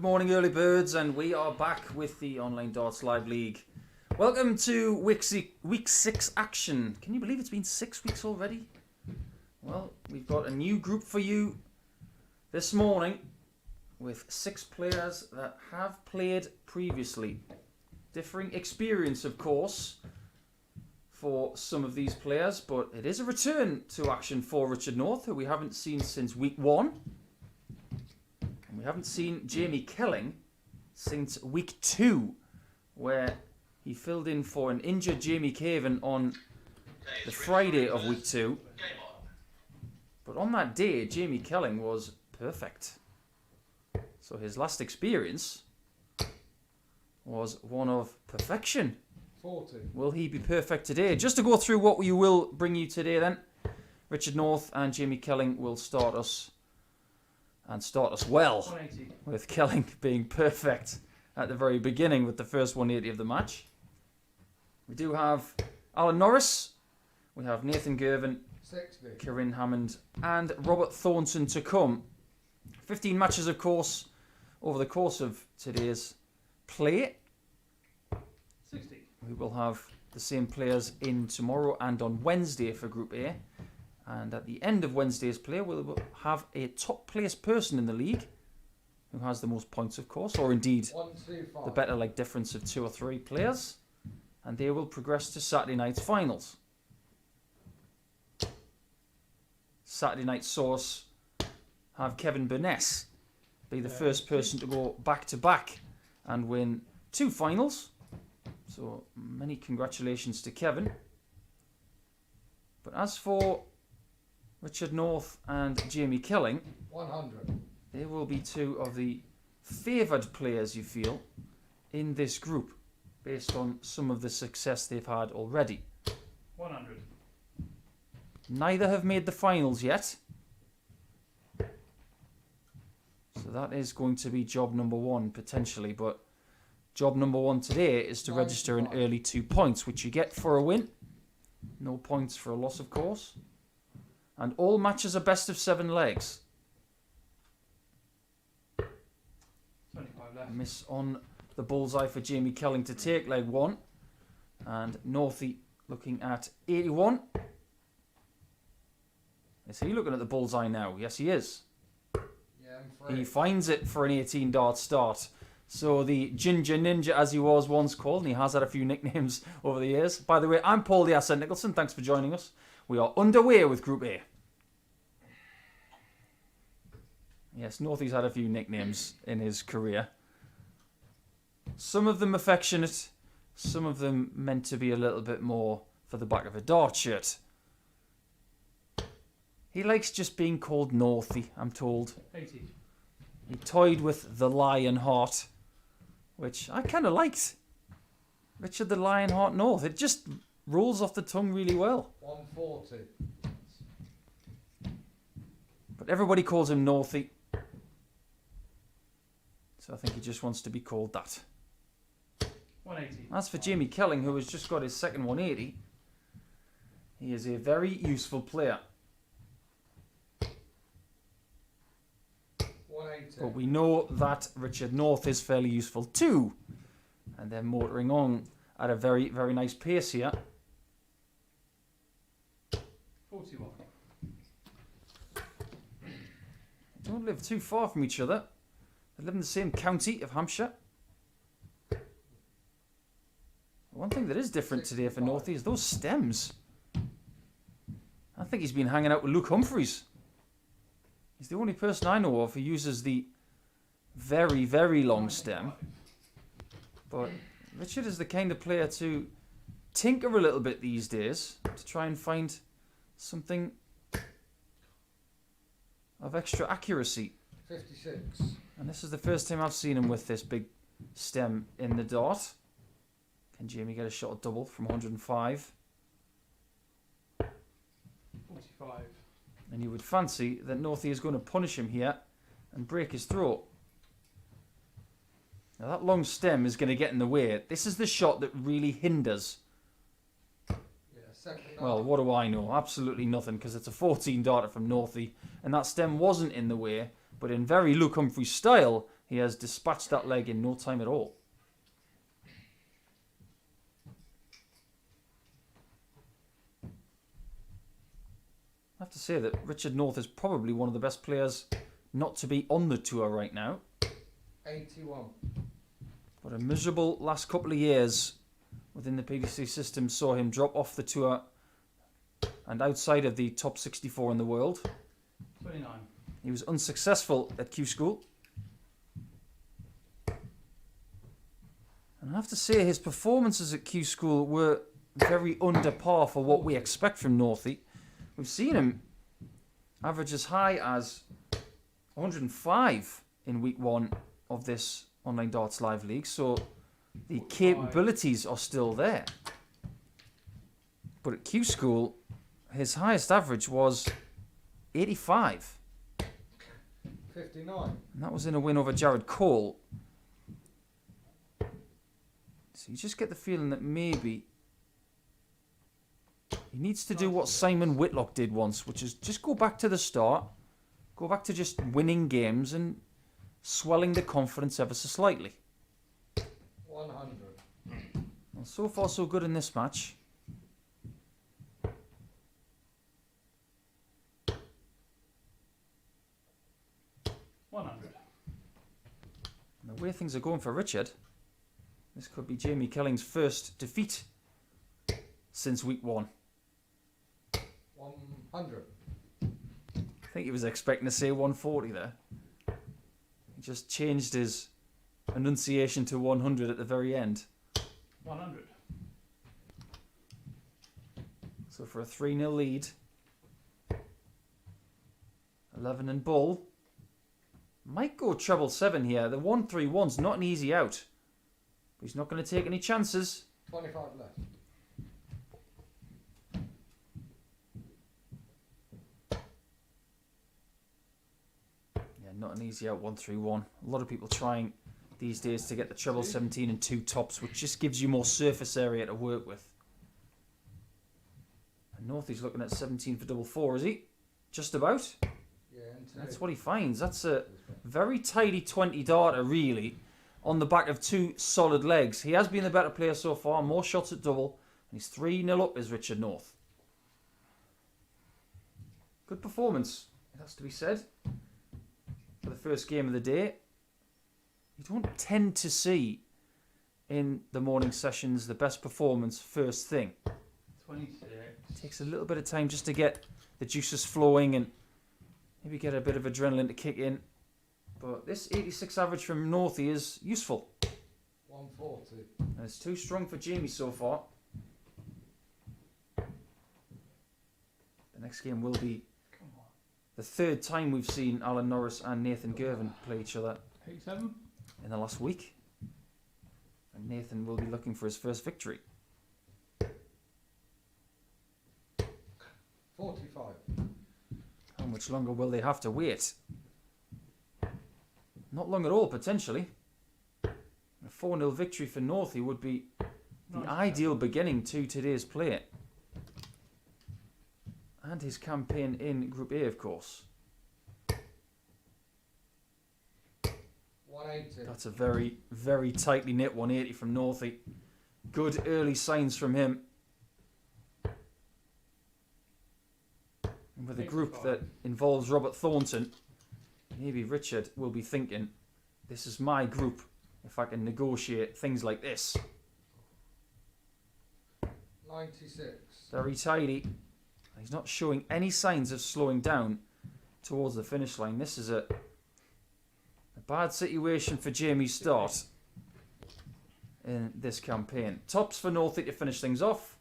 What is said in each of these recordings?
morning, early birds, and we are back with the Online Darts Live League. Welcome to week 6 action. Can you believe it's been 6 weeks already? Well, we've got a new group for you this morning with 6 players that have played previously. Differing experience, of course, for some of these players, but it is a return to action for Richard North, who we haven't seen since week 1. And we haven't seen Jamie Kelling since week 2, where he filled in for an injured Jamie Girvin on the Friday of week 2. But on that day, Jamie Kelling was perfect. So his last experience was one of perfection. 40. Will he be perfect today? Just to go through what we will bring you today then. Richard North and Jamie Kelling will start us well. 180. With Kelling being perfect at the very beginning with the first 180 of the match. We do have Alan Norris. We have Nathan Girvin, 60. Corrine Hammond and Robert Thornton to come. 15 matches, of course, over the course of today's play. 60. We will have the same players in tomorrow and on Wednesday for Group A. And at the end of Wednesday's play, we'll have a top place person in the league who has the most points, of course, or indeed 1, 2, 5. the better like difference of 2 or 3 players. And they will progress to Saturday night's finals. Saturday night source have Kevin Burness be the first person to go back-to-back and win 2 finals. So many congratulations to Kevin. But as for Richard North and Jamie Kelling, 100. they will be 2 of the favoured players, you feel, in this group, based on some of the success they've had already. 100. Neither have made the finals yet. So that is going to be job number 1, potentially. But job number 1 today is to register an early 2 points, which you get for a win. No points for a loss, of course. And all matches are best of 7 legs. 25 left. Miss on the bullseye for Jamie Kelling to take leg 1. And Northie looking at 81. Is he looking at the bullseye now? Yes, he is. Yeah, I'm free. He finds it for an 18 dart start. So the Ginger Ninja, as he was once called, and he has had a few nicknames over the years. By the way, I'm Paul the Ascent Nicholson. Thanks for joining us. We are underway with Group A. Yes, Northie's had a few nicknames in his career. Some of them affectionate, some of them meant to be a little bit more for the back of a dart shirt. He likes just being called Northie, I'm told. 80. He toyed with the Lionheart, which I kind of liked. Richard the Lionheart North. It just rolls off the tongue really well. 140. But everybody calls him Northie. So I think he just wants to be called that. 180. As for Jamie Kelling, who has just got his second 180, he is a very useful player. 180. But we know that Richard North is fairly useful too. And they're motoring on at a very, very nice pace here. 41. Don't live too far from each other. They live in the same county of Hampshire. One thing that is different today for Northie is those stems. I think he's been hanging out with Luke Humphreys. He's the only person I know of who uses the very, very long stem. But Richard is the kind of player to tinker a little bit these days to try and find something of extra accuracy. 56. And this is the first time I've seen him with this big stem in the dart. Can Jamie get a shot at double from 105? 45. And you would fancy that Northie is going to punish him here and break his throat. Now that long stem is going to get in the way. This is the shot that really hinders. Yeah, second. Well, what do I know? Absolutely nothing, because it's a 14 darter from Northie, and that stem wasn't in the way, but in very Luke Humphreys style, he he has dispatched that leg in no time at all. I have to say that Richard North is probably one of the best players not to be on the tour right now. 81. But a miserable last couple of years within the PDC system saw him drop off the tour and outside of the top 64 in the world. 29. He was unsuccessful at Q School. And I have to say his performances at Q School were very under par for what we expect from Northie. We've seen him average as high as 105 in week 1 of this Online Darts Live League, so the capabilities are still there. But at Q School, his highest average was 85. 59. And that was in a win over Jared Cole. So you just get the feeling that maybe he needs to do what Simon Whitlock did once, which is just go back to the start, go back to just winning games and swelling the confidence ever so slightly. 100. Well, so far so good in this match. And the way things are going for Richard, this could be Jamie Kelling's first defeat since week 1. 100. I think he was expecting to say 140 there. He just changed his enunciation to 100 at the very end. 100. So for a 3-0 lead, 11 and Bull. Might go treble 7 here. The 1-3-1's not an easy out. But he's not going to take any chances. 25 left. Yeah, not an easy out 1-3-1. A lot of people trying these days to get the treble 17 and 2 tops, which just gives you more surface area to work with. And Northie's looking at 17 for double 4, is he? Just about? Yeah, and 2. That's what he finds. That's a very tidy 20 darter, really, on the back of 2 solid legs. He has been the better player so far, more shots at double, and he's 3-0 up is Richard North. Good performance, it has to be said, for the first game of the day. You don't tend to see in the morning sessions the best performance first thing. 26. It takes a little bit of time just to get the juices flowing and maybe get a bit of adrenaline to kick in. But this 86 average from Northie is useful. 140. And it's too strong for Jamie so far. The next game will be the 3rd time we've seen Alan Norris and Nathan Girvin play each other 87. in the last week. And Nathan will be looking for his first victory. 45. How much longer will they have to wait? Not long at all, potentially. A 4-0 victory for Northie would be the ideal beginning to today's play. And his campaign in Group A, of course. 180. That's a very, very tightly knit 180 from Northie. Good early signs from him. And with a group that involves Robert Thornton, maybe Richard will be thinking, this is my group if I can negotiate things like this. 96. Very tidy. He's not showing any signs of slowing down towards the finish line. This is a bad situation for Jamie's start in this campaign. Tops for Northie to finish things off.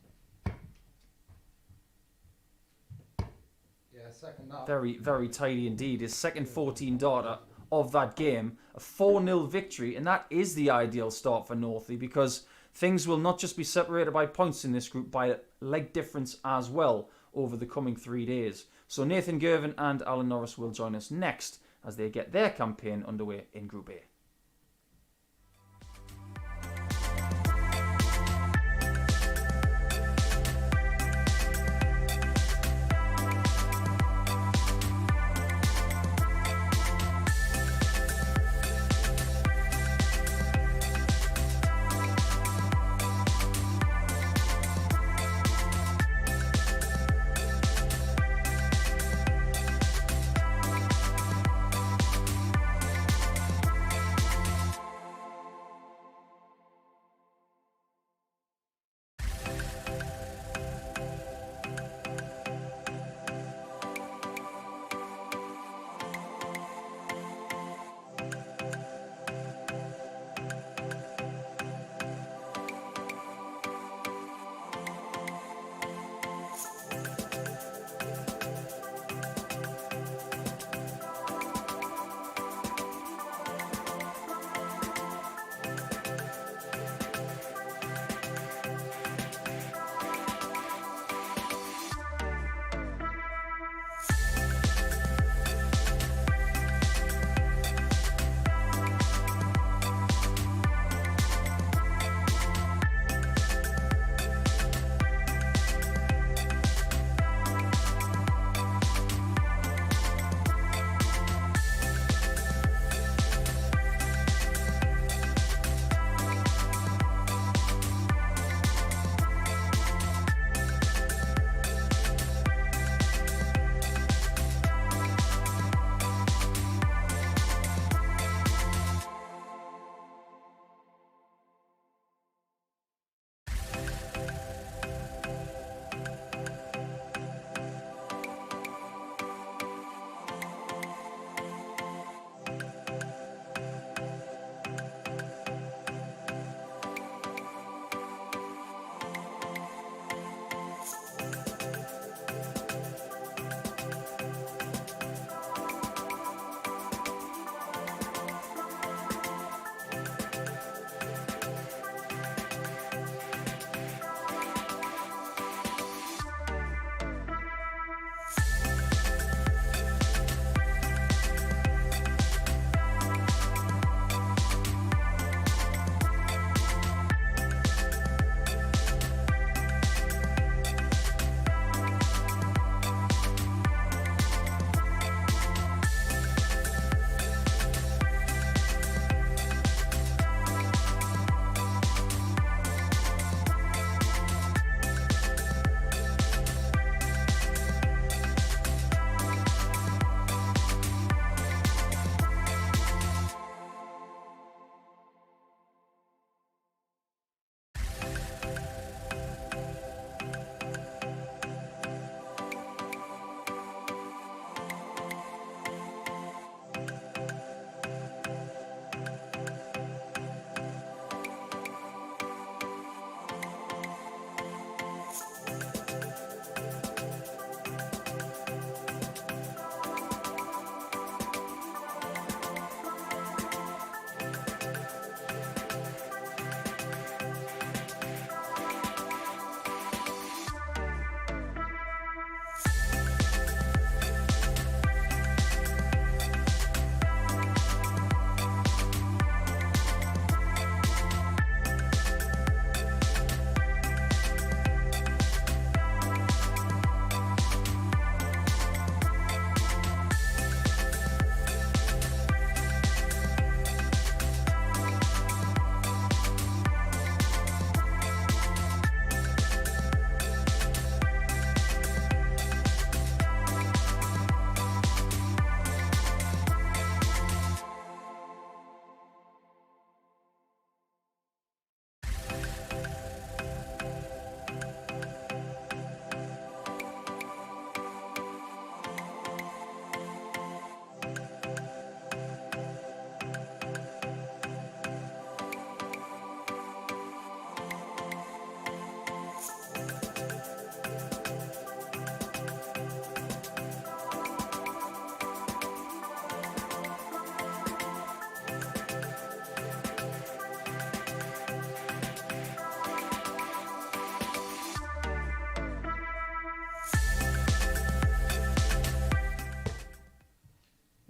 Yeah, second up. Very, very tidy indeed. His second 14 darter of that game. A 4-0 victory, and that is the ideal start for Northie because things will not just be separated by points in this group, by leg difference as well over the coming 3 days. So Nathan Girvin and Alan Norris will join us next as they get their campaign underway in Group A.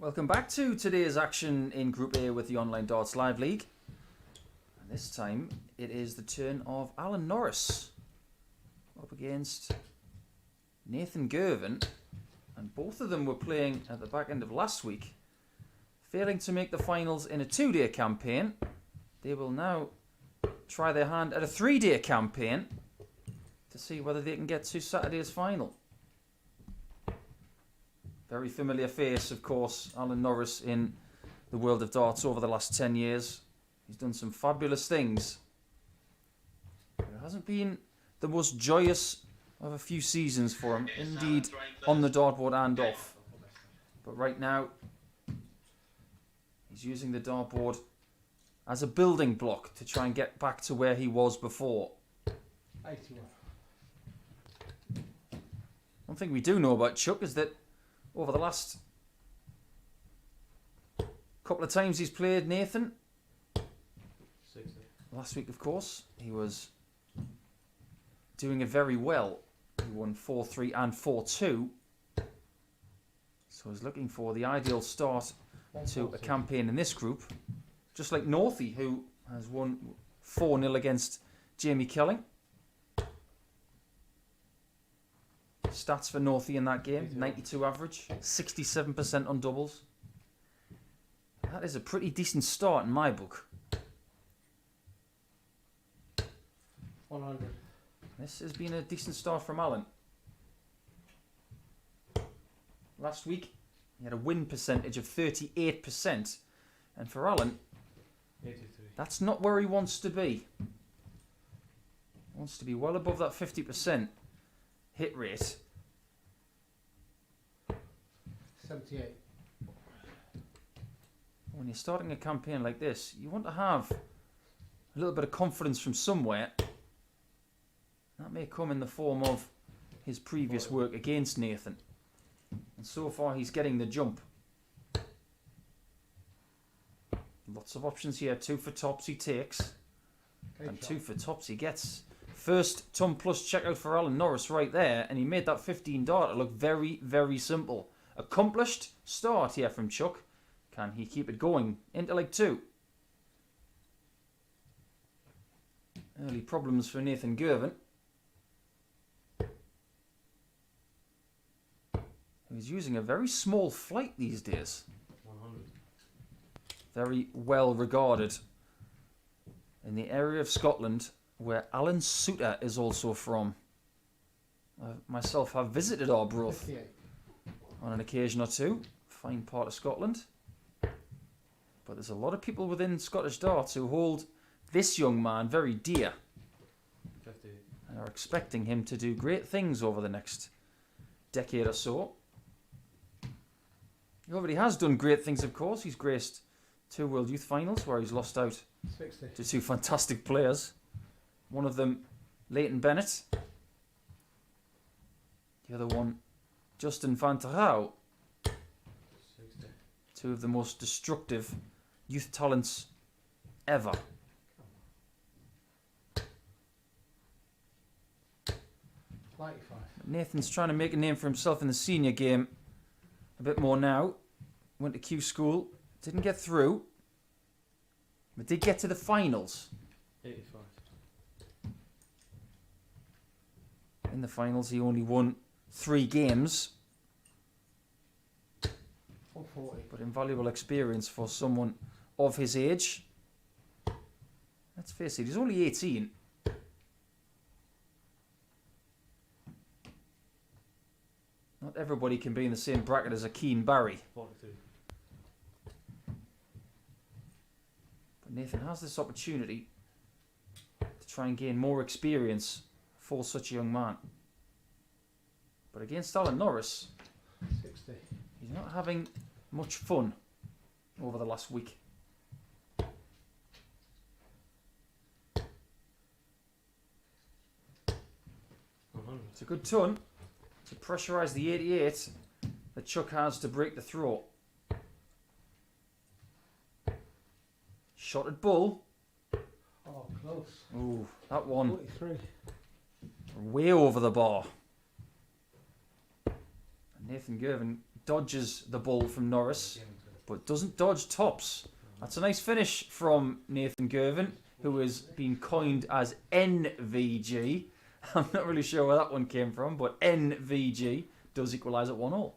Welcome back to today's action in Group A with the Online Darts Live League. And this time it is the turn of Alan Norris up against Nathan Girvin. And both of them were playing at the back end of last week, failing to make the finals in a 2-day campaign. They will now try their hand at a 3-day campaign to see whether they can get to Saturday's final. Very familiar face, of course, Alan Norris in the world of darts over the last 10 years. He's done some fabulous things. But it hasn't been the most joyous of a few seasons for him, indeed, on the dartboard and off. But right now, he's using the dartboard as a building block to try and get back to where he was before. 81. One thing we do know about Chuck is that over the last couple of times he's played Nathan, 60. last week of course, he was doing it very well. He won 4-3 and 4-2. So he's looking for the ideal start to a campaign in this group. Just like Northie, who has won 4-0 against Jamie Kelling. Stats for Northie in that game, 92 average, 67% on doubles. That is a pretty decent start in my book. 100. This has been a decent start from Alan. Last week, he had a win percentage of 38%. And for Alan, 83. that's not where he wants to be. He wants to be well above that 50% hit rate. 78. When you're starting a campaign like this, you want to have a little bit of confidence from somewhere. That may come in the form of his previous work against Nathan. And so far he's getting the jump. Lots of options here. 2 for tops he takes. And 2 for tops he gets. First ton plus checkout for Alan Norris right there. And he made that 15 darter look very, very simple. Accomplished start here from Chuck. Can he keep it going into leg 2? Early problems for Nathan Girvin. He's using a very small flight these days. 100. Very well regarded in the area of Scotland where Alan Suter is also from. I myself have visited Arbroath 58. on an occasion or two. Fine part of Scotland. But there's a lot of people within Scottish darts who hold this young man very dear. 50. And are expecting him to do great things over the next decade or so. He already has done great things, of course. He's graced 2 World Youth Finals where he's lost out 60. to 2 fantastic players. One of them, Leighton Bennett. The other one, Justin Van Terhouw. 60. 2 of the most destructive youth talents ever. 95. Nathan's trying to make a name for himself in the senior game a bit more now. Went to Q School, didn't get through, but did get to the finals. 85. In the finals, he only won 3 games, 140. but invaluable experience for someone of his age. Let's face it, he's only 18. Not everybody can be in the same bracket as a Keane Barry. 42. But Nathan has this opportunity to try and gain more experience for such a young man. But against Alan Norris, 60. he's not having much fun over the last week. It's a good ton to pressurise the 88 that Chuck has to break the throw. Shot at bull. Oh, close. Ooh, that one 43. way over the bar. And Nathan Girvin dodges the ball from Norris, but doesn't dodge tops. That's a nice finish from Nathan Girvin, who has been coined as NVG. I'm not really sure where that one came from, but NVG does equalise at 1-1.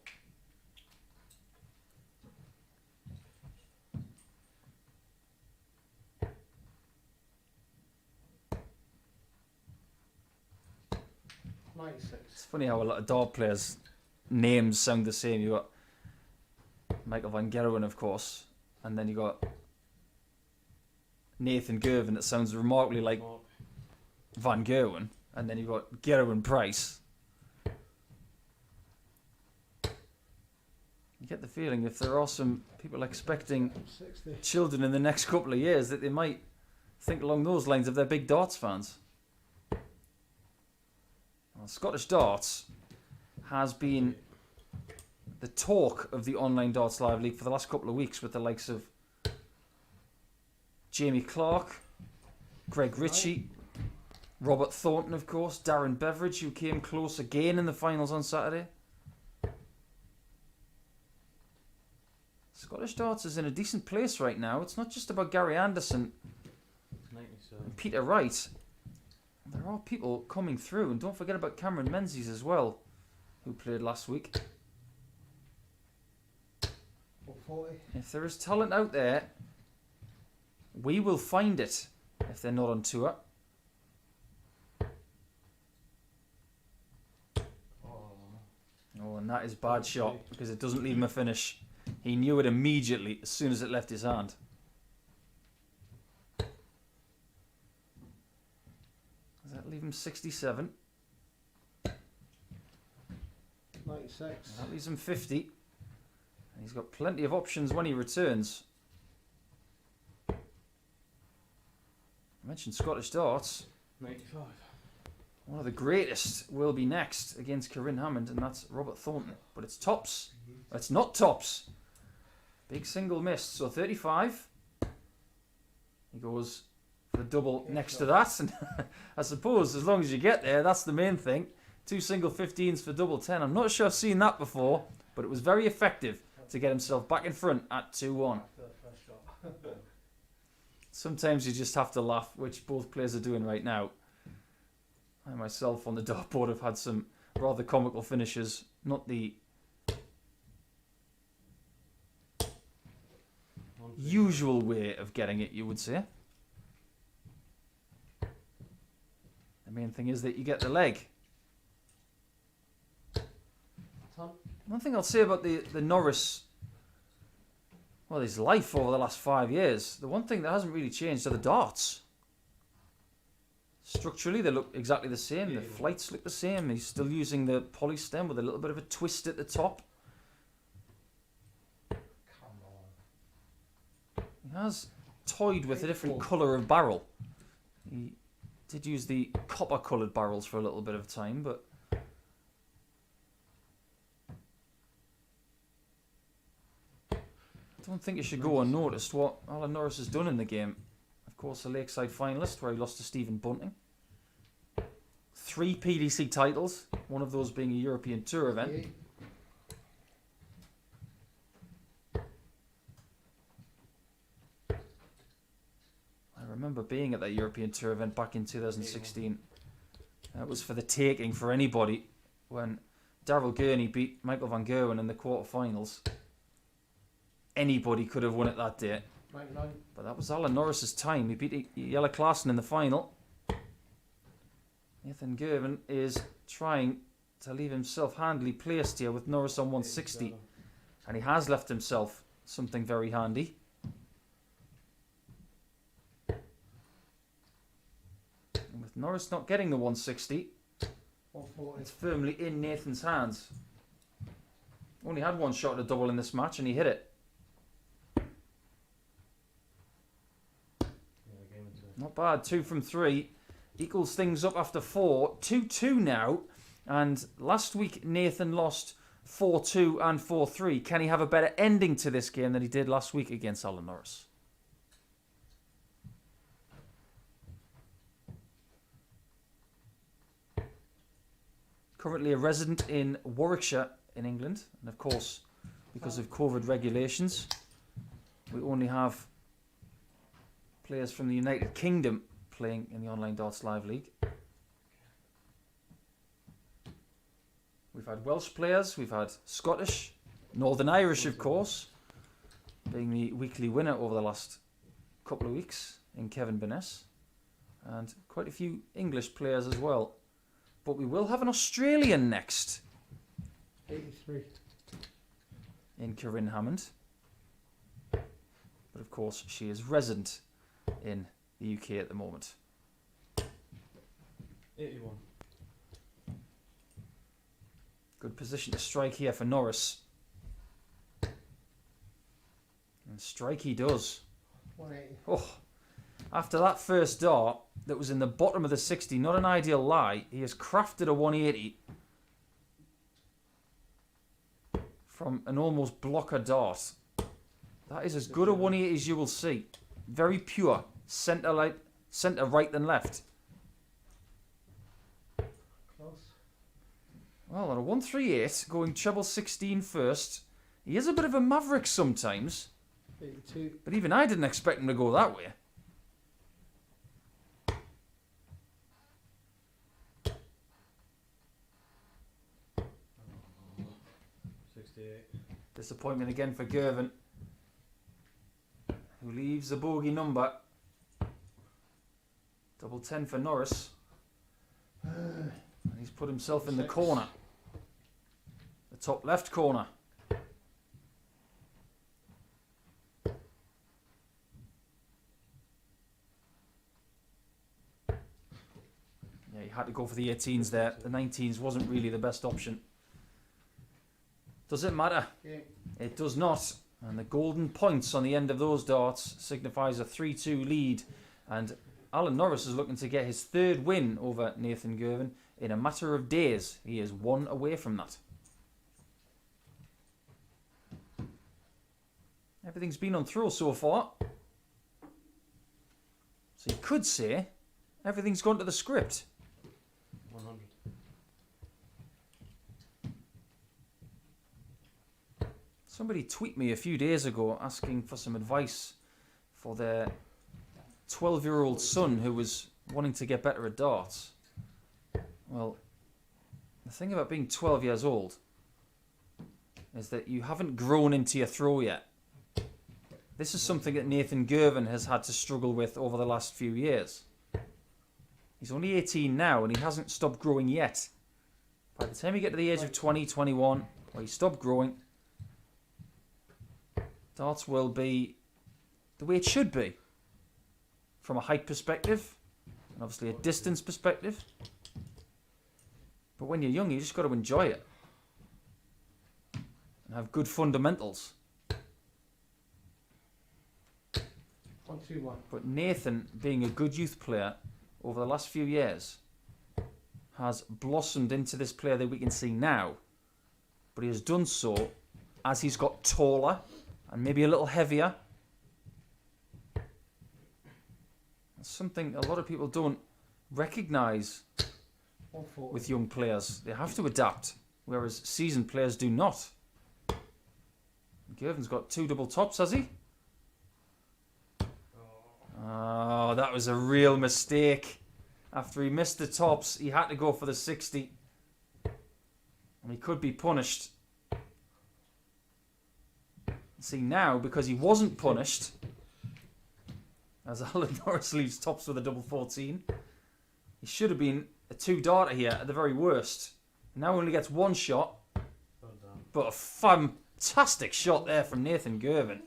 It's funny how a lot of dart players' names sound the same. You got Michael van Gerwen, of course, and then you got Nathan Girvin that sounds remarkably like Van Gerwen, and then you got Gerwen Price. You get the feeling if there are some people expecting children in the next couple of years that they might think along those lines if they're big darts fans. Well, Scottish Darts has been the talk of the online Darts Live League for the last couple of weeks, with the likes of Jamie Clark, Greg Ritchie, Robert Thornton, of course, Darren Beveridge, who came close again in the finals on Saturday. Scottish Darts is in a decent place right now. It's not just about Gary Anderson and Peter Wright. There are people coming through, and don't forget about Cameron Menzies as well, who played last week. 40. If there is talent out there, we will find it if they're not on tour. Oh, and that is bad shot because it doesn't leave him a finish. He knew it immediately as soon as it left his hand. Does that leave him 67? 96. That leaves him 50. And he's got plenty of options when he returns. I mentioned Scottish Darts. 95. One of the greatest will be next against Corrine Hammond, and that's Robert Thornton. But it's tops. It's not tops. Big single missed. So 35. He goes for the double next to that. And I suppose as long as you get there, that's the main thing. 2 single 15s for double 10. I'm not sure I've seen that before, but it was very effective to get himself back in front at 2-1. Sometimes you just have to laugh, which both players are doing right now. I myself on the dartboard have had some rather comical finishes. Not the usual way of getting it, you would say. The main thing is that you get the leg. One thing I'll say about the Norris, well, his life over the last 5 years, the one thing that hasn't really changed are the darts. Structurally, they look exactly the same. The flights look the same. He's still using the poly stem with a little bit of a twist at the top. He has toyed with a different colour of barrel. He did use the copper coloured barrels for a little bit of time, but I don't think it should go unnoticed what Alan Norris has done in the game. Of course, a Lakeside finalist where he lost to Stephen Bunting. 3 PDC titles, one of those being a European Tour event. I remember being at that European Tour event back in 2016. That was for the taking for anybody when Darryl Gurney beat Michael van Gerwen in the quarterfinals. Anybody could have won it that day. 99. But that was Alan Norris's time. He beat Jelle Klaassen in the final. Nathan Girvan is trying to leave himself handily placed here with Norris on 160. And he has left himself something very handy. And with Norris not getting the 160, 140. it's firmly in Nathan's hands. Only had one shot at a double in this match and he hit it. Not bad, 2 from 3. Equals things up after 4. 2-2 now. And last week Nathan lost 4-2 and 4-3. Can he have a better ending to this game than he did last week against Alan Norris? Currently a resident in Warwickshire in England. And of course, because of COVID regulations. We only have players from the United Kingdom playing in the Online Darts Live League. We've had Welsh players, we've had Scottish, Northern Irish of course, being the weekly winner over the last couple of weeks in Kevin Burness, and quite a few English players as well. But we will have an Australian next 83. in Corrine Hammond. But of course she is resident in the UK at the moment. 81. Good position to strike here for Norris. And strike he does. 180. Oh, after that first dart that was in the bottom of the 60, not an ideal lie, he has crafted a 180 from an almost blocker dart. That is as good a 180 as you will see. Very pure, centre right than left. Close. Well, on a 138, going treble 16 first, he is a bit of a maverick sometimes, 82. but even I didn't expect him to go that way. Oh, 68. Disappointment again for Girvin, who leaves a bogey number. Double 10 for Norris. And he's put himself in the corner. The top left corner. Yeah, he had to go for the 18s there. The 19s wasn't really the best option. Does it matter? Yeah. It does not. And the golden points on the end of those darts signifies a 3-2 lead. And Alan Norris is looking to get his third win over Nathan Girvin in a matter of days. He is one away from that. Everything's been on throw so far. So you could say everything's gone to the script. 100. Somebody tweeted me a few days ago asking for some advice for their 12-year-old son who was wanting to get better at darts. Well, the thing about being 12 years old is that you haven't grown into your throw yet. This is something that Nathan Girvin has had to struggle with over the last few years. He's only 18 now and he hasn't stopped growing yet. By the time you get to the age of 20, 21, where you stop growing, darts will be the way it should be. From a height perspective, and obviously a distance perspective. But when you're young, you just got to enjoy it. And have good fundamentals. 121. But Nathan, being a good youth player over the last few years, has blossomed into this player that we can see now. But he has done so as he's got taller and maybe a little heavier. That's something a lot of people don't recognise 140. with young players. They have to adapt, whereas seasoned players do not. Girvin's got 2 double tops, has he? Oh, that was a real mistake. After he missed the tops, he had to go for the 60. And he could be punished. See, now, because he wasn't punished, as Alan Norris leaves tops with a double 14, he should have been a 2-darter here at the very worst. Now he only gets 1 shot, but a fantastic shot there from Nathan Girvin.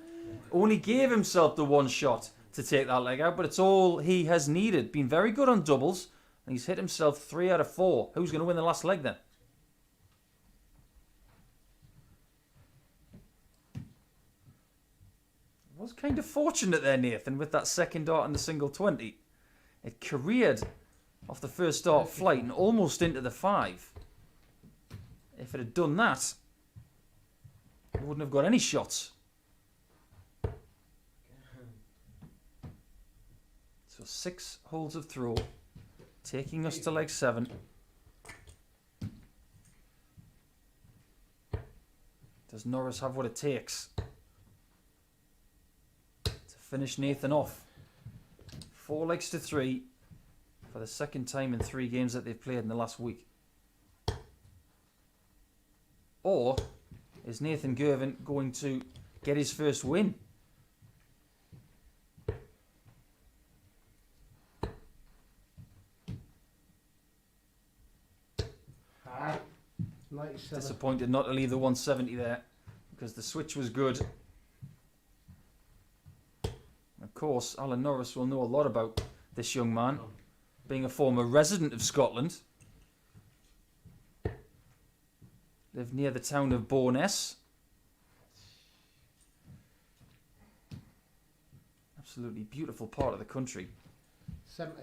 Only gave himself the 1 shot to take that leg out, but it's all he has needed. Been very good on doubles, and he's hit himself 3 out of 4. Who's going to win the last leg then? Was kind of fortunate there, Nathan, with that second dart and the single 20. It careered off the first dart flight and almost into the 5. If it had done that, it wouldn't have got any shots. So 6 holes of throw, taking us to leg 7. Does Norris have what it takes to finish Nathan off? 4 legs to 3 for the second time in 3 games that they've played in the last week. Or is Nathan Girvin going to get his first win? Ah, 97. Disappointed not to leave the 170 there because the switch was good. Of course, Alan Norris will know a lot about this young man, being a former resident of Scotland. Lived near the town of Bowness. Absolutely beautiful part of the country. 70.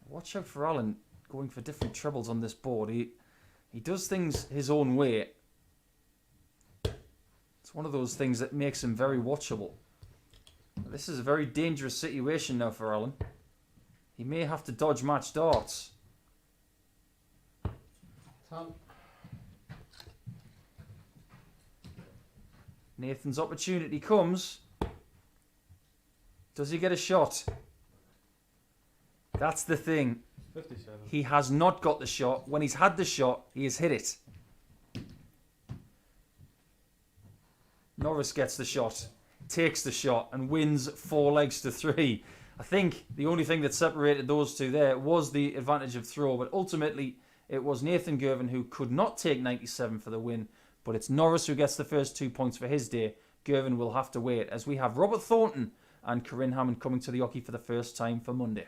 Watch out for Alan going for different trebles on this board. He does things his own way. It's one of those things that makes him very watchable. This is a very dangerous situation now for Alan. He may have to dodge match darts. 10. Nathan's opportunity comes. Does he get a shot? That's the thing. 57. He has not got the shot. When he's had the shot, he has hit it. Norris gets the shot, takes the shot, and wins 4 legs to 3. I think the only thing that separated those two there was the advantage of throw, but ultimately it was Nathan Girvin who could not take 97 for the win, but it's Norris who gets the first 2 points for his day. Girvin will have to wait, as we have Robert Thornton and Corrine Hammond coming to the hockey for the first time for Monday.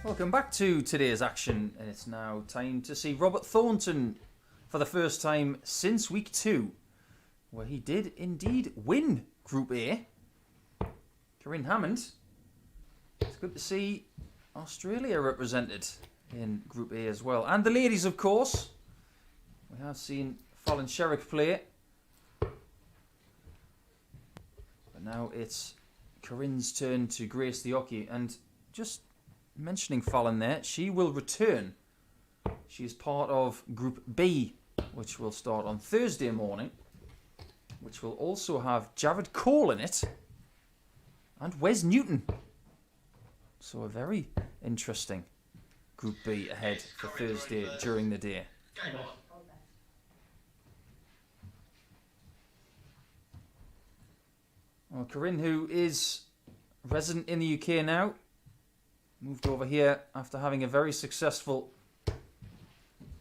Welcome back to today's action, and it's now time to see Robert Thornton for the first time since week 2, where he did indeed win Group A. Corrine Hammond, it's good to see Australia represented in Group A as well, and the ladies, of course. We have seen Fallon Sherrick play, but now it's Corrine's turn to grace the hockey, and just mentioning Fallon there, she will return. She is part of Group B, which will start on Thursday morning, which will also have Jared Cole in it and Wes Newton. So a very interesting Group B ahead for Thursday during the day. Well, Corrine, who is resident in the UK now, moved over here after having a very successful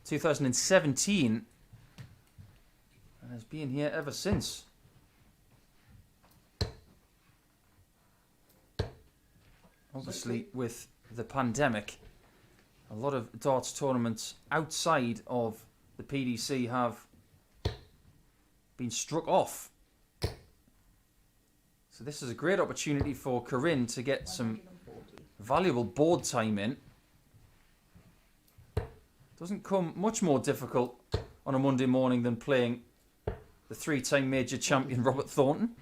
2017 and has been here ever since. Obviously, with the pandemic, a lot of darts tournaments outside of the PDC have been struck off. So this is a great opportunity for Corrine to get some valuable board time in. Doesn't come much more difficult on a Monday morning than playing the 3-time major champion Robert Thornton.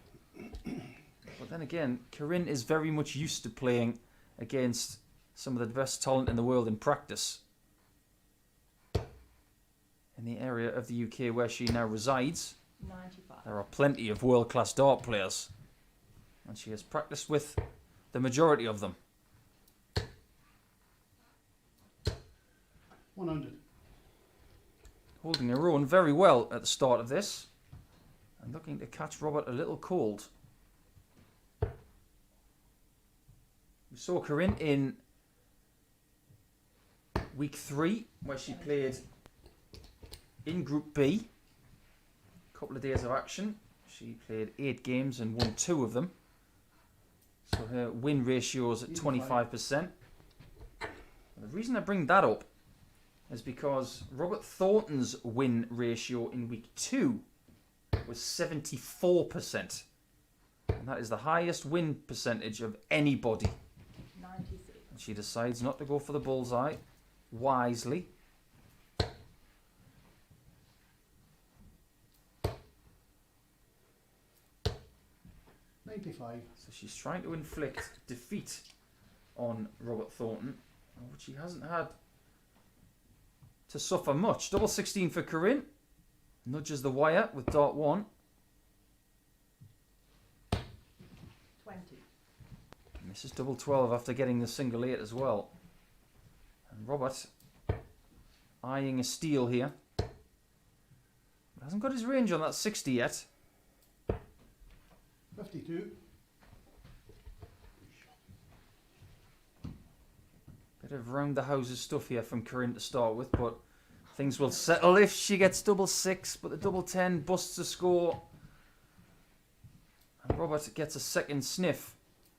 But then again, Corrine is very much used to playing against some of the best talent in the world in practice. In the area of the UK where she now resides, 95. there are plenty of world-class dart players, and she has practiced with the majority of them. 100. Holding her own very well at the start of this, and looking to catch Robert a little cold. We saw Corrine in week 3, where she played in Group B. A couple of days of action. She played 8 games and won 2 of them. So her win ratio is at 25%. And the reason I bring that up is because Robert Thornton's win ratio in week 2 was 74%. And that is the highest win percentage of anybody. 96. And she decides not to go for the bullseye wisely. So she's trying to inflict defeat on Robert Thornton, which he hasn't had to suffer much. Double 16 for Corrine. Nudges the wire with dart 1. 20. And this is double 12 after getting the single 8 as well. And Robert eyeing a steal here. Hasn't got his range on that 60 yet. 52. Bit of round the houses stuff here from Corrine to start with, but things will settle if she gets double 6, but the double 10 busts a score. And Robert gets a second sniff.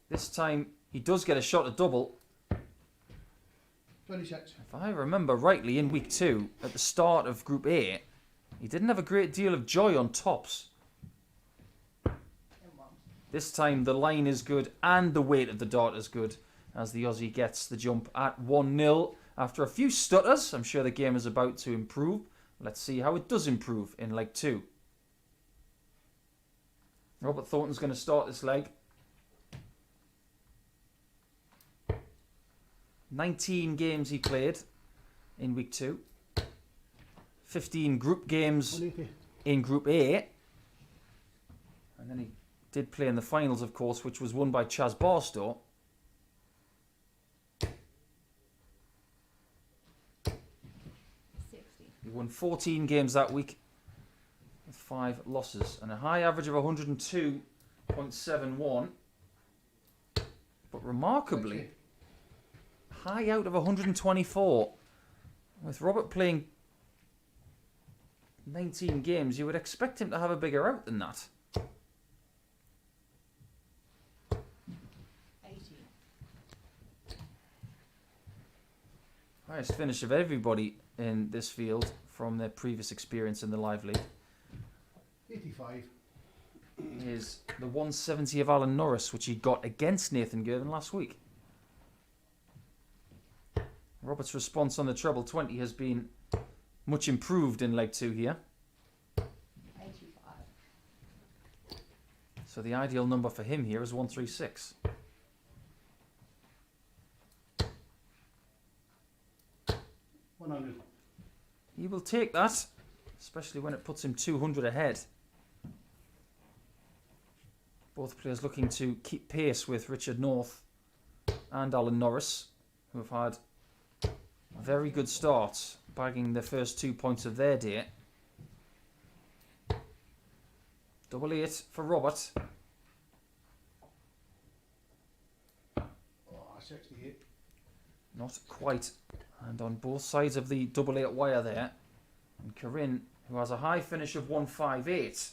This time he does get a shot at double. 26. If I remember rightly, in week 2, at the start of Group A, he didn't have a great deal of joy on tops. This time the line is good and the weight of the dart is good, as the Aussie gets the jump at 1-0 after a few stutters. I'm sure the game is about to improve. Let's see how it does improve in leg 2. Robert Thornton's going to start this leg. 19 games he played in week 2. 15 group games 180. in Group A. And then he did play in the finals, of course, which was won by Chaz Barstow. 60. He won 14 games that week with 5 losses and a high average of 102.71. But remarkably, high out of 124. With Robert playing 19 games, you would expect him to have a bigger out than that. 80. Highest finish of everybody in this field from their previous experience in the live league 85. is the 170 of Alan Norris, which he got against Nathan Girvin last week. Robert's response on the treble 20 has been much improved in leg 2 here. 85. So the ideal number for him here is 136. He will take that, especially when it puts him 200 ahead. Both players looking to keep pace with Richard North and Alan Norris, who have had very good starts, bagging the first 2 points of their day. 88 for Robert. Oh, 68. Not quite. And on both sides of the 88 wire there. And Corrine, who has a high finish of 158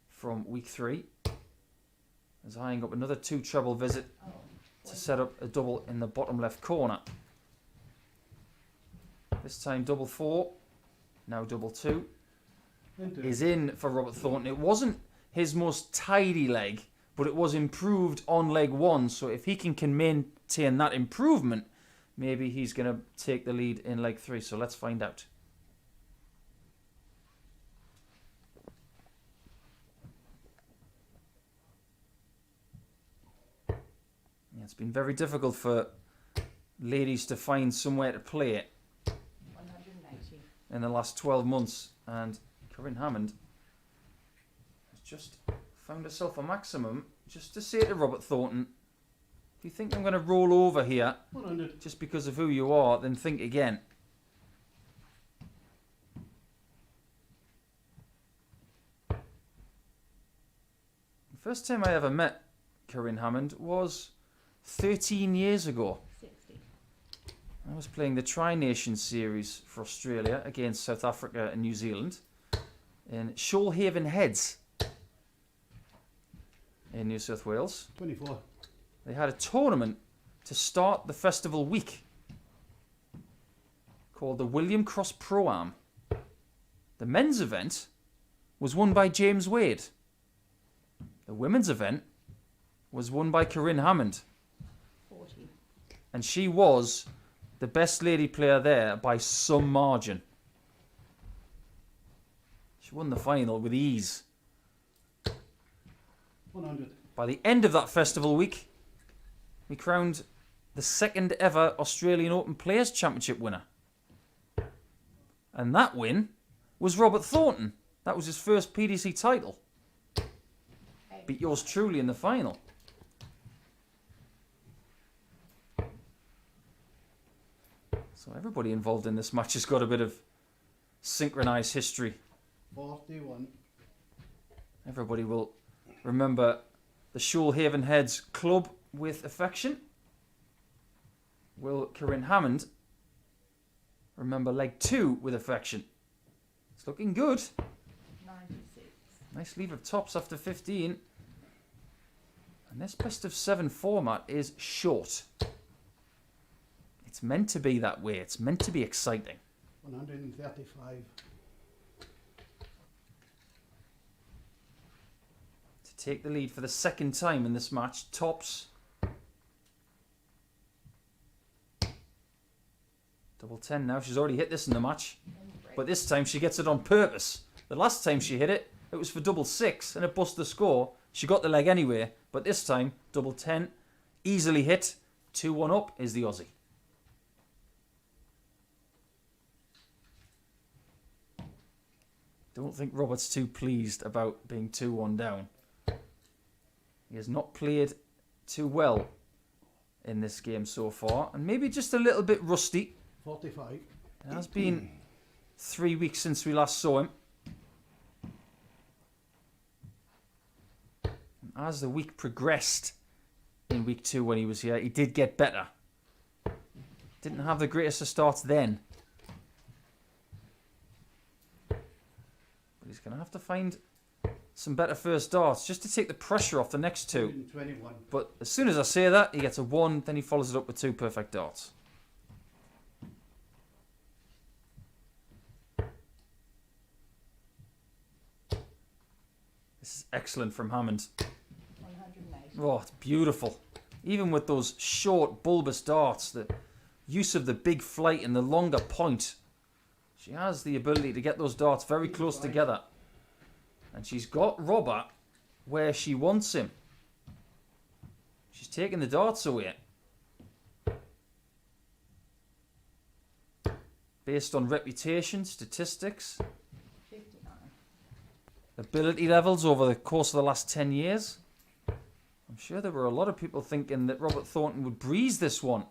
from week 3, is eyeing up another 2 treble visit to set up a double in the bottom left corner. This time double 4, now double 2, is in for Robert Thornton. It wasn't his most tidy leg, but it was improved on leg 1. So if he can maintain that improvement, maybe he's going to take the lead in leg 3. So let's find out. Yeah, it's been very difficult for ladies to find somewhere to play it 180. in the last 12 months. And Corrine Hammond has just found herself a maximum just to say to Robert Thornton, if you think I'm going to roll over here 100. just because of who you are, then think again. The first time I ever met Corrine Hammond was 13 years ago. 60. I was playing the Tri-Nation series for Australia against South Africa and New Zealand in Shoalhaven Heads in New South Wales. 24. They had a tournament to start the festival week called the William Cross Pro-Am. The men's event was won by James Wade. The women's event was won by Corrine Hammond. 40. And she was the best lady player there by some margin. She won the final with ease. 100. By the end of that festival week, we crowned the second ever Australian Open Players Championship winner. And that win was Robert Thornton. That was his first PDC title. Beat yours truly in the final. So everybody involved in this match has got a bit of synchronised history. 41. Everybody will remember the Shoalhaven Heads club with affection. Will Corrine Hammond remember leg 2 with affection? It's looking good. 96. Nice leave of tops after 15. And this best of 7 format is short. It's meant to be that way. It's meant to be exciting. 135. To take the lead for the second time in this match, tops. Double 10 now. She's already hit this in the match. But this time she gets it on purpose. The last time she hit it, it was for double 6 and it busted the score. She got the leg anyway. But this time, double 10, easily hit. 2-1 up is the Aussie. Don't think Robert's too pleased about being 2-1 down. He has not played too well in this game so far. And maybe just a little bit rusty. 45. It has been 3 weeks since we last saw him. And as the week progressed in week 2 when he was here, he did get better. Didn't have the greatest of starts then. But he's going to have to find some better first darts just to take the pressure off the next 2. 121. But as soon as I say that, he gets a 1, then he follows it up with 2 perfect darts. This is excellent from Hammond. 180. Oh, it's beautiful. Even with those short, bulbous darts, the use of the big flight and the longer point. She has the ability to get those darts very close together. And she's got Robert where she wants him. She's taking the darts away. Based on reputation, statistics, 59. ability levels over the course of the last 10 years. I'm sure there were a lot of people thinking that Robert Thornton would breeze this one.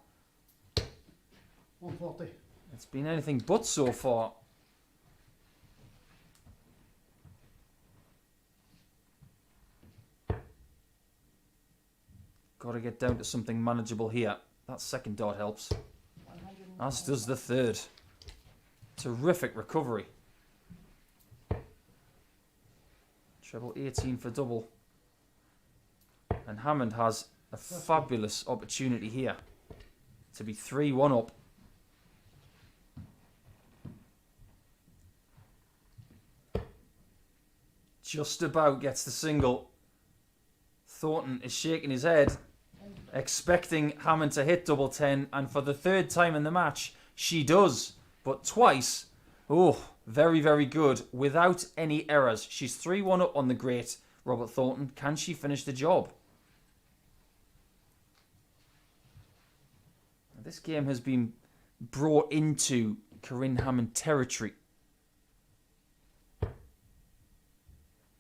140. It's been anything but so far. Got to get down to something manageable here. That second dart helps. 190. As does the third. Terrific recovery. Treble 18 for double. And Hammond has a fabulous opportunity here to be 3-1 up. Just about gets the single. Thornton is shaking his head, expecting Hammond to hit double 10, and for the third time in the match, she does. But twice, oh, very, very good, without any errors. She's 3-1 up on the great Robert Thornton. Can she finish the job? This game has been brought into Corrine Hammond territory.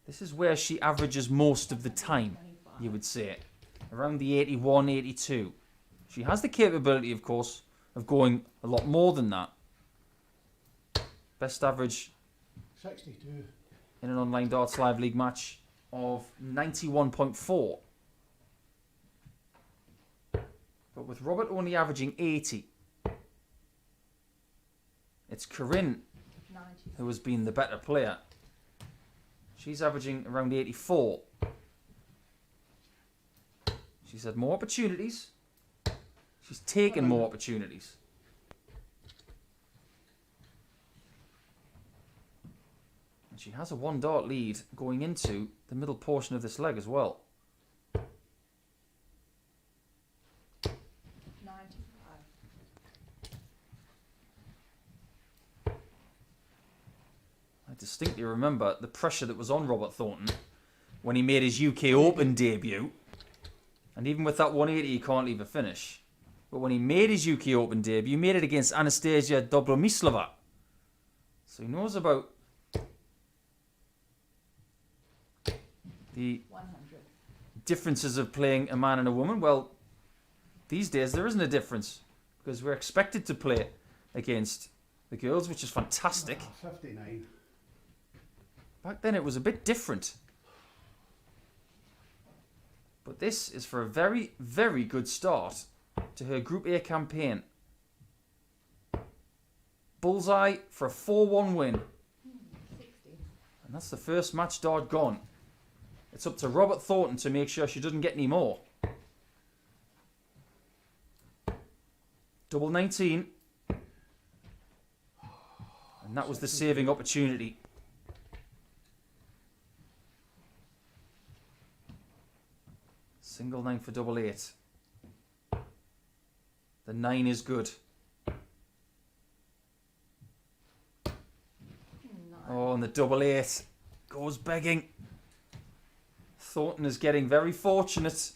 This is where she averages most of the time, you would say. Around the 81, 82. She has the capability, of course, of going a lot more than that. Best average 62. in an online darts live league match of 91.4. But with Robert only averaging 80, it's Corrine 90. who has been the better player. She's averaging around 84. She's had more opportunities. She's taken more opportunities. And she has a 1 dart lead going into the middle portion of this leg as well. 95. I distinctly remember the pressure that was on Robert Thornton when he made his UK Open debut. And even with that 180, he can't leave a finish. But when he made his UK Open debut, he made it against Anastasia Dobromislova. So he knows about the 100. differences of playing a man and a woman. Well, these days there isn't a difference because we're expected to play against the girls, which is fantastic. 59. Back then it was a bit different. But this is for a very, very good start to her Group A campaign. Bullseye for a 4-1 win. 60. And that's the first match dart gone. It's up to Robert Thornton to make sure she doesn't get any more. Double 19. And that was the saving opportunity. Single 9 for double 8. The 9 is good. Oh, and the double 8 goes begging. Thornton is getting very fortunate.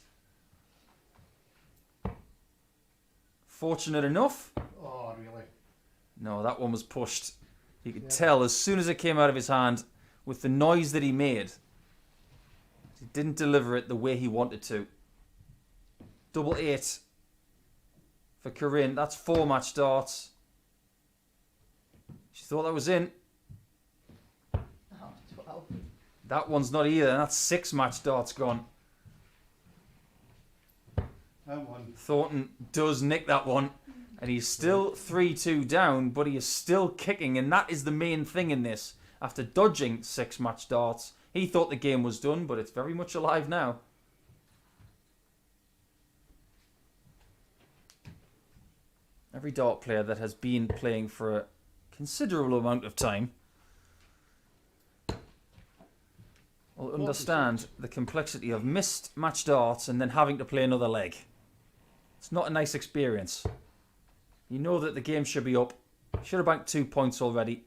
Fortunate enough? Oh, really? No, that one was pushed. You could tell as soon as it came out of his hand with the noise that he made. He didn't deliver it the way he wanted to. Double 8 for Corrine. That's 4 match darts. She thought that was in. Oh, 12. That one's not either. That's 6 match darts gone. That one. Thornton does nick that one. And he's still 3-2 down, but he is still kicking. And that is the main thing in this. After dodging 6 match darts, he thought the game was done, but it's very much alive now. Every dart player that has been playing for a considerable amount of time will understand the complexity of missed match darts and then having to play another leg. It's not a nice experience. You know that the game should be up. Should have banked 2 points already.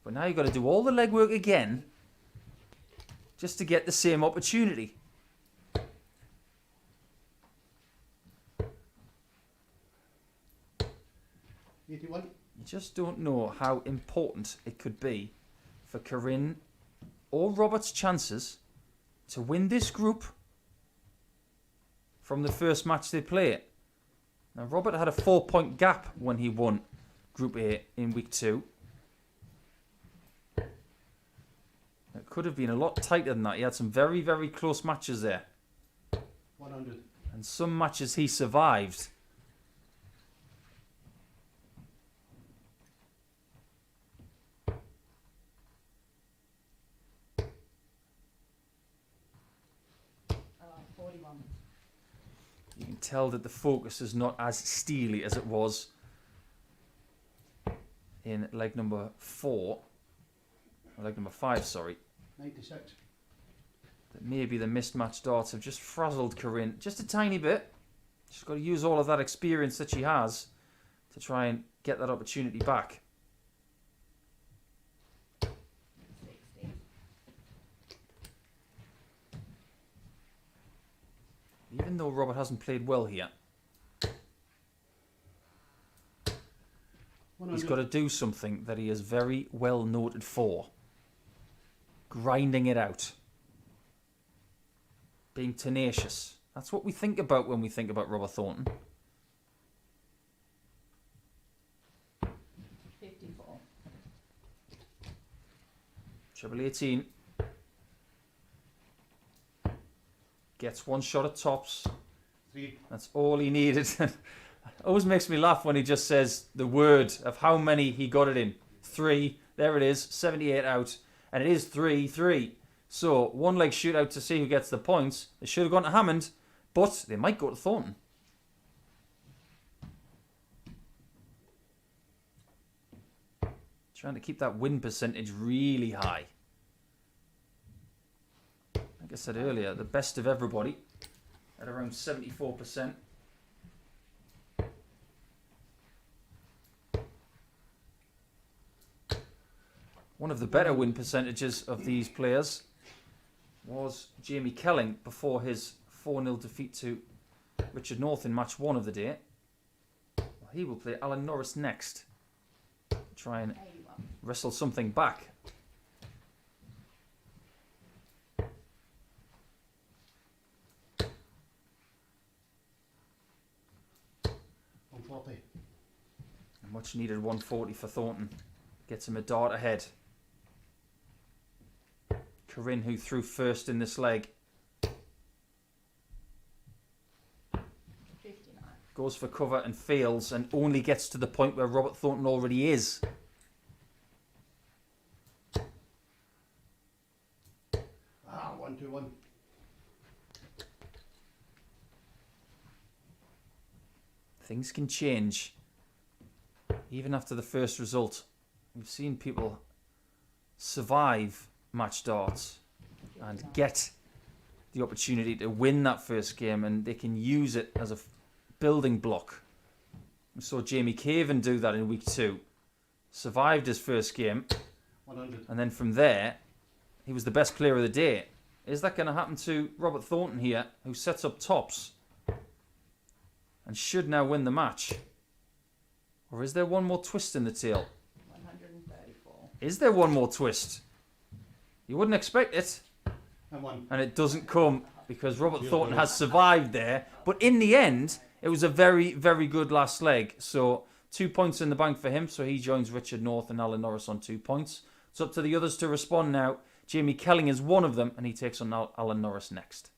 But now you've got to do all the legwork again just to get the same opportunity. $81. You just don't know how important it could be for Corrine or Robert's chances to win this group from the first match they play. Now, Robert had a 4-point gap when he won Group A in week 2. It could have been a lot tighter than that. He had some very, very close matches there. 100. And some matches he survived. Oh, 41. You can tell that the focus is not as steely as it was in leg number 4. Or leg number 5, sorry. 96. That maybe the missed match darts have just frazzled Corrine just a tiny bit. She's got to use all of that experience that she has to try and get that opportunity back. 60. Even though Robert hasn't played well here, 100. he's got to do something that he is very well noted for. Grinding it out. Being tenacious. That's what we think about when we think about Robert Thornton. 54. Treble 18. Gets one shot at tops. 3. That's all he needed. It always makes me laugh when he just says the word of how many he got it in. 3. There it is. 78 out. And it is 3-3. So, one leg shootout to see who gets the points. They should have gone to Hammond, but they might go to Thornton. Trying to keep that win percentage really high. Like I said earlier, the best of everybody at around 74%. One of the better win percentages of these players was Jamie Kelling before his 4-0 defeat to Richard North in match 1 of the day. Well, he will play Alan Norris next. Try and 81. wrestle something back. 140. A much needed 140 for Thornton. Gets him a dart ahead. Corrine, who threw first in this leg, 59. goes for cover and fails and only gets to the point where Robert Thornton already is. Ah, 121. Things can change even after the first result. We've seen people survive match darts and 59. get the opportunity to win that first game, and they can use it as a building block. We saw Jamie Girvin do that in week 2. Survived his first game, 100. and then from there, he was the best player of the day. Is that going to happen to Robert Thornton here, who sets up tops and should now win the match? Or is there one more twist in the tail? 134. Is there one more twist? You wouldn't expect it, And 1. and it doesn't come because Robert Thornton has survived there. But in the end, it was a very, very good last leg. So 2 points in the bank for him. So he joins Richard North and Alan Norris on 2 points. It's up to the others to respond now. Jamie Kelling is one of them, and he takes on Alan Norris next.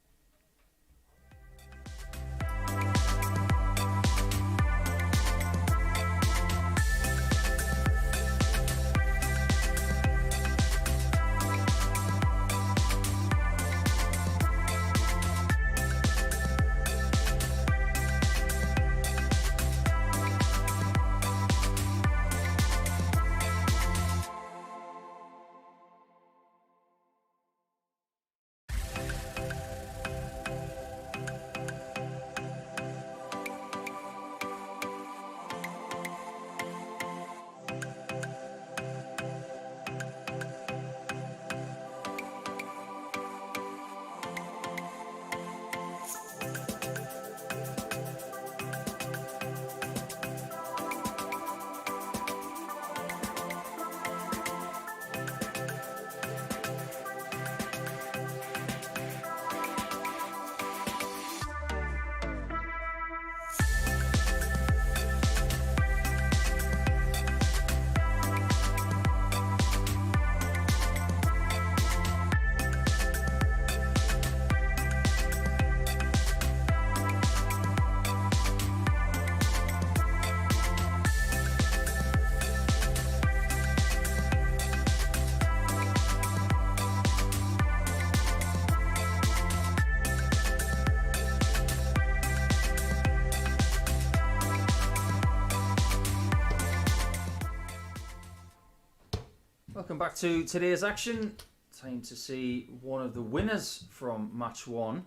Welcome back to today's action. Time to see one of the winners from match 1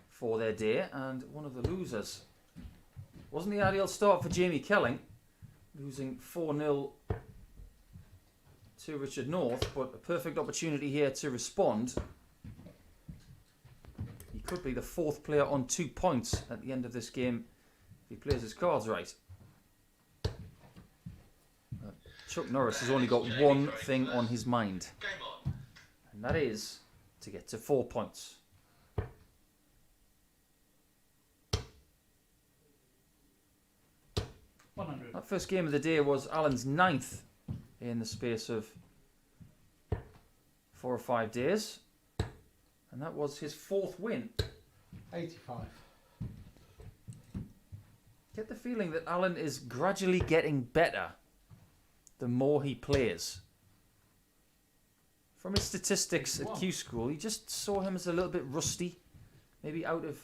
for their day and one of the losers. Wasn't the ideal start for Jamie Kelling, losing 4-0 to Richard North, but a perfect opportunity here to respond. He could be the 4th player on 2 points at the end of this game if he plays his cards right. Chuck Norris has only got one thing on his mind, and that is to get to 4 points. That first game of the day was Alan's 9th in the space of 4 or 5 days, and that was his 4th win. 85. Get the feeling that Alan is gradually getting better the more he plays. From his statistics at Q School, you just saw him as a little bit rusty, maybe out of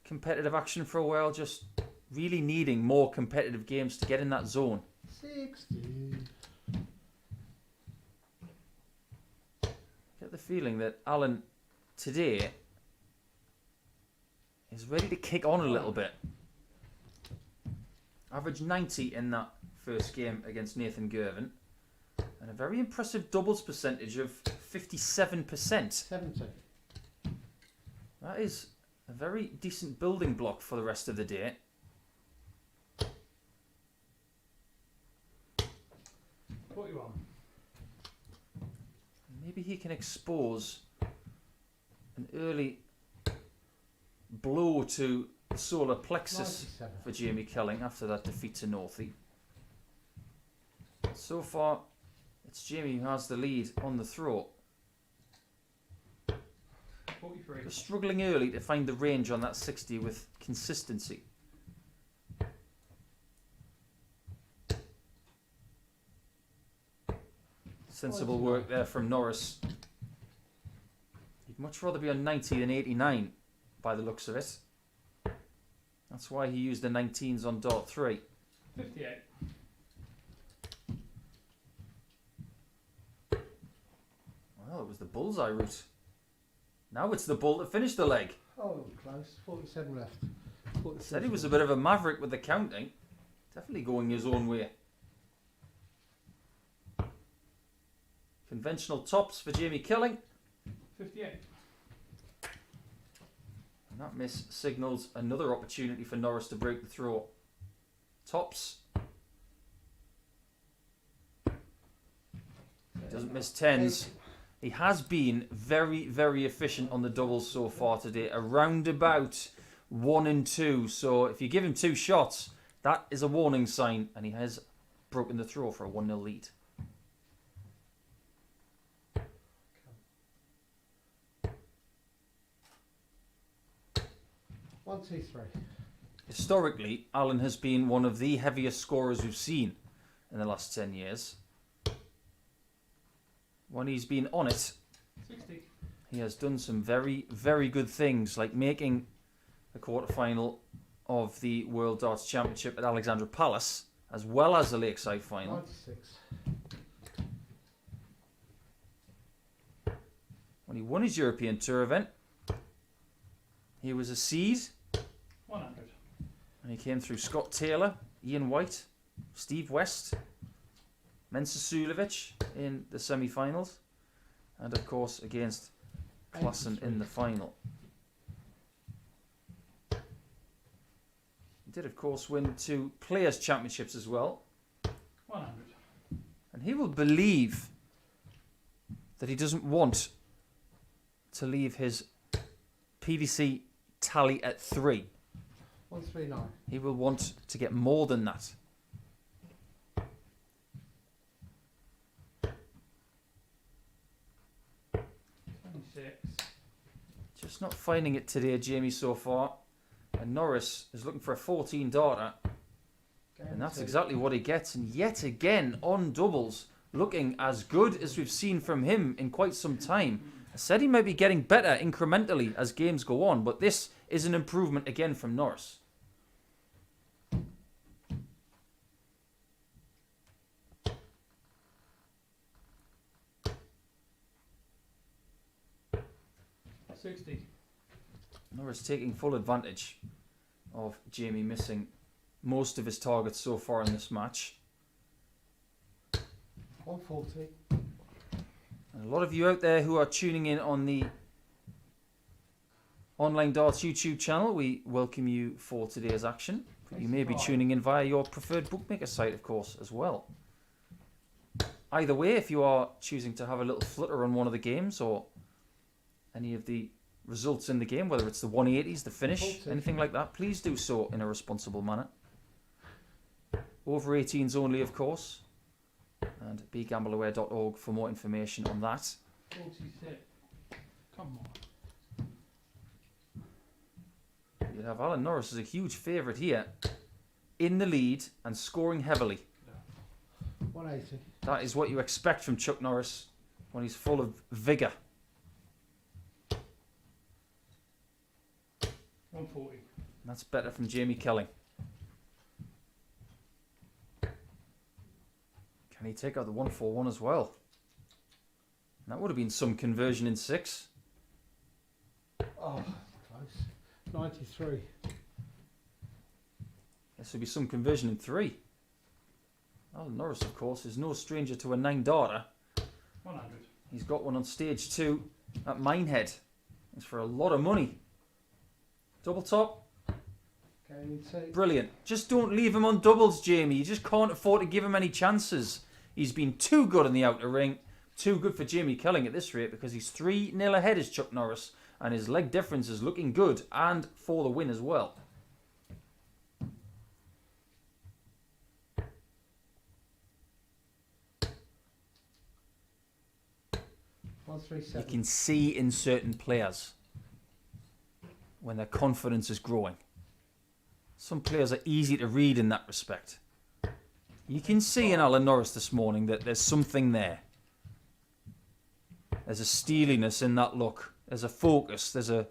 competitive action for a while, just really needing more competitive games to get in that zone. 60. Get the feeling that Alan today is ready to kick on a little bit. Averaged 90 in that first game against Nathan Girvin, and a very impressive doubles percentage of 57%. 70. That is a very decent building block for the rest of the day. 41. Maybe he can expose an early blow to the solar plexus 97. for Jamie Kelling after that defeat to Northie. So far, it's Jamie who has the lead on the throw. 43. They're struggling early to find the range on that 60 with consistency. Sensible work there from Norris. He'd much rather be on 90 than 89 by the looks of it. That's why he used the 19s on dart 3. 58. Well, it was the bullseye route. Now it's the bull that finished the leg. Oh, close. 47 left. 46 Said he was a bit of a maverick with the counting. Definitely going his own way. Conventional tops for Jamie Kelling. 58. And that miss signals another opportunity for Norris to break the throw. Tops. Doesn't miss 10s. He has been very, very efficient on the doubles so far today. Around about 1 and 2. So if you give him 2 shots, that is a warning sign. And he has broken the throw for a 1-0 lead. One, two, three. Historically, Alan has been one of the heaviest scorers we've seen in the last 10 years. When he's been on it, 60. he has done some very, very good things, like making the quarterfinal of the World Darts Championship at Alexandra Palace, as well as the Lakeside final. 96. When he won his European Tour event, he was a seed, 100. and he came through Scott Taylor, Ian White, Steve West, Mensa Sulevic in the semi-finals, and of course against Klassen in the final. He did of course win 2 Players' Championships as well, 100. and he will believe that he doesn't want to leave his PDC tally at 3. 139. He will want to get more than that. 26. Just not finding it today, Jamie, so far. And Norris is looking for a 14 darter. And that's exactly what he gets. And yet again, on doubles, looking as good as we've seen from him in quite some time. I said he might be getting better incrementally as games go on, but this is an improvement again from Norris. 60. Norris taking full advantage of Jamie missing most of his targets so far in this match. 140. And a lot of you out there who are tuning in on the Online Darts YouTube channel, we welcome you for today's action. You may be tuning in via your preferred bookmaker site, of course, as well. Either way, if you are choosing to have a little flutter on one of the games or any of the results in the game, whether it's the 180s, the finish, anything like that, please do so in a responsible manner. Over 18s only, of course. And begambleaware.org for more information on that. 46. Come on. You have Alan Norris as a huge favourite here, in the lead and scoring heavily. 180. That is what you expect from Chuck Norris when he's full of vigour. 140. That's better from Jamie Kelling. Can he take out the 141 as well? That would have been some conversion in 6. Oh, close. 93. This would be some conversion in 3. Alan Norris, of course, is no stranger to a 9-darter. 100. He's got one on stage 2 at Minehead. It's for a lot of money. Double top. Going into. Brilliant. Just don't leave him on doubles, Jamie. You just can't afford to give him any chances. He's been too good in the outer ring. Too good for Jamie Kelling at this rate because he's 3-0 ahead as Chuck Norris. And his leg difference is looking good and for the win as well. You can see in certain players when their confidence is growing. Some players are easy to read in that respect. You can see in Alan Norris this morning that there's something there. There's a steeliness in that look. There's a focus. There's a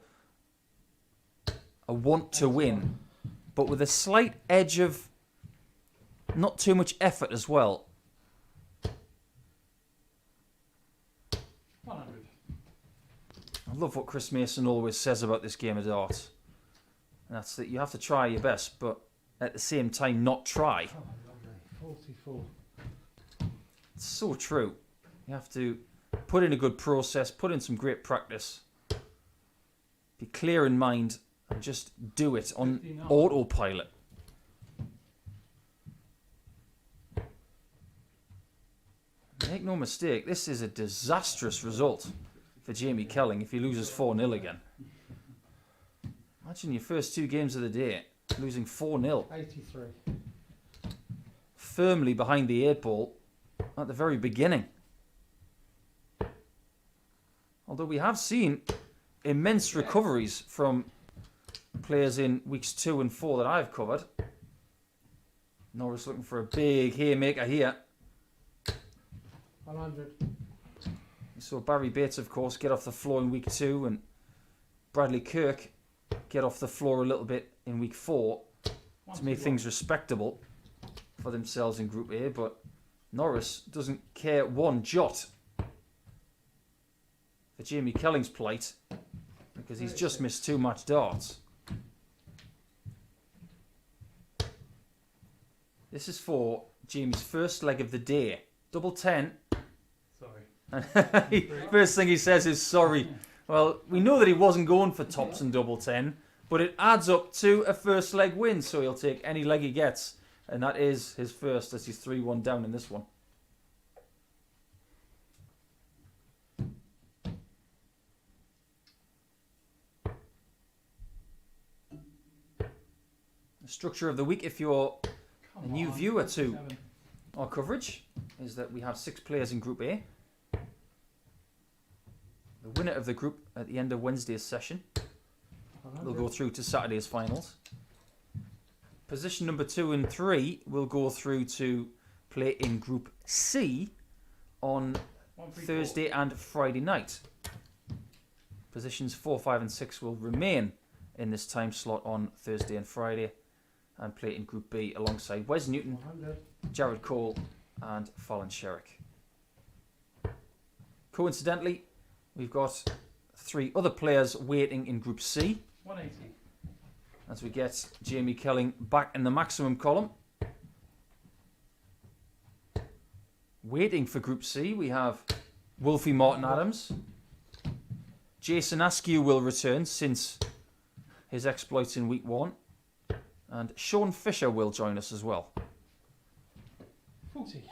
want to win, but with a slight edge of not too much effort as well. 100. I love what Chris Mason always says about this game of darts. And that's that you have to try your best, but at the same time not try. Oh, lovely. 44. It's so true. You have to put in a good process, put in some great practice. Be clear in mind and just do it on 59. autopilot. Make no mistake, this is a disastrous result for Jamie Kelling if he loses 4-0 again. Imagine your first 2 games of the day losing 4-0. 83. Firmly behind the 8 ball at the very beginning. Although we have seen immense recoveries from players in weeks 2 and 4 that I've covered. Norris looking for a big haymaker here. 100. We saw Barry Bates, of course, get off the floor in week 2 and Bradley Kirk get off the floor a little bit in week 4 to make things respectable for themselves in Group A, but Norris doesn't care one jot for Jamie Kelling's plight because he's just missed 2 match darts. This is for Jamie's first leg of the day. Double 10. Sorry. First thing he says is sorry. Well, we know that he wasn't going for tops and double 10, but it adds up to a first leg win, so he'll take any leg he gets. And that is his first as he's 3-1 down in this one. The structure of the week, if you're a new viewer to our coverage, is that we have 6 players in Group A. The winner of the group at the end of Wednesday's session will go through to Saturday's finals. Position number 2 and 3 will go through to play in Group C on Thursday and Friday night. Positions 4, 5 and 6 will remain in this time slot on Thursday and Friday and play in Group B alongside Wes Newton, 100. Jared Cole and Fallon Sherrick. Coincidentally, we've got three other players waiting in Group C. 180. As we get Jamie Kelling back in the maximum column. Waiting for Group C, we have Wolfie Martin Adams. Jason Askew will return since his exploits in week 1. And Sean Fisher will join us as well. 40.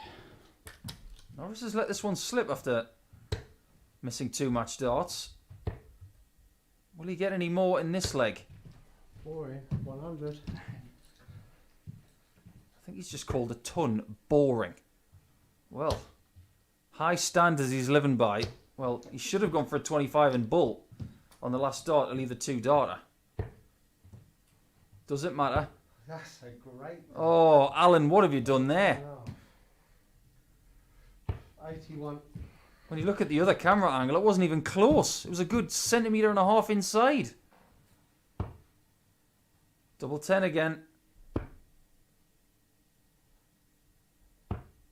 Norris has let this one slip after missing 2 match darts. Will he get any more in this leg? Boring. 100. I think he's just called a ton boring. Well, high standards he's living by. Well, he should have gone for a 25 in bull on the last dart to leave the 2 darter. Does it matter? That's a great. Oh, Alan, what have you done there? No. 81. When you look at the other camera angle, it wasn't even close. It was a good 1.5 centimetres inside. Double 10 again.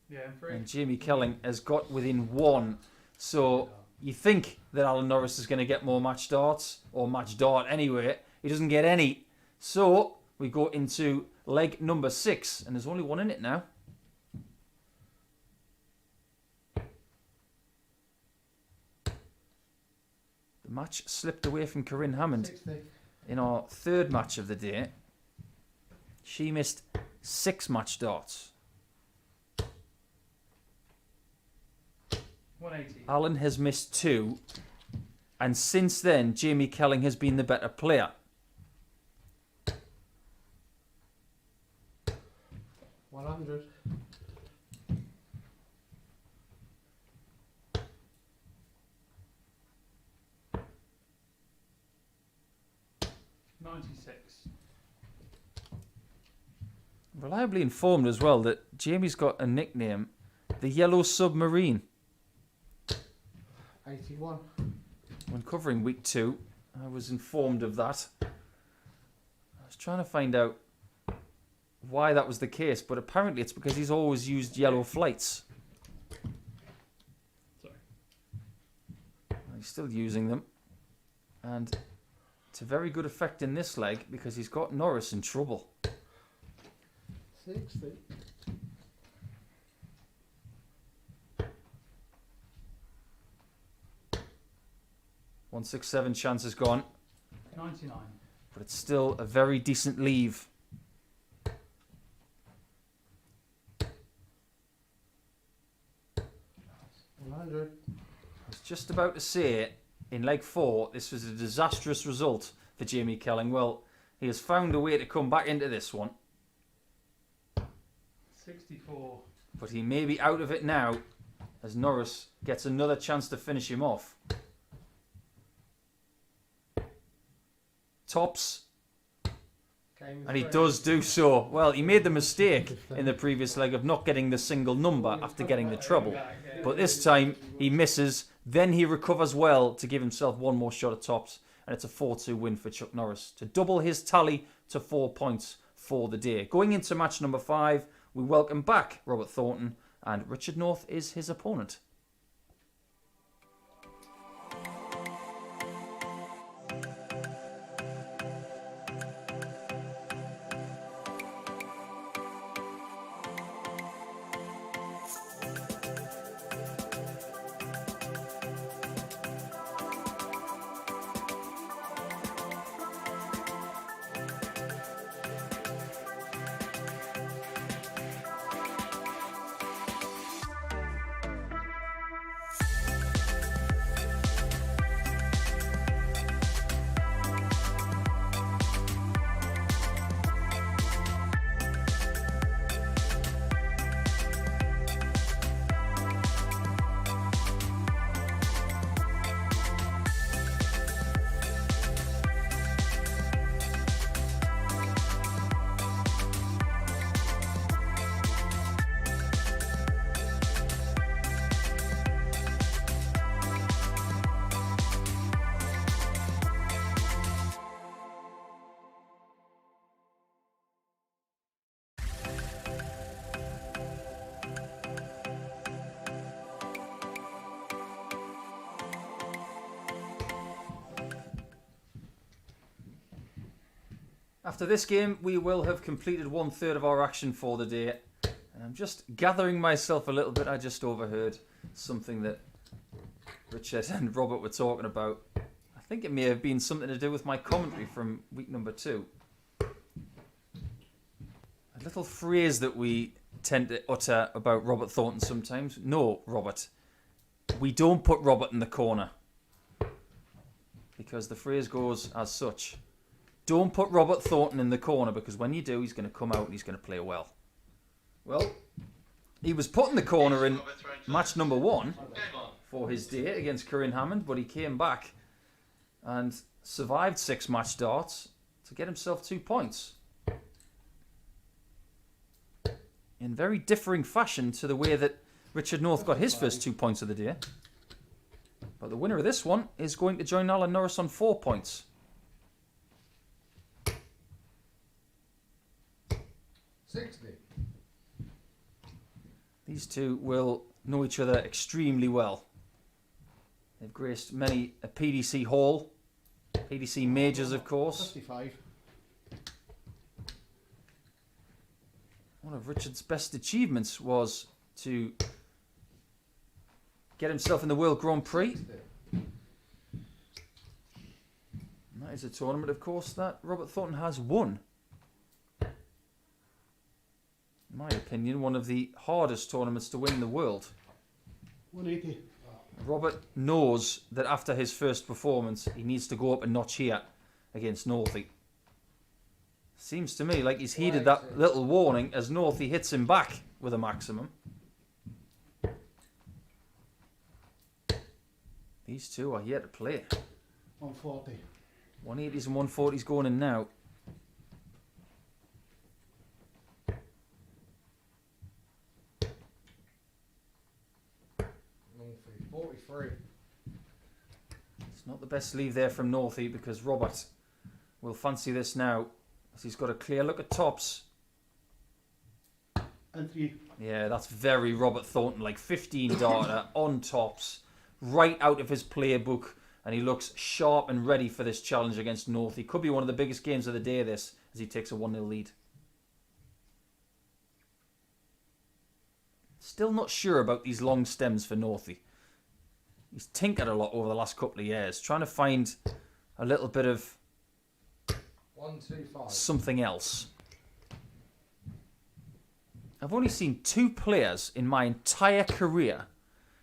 Yeah, and 3. And Jamie Kelling has got within 1. So you think that Alan Norris is going to get more match darts, or match dart anyway. He doesn't get any. So we go into leg number 6, and there's only 1 in it now. The match slipped away from Corrine Hammond 60. in our 3rd match of the day. She missed 6 match darts. 180. Alan has missed 2, and since then Jamie Kelling has been the better player. 100. 96. Reliably informed as well that Jamie's got a nickname, the Yellow Submarine. 81. When covering week 2, I was informed of that. I was trying to find out why that was the case, but apparently it's because he's always used yellow flights. Sorry. He's still using them, and to very good effect in this leg because he's got Norris in trouble. 60. 167 chance is gone, 99. but it's still a very decent leave. 100. I was just about to say, in leg 4, this was a disastrous result for Jamie Kelling. Well, he has found a way to come back into this one, 64. but he may be out of it now as Norris gets another chance to finish him off. Tops, and he does do so. Well, he made the mistake in the previous leg of not getting the single number after getting the treble, but this time he misses, then he recovers well to give himself one more shot at tops, and it's a 4-2 win for Chuck Norris to double his tally to 4 points for the day. Going into match number 5, we welcome back Robert Thornton, and Richard North is his opponent. After this game, we will have completed 1/3 of our action for the day. And I'm just gathering myself a little bit. I just overheard something that Richard and Robert were talking about. I think it may have been something to do with my commentary from week number 2. A little phrase that we tend to utter about Robert Thornton sometimes. No, Robert. We don't put Robert in the corner. Because the phrase goes as such. Don't put Robert Thornton in the corner, because when you do, he's going to come out and he's going to play well. Well, he was put in the corner in match number 1 for his day against Corrine Hammond, but he came back and survived 6 match darts to get himself 2 points. In very differing fashion to the way that Richard North got his first 2 points of the day. But the winner of this one is going to join Alan Norris on 4 points. These two will know each other extremely well. They've graced many a PDC hall, PDC majors of course. 55. One of Richard's best achievements was to get himself in the World Grand Prix. And that is a tournament, of course, that Robert Thornton has won. In my opinion, one of the hardest tournaments to win in the world. 180. Robert knows that after his first performance, he needs to go up a notch here against Northey. Seems to me like he's heeded that little warning as Northey hits him back with a maximum. These two are here to play. 140. 180s and 140s going in now. 43. It's not the best leave there from Northey because Robert will fancy this now as he's got a clear look at tops. And 3. Yeah, that's very Robert Thornton, like 15 darter on tops, right out of his playbook, and he looks sharp and ready for this challenge against Northey. Could be one of the biggest games of the day, this, as he takes a 1-0 lead. Still not sure about these long stems for Northey. He's tinkered a lot over the last couple of years, trying to find a little bit of 125. something else. I've only seen 2 players in my entire career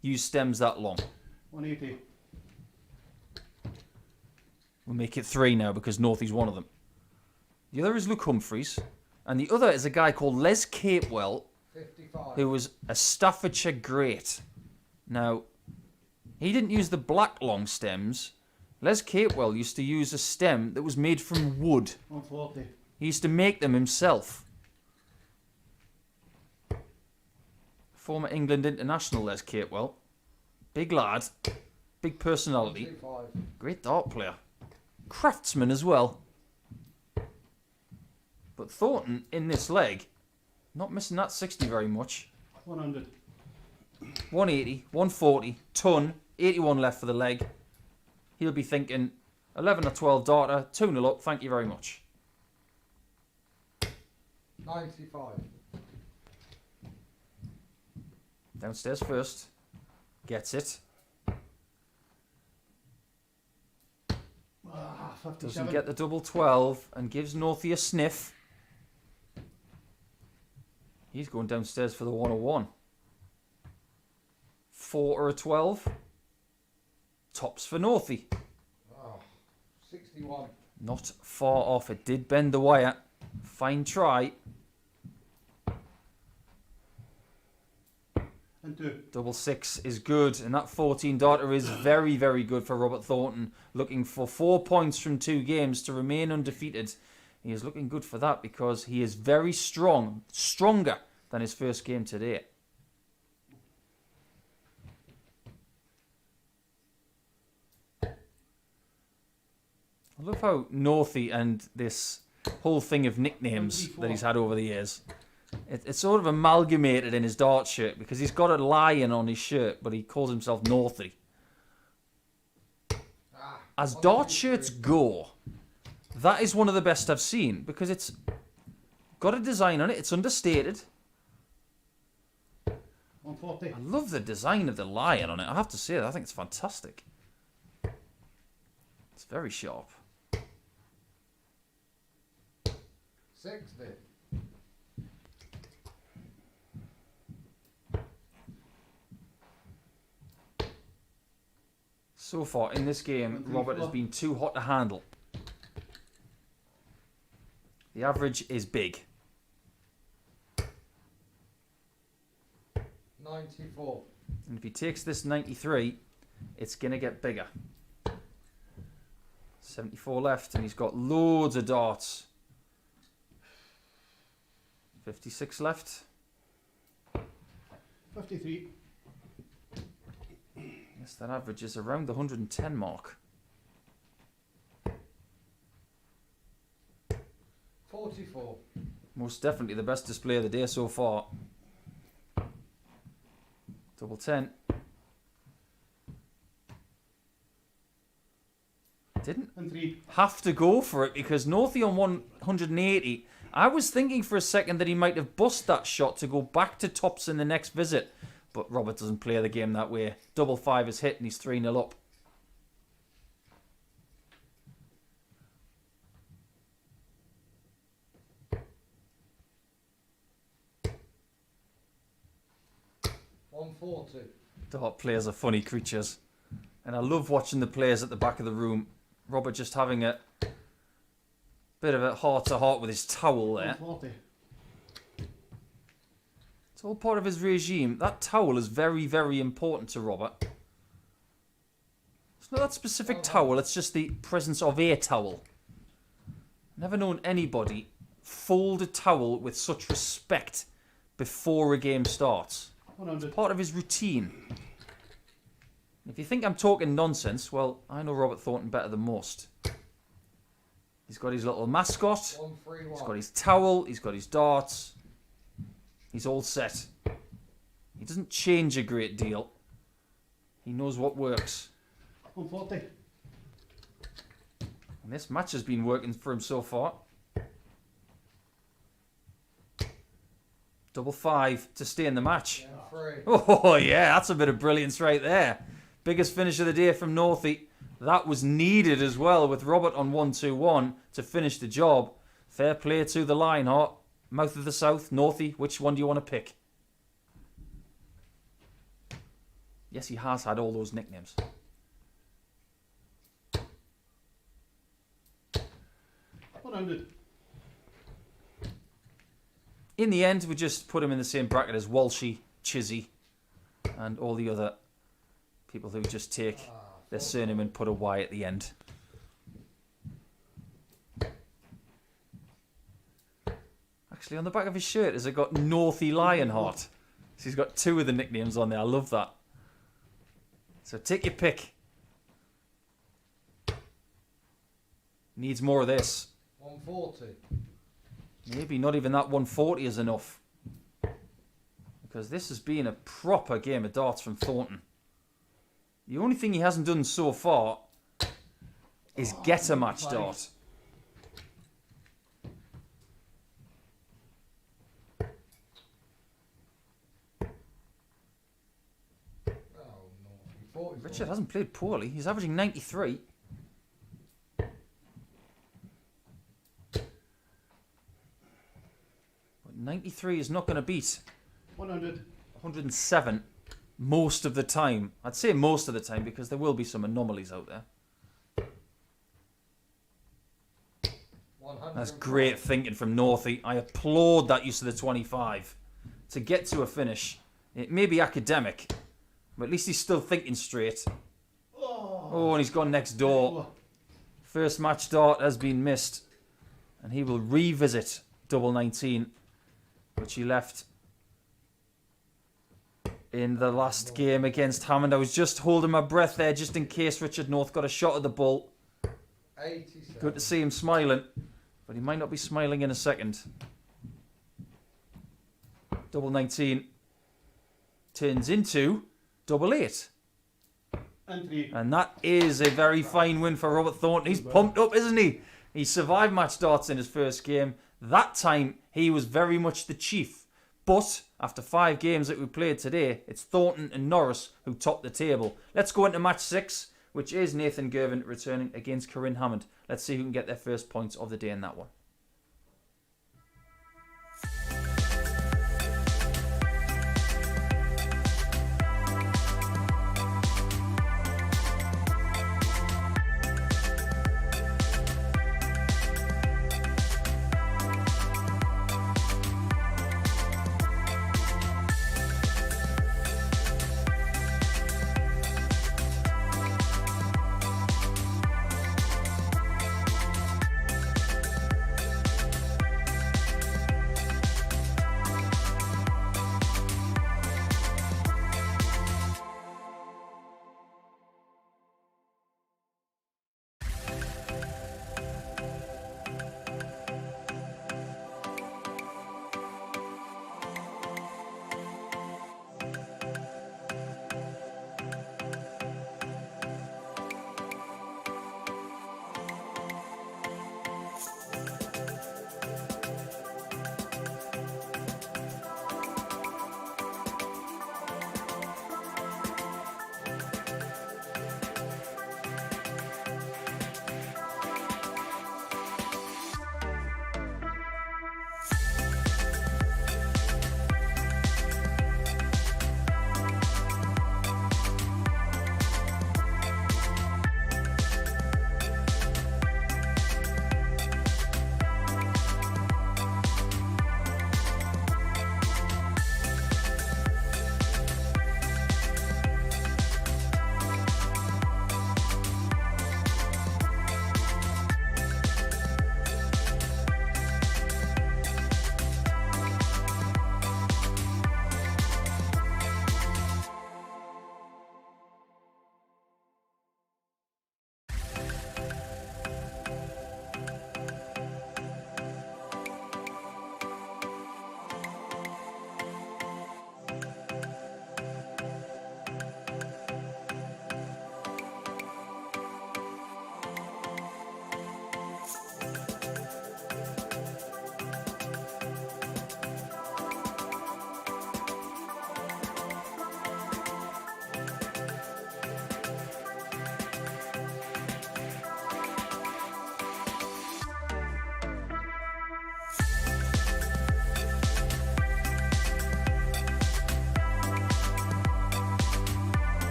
use stems that long. 180. We'll make it 3 now because Northey's one of them. The other is Luke Humphreys, and the other is a guy called Les Capewell, 55. who was a Staffordshire great. Now, he didn't use the black long stems. Les Capewell used to use a stem that was made from wood. 140. He used to make them himself. Former England international Les Capewell. Big lad. Big personality. 125. Great dart player. Craftsman as well. But Thornton in this leg, not missing that 60 very much. 100. 180, 140, ton, 81 left for the leg. He'll be thinking 11 or 12 darter, 2-0 up, thank you very much. 95. Downstairs first. Gets it. Ah, 57. Doesn't get the double 12 and gives Northey a sniff. He's going downstairs for the 101. 4 or a 12. Tops for Northey. Oh, 61. Not far off. It did bend the wire. Fine try. And 2. Double 6 is good. And that 14 darter is very, very good for Robert Thornton. Looking for 4 points from 2 games to remain undefeated. He is looking good for that because he is very strong. Stronger than his first game today. I love how Northey and this whole thing of nicknames that he's had over the years, it's sort of amalgamated in his dart shirt because he's got a lion on his shirt, but he calls himself Northey. As dart shirts go, That is one of the best I've seen because it's got a design on it. It's understated. 140. I love the design of the lion on it. I have to say that. I think it's fantastic. It's very sharp. 60. So far in this game, Robert has been too hot to handle. The average is big. 94. And if he takes this 93, it's going to get bigger. 74 left, and he's got loads of darts. 56 left. 53. Yes, that average is around the 110 mark. 44. Most definitely the best display of the day so far. Double 10. Didn't And 3. have to go for it because Northie on 180. I was thinking for a second that he might have bust that shot to go back to tops in the next visit. But Robert doesn't play the game that way. Double 5 is hit and he's 3-0 up. Dart players are funny creatures. And I love watching the players at the back of the room. Robert just having a bit of a heart-to-heart with his towel there. 140. It's all part of his regime. That towel is very, very important to Robert. It's not that specific towel, it's just the presence of a towel. Never known anybody fold a towel with such respect before a game starts. 100. Part of his routine. If you think I'm talking nonsense, well, I know Robert Thornton better than most. He's got his little mascot, he's got his towel, he's got his darts. He's all set. He doesn't change a great deal. He knows what works. 140. And this match has been working for him so far. Double 5 to stay in the match. Oh yeah, that's a bit of brilliance right there. Biggest finish of the day from Northie. That was needed as well with Robert on 1-2-1 to finish the job. Fair play to the Lionheart. Mouth of the South, Northie, which one do you want to pick? Yes, he has had all those nicknames. In the end, we just put him in the same bracket as Walshy, Chizzy, and all the other people who just take their surname and put a Y at the end. Actually, on the back of his shirt has it got Northie Lionheart. So he's got 2 of the nicknames on there. I love that. So take your pick. Needs more of this. 140. Maybe not even that 140 is enough. Because this has been a proper game of darts from Thornton. The only thing he hasn't done so far is get a match dart. Richard hasn't played poorly. He's averaging 93. But 93 is not going to beat 100. 107 most of the time. I'd say most of the time because there will be some anomalies out there. That's great thinking from Northie. I applaud that use of the 25 to get to a finish. It may be academic, but at least he's still thinking straight. Oh, and he's gone next door. First match dart has been missed. And he will revisit double 19, which he left in the last game against Hammond. I was just holding my breath there just in case Richard North got a shot at the ball. 87. Good to see him smiling, but he might not be smiling in a second. Double 19 turns into double 8. And 3. And that is a very fine win for Robert Thornton. He's pumped up, isn't he? He survived match darts in his first game. That time, he was very much the chief. But after 5 games that we played today, it's Thornton and Norris who top the table. Let's go into match 6, which is Nathan Girvin returning against Corrine Hammond. Let's see who can get their first points of the day in that one.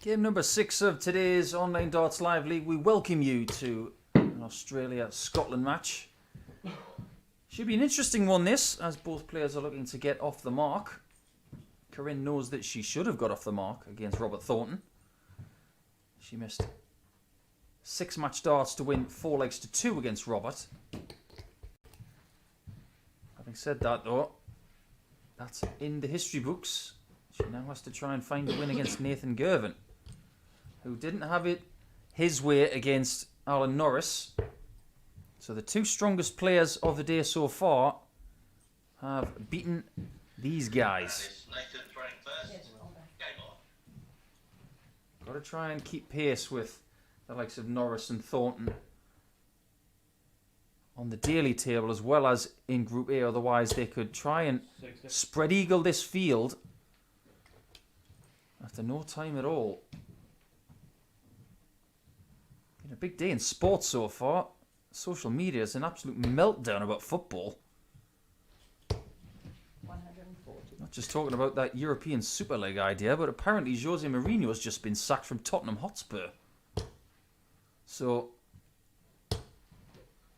Game number 6 of today's Online Darts Live League. We welcome you to an Australia-Scotland match. Should be an interesting one, this, as both players are looking to get off the mark. Corrine knows that she should have got off the mark against Robert Thornton. She missed 6 match darts to win 4 legs to 2 against Robert. Having said that, though, that's in the history books. She now has to try and find a win against Nathan Girvan, who didn't have it his way against Alan Norris. So the 2 strongest players of the day so far have beaten these guys. Got to try and keep pace with the likes of Norris and Thornton on the daily table as well as in Group A. Otherwise, they could try and 60. spread eagle this field after no time at all. Been a big day in sports so far. Social media is an absolute meltdown about football. 140. Not just talking about that European Super League idea, but apparently Jose Mourinho has just been sacked from Tottenham Hotspur. So,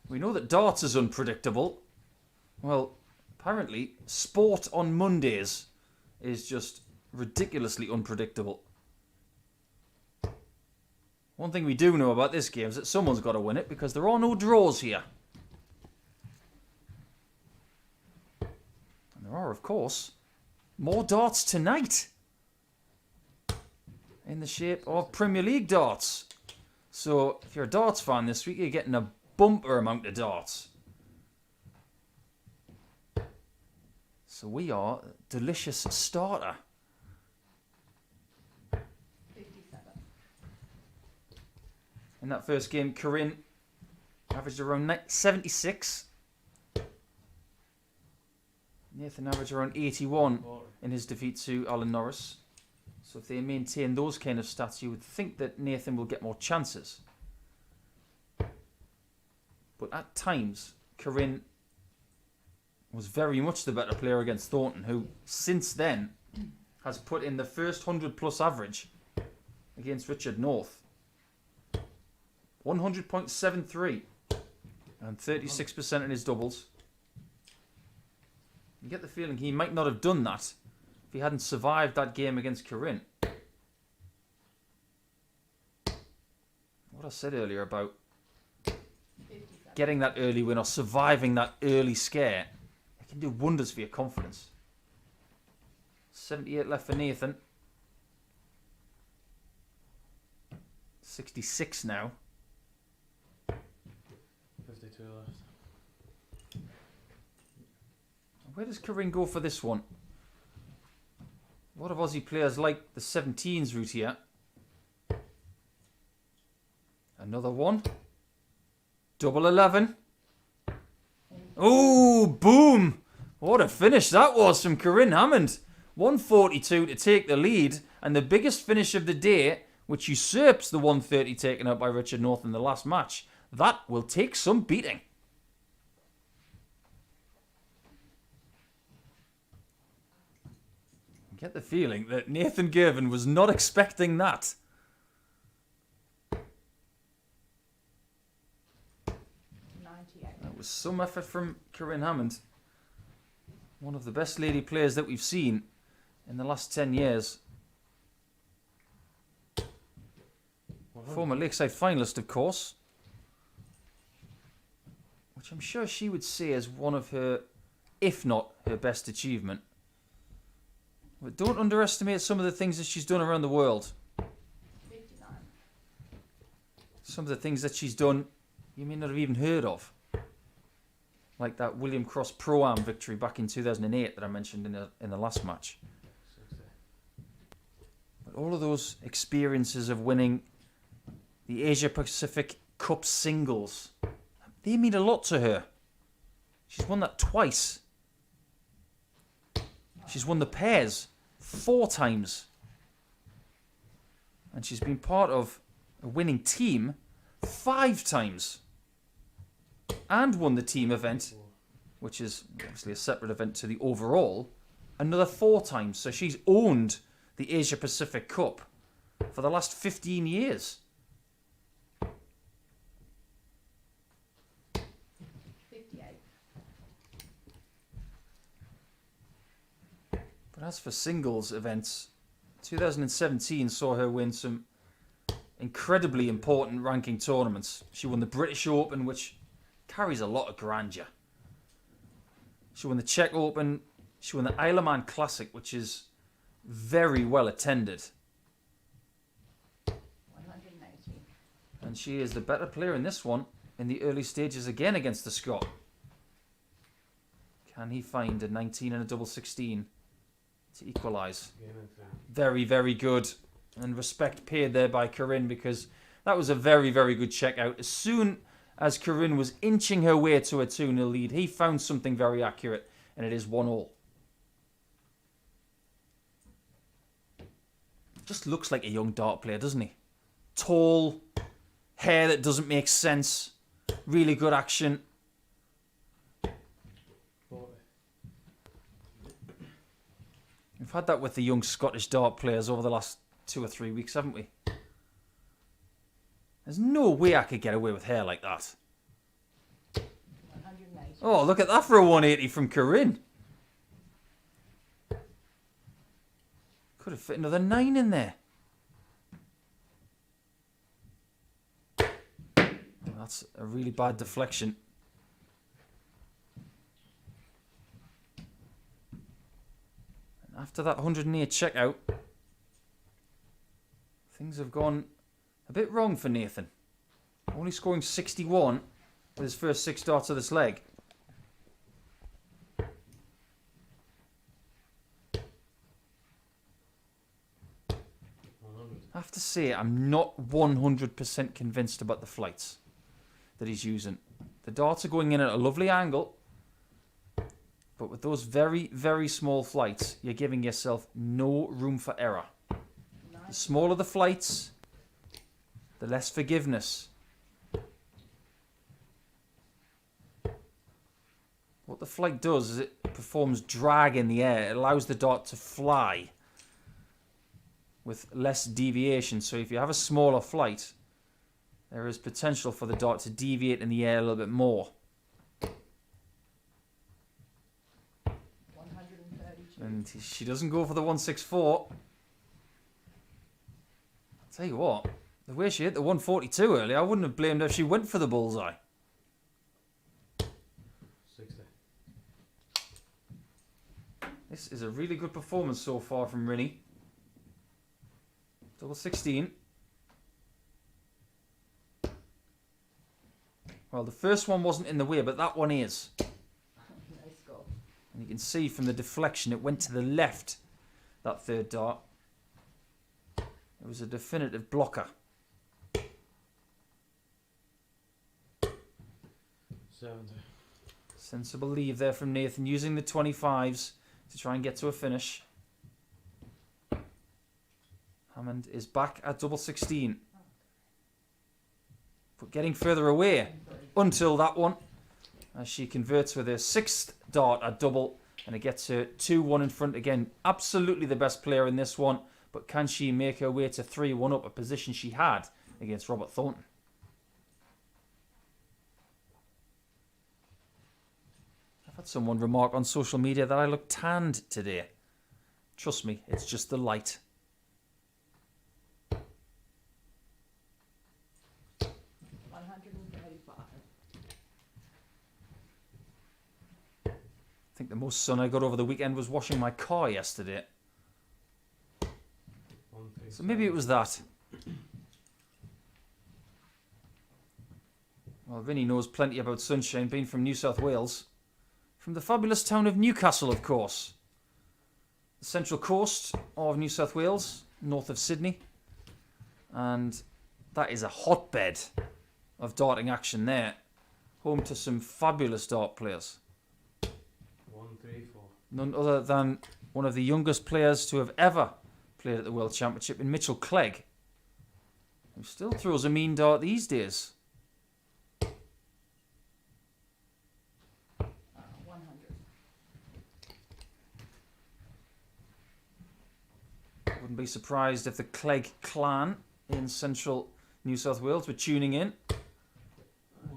we know that darts is unpredictable. Well, apparently, sport on Mondays is just ridiculously unpredictable. One thing we do know about this game is that someone's got to win it because there are no draws here. And there are, of course, more darts tonight in the shape of Premier League darts. So, if you're a darts fan this week, you're getting a bumper amount of darts. So we are delicious starter. 57. In that first game, Corrine averaged around 76. Nathan averaged around 81 in his defeat to Alan Norris. So if they maintain those kind of stats, you would think that Nathan will get more chances. But at times, Corrine was very much the better player against Thornton, who since then has put in the first 100+ average against Richard North. 100.73 and 36% in his doubles. You get the feeling he might not have done that if he hadn't survived that game against Corrine. What I said earlier about 57. getting that early win or surviving that early scare, it can do wonders for your confidence. 78 left for Nathan. 66 now. 52 left. Where does Corrine go for this one? A lot of Aussie players like the 17s route here. Another one. Double 11. Oh, boom! What a finish that was from Corrine Hammond. 142 to take the lead, and the biggest finish of the day, which usurps the 130 taken out by Richard North in the last match. That will take some beating. I get the feeling that Nathan Girvin was not expecting that. 98. That was some effort from Corrine Hammond. One of the best lady players that we've seen in the last 10 years. Former Lakeside finalist, of course. Which I'm sure she would say is one of her, if not her best achievement. But don't underestimate some of the things that she's done around the world. 59. Some of the things that she's done you may not have even heard of. Like that William Cross Pro-Am victory back in 2008 that I mentioned in the last match. 60. But all of those experiences of winning the Asia Pacific Cup singles, they mean a lot to her. She's won that twice. She's won the pairs 4 times. And she's been part of a winning team 5 times. And won the team event, which is obviously a separate event to the overall, another 4 times. So she's owned the Asia Pacific Cup for the last 15 years. 58. But as for singles events, 2017 saw her win some incredibly important ranking tournaments. She won the British Open, which carries a lot of grandeur. She won the Czech Open. She won the Isle of Man Classic, which is very well attended. 180. And she is the better player in this one in the early stages again against the Scot. Can he find a 19 and a double 16 to equalise? Game in 3. Very, very good. And respect paid there by Corrine, because That was a very, very good check out. As soon as Corrine was inching her way to a 2-0 lead, he found something very accurate, and it is 1-1. Just looks like a young dart player, doesn't he? Tall, hair that doesn't make sense, really good action. 40. We've had that with the young Scottish dart players over the last 2 or 3 weeks, haven't we? There's no way I could get away with hair like that. 180. Oh, look at that for a 180 from Corrine. Could have fit another 9 in there. That's a really bad deflection. And after that 108 checkout, things have gone a bit wrong for Nathan. Only scoring 61 with his first 6 darts of this leg. I have to say, I'm not 100% convinced about the flights that he's using. The darts are going in at a lovely angle, but with those very, very small flights, you're giving yourself no room for error. The smaller the flights, the less forgiveness. What the flight does is it performs drag in the air. It allows the dart to fly with less deviation. So if you have a smaller flight, there is potential for the dart to deviate in the air a little bit more. 132. And she doesn't go for the 164. I'll tell you what, the way she hit the 142 earlier, I wouldn't have blamed her if she went for the bullseye. 60. This is a really good performance so far from Rinnie. Double 16. Well, the first one wasn't in the way, but that one is. Nice goal. And you can see from the deflection, it went to the left, that third dart. It was a definitive blocker. 70. Sensible leave there from Nathan, using the 25s to try and get to a finish. Hammond is back at double 16. But getting further away until that one, as she converts with her 6th dart at double, and it gets her 2-1 in front again. Absolutely the best player in this one, but can she make her way to 3-1 up, a position she had against Robert Thornton? I've had someone remark on social media that I look tanned today. Trust me, it's just the light. 135. I think the most sun I got over the weekend was washing my car yesterday. So maybe it was that. Well, Vinny knows plenty about sunshine, being from New South Wales. From the fabulous town of Newcastle, of course. The central coast of New South Wales, north of Sydney. And that is a hotbed of darting action there. Home to some fabulous dart players. 134. None other than one of the youngest players to have ever played at the World Championship in Mitchell Clegg, who still throws a mean dart these days. 100. Wouldn't be surprised if the Clegg clan in central New South Wales were tuning in.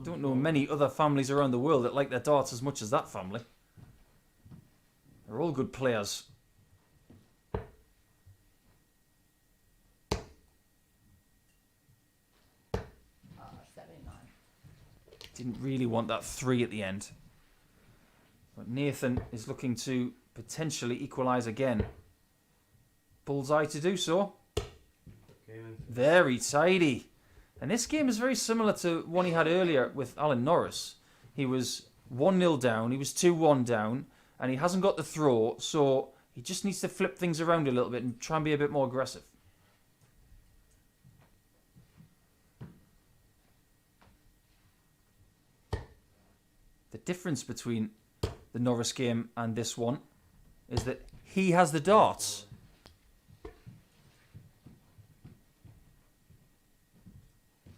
Don't know many other families around the world that like their darts as much as that family. They're all good players. Uh, 79. Didn't really want that 3 at the end. But Nathan is looking to potentially equalise again. Bullseye to do so. Very tidy. And this game is very similar to one he had earlier with Alan Norris. He was 1-0 down, he was 2-1 down, and he hasn't got the throw, so he just needs to flip things around a little bit and try and be a bit more aggressive. difference between the Norris game and this one is that he has the darts.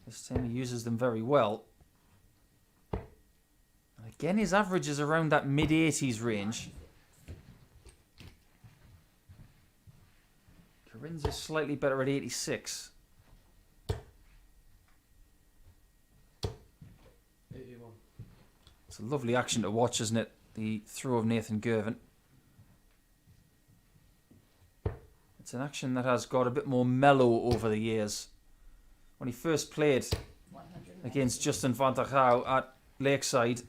This time he uses them very well. And again, his average is around that mid-80s range. Corrine's is slightly better at 86. 81. It's a lovely action to watch, isn't it? The throw of Nathan Girvin. It's an action that has got a bit more mellow over the years. When he first played 190. against Justin van der Gouw at Lakeside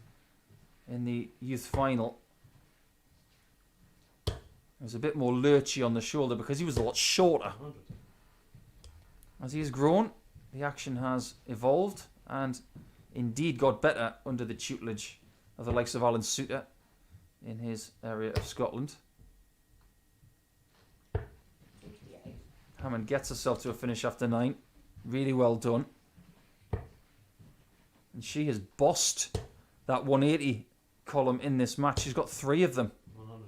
in the youth final, it was a bit more lurchy on the shoulder because he was a lot shorter. 100. As he has grown, the action has evolved and indeed got better under the tutelage of the likes of Alan Suter in his area of Scotland. 58. Hammond gets herself to a finish after 9. Really well done. And she has bossed that 180 column in this match. She's got 3 of them. 100.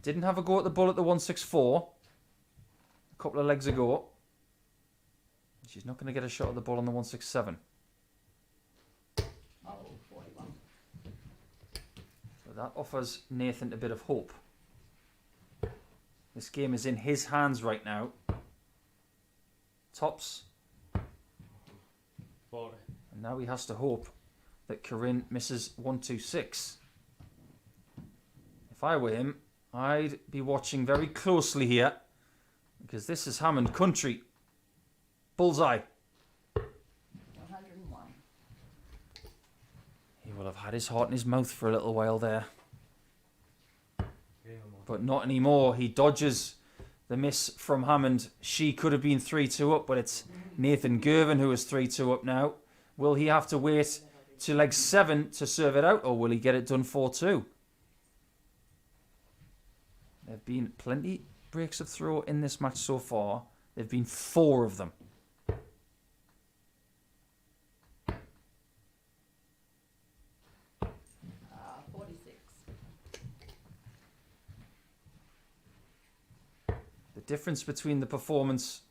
Didn't have a go at the bull at the 164 a couple of legs ago. She's not going to get a shot at the ball on the 167. Oh, 41. So that offers Nathan a bit of hope. This game is in his hands right now. Tops. 40. And now he has to hope that Corrine misses 126. If I were him, I'd be watching very closely here because this is Hammond country. Bullseye. 101. He will have had his heart in his mouth for a little while there. Game on. But not anymore. He dodges the miss from Hammond. She could have been 3-2 up, but it's Nathan Girvin who is 3-2 up now. Will he have to wait to leg 7 to serve it out, or will he get it done 4-2? There have been plenty breaks of throw in this match so far. There have been 4 of them. Uh, 46. The difference between the performance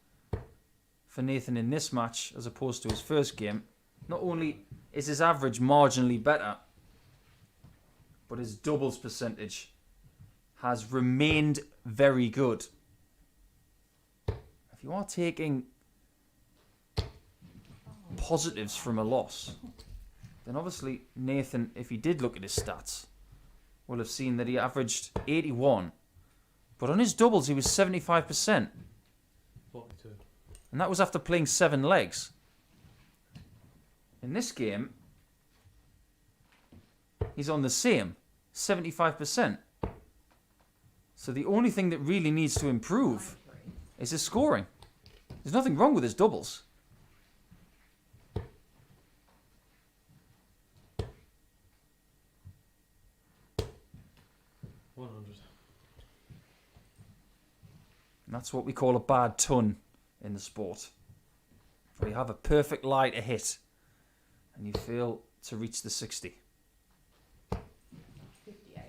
for Nathan in this match as opposed to his first game, not only is his average marginally better, but his doubles percentage has remained very good. If you are taking positives from a loss, then obviously Nathan, if he did look at his stats, will have seen that he averaged 81, but on his doubles he was 75%, 42. and that was after playing 7 legs. In this game, he's on the same, 75%. So the only thing that really needs to improve 93. is his scoring. There's nothing wrong with his doubles. And that's what we call a bad ton in the sport. Where you have a perfect lie to hit and you fail to reach the 60. 58.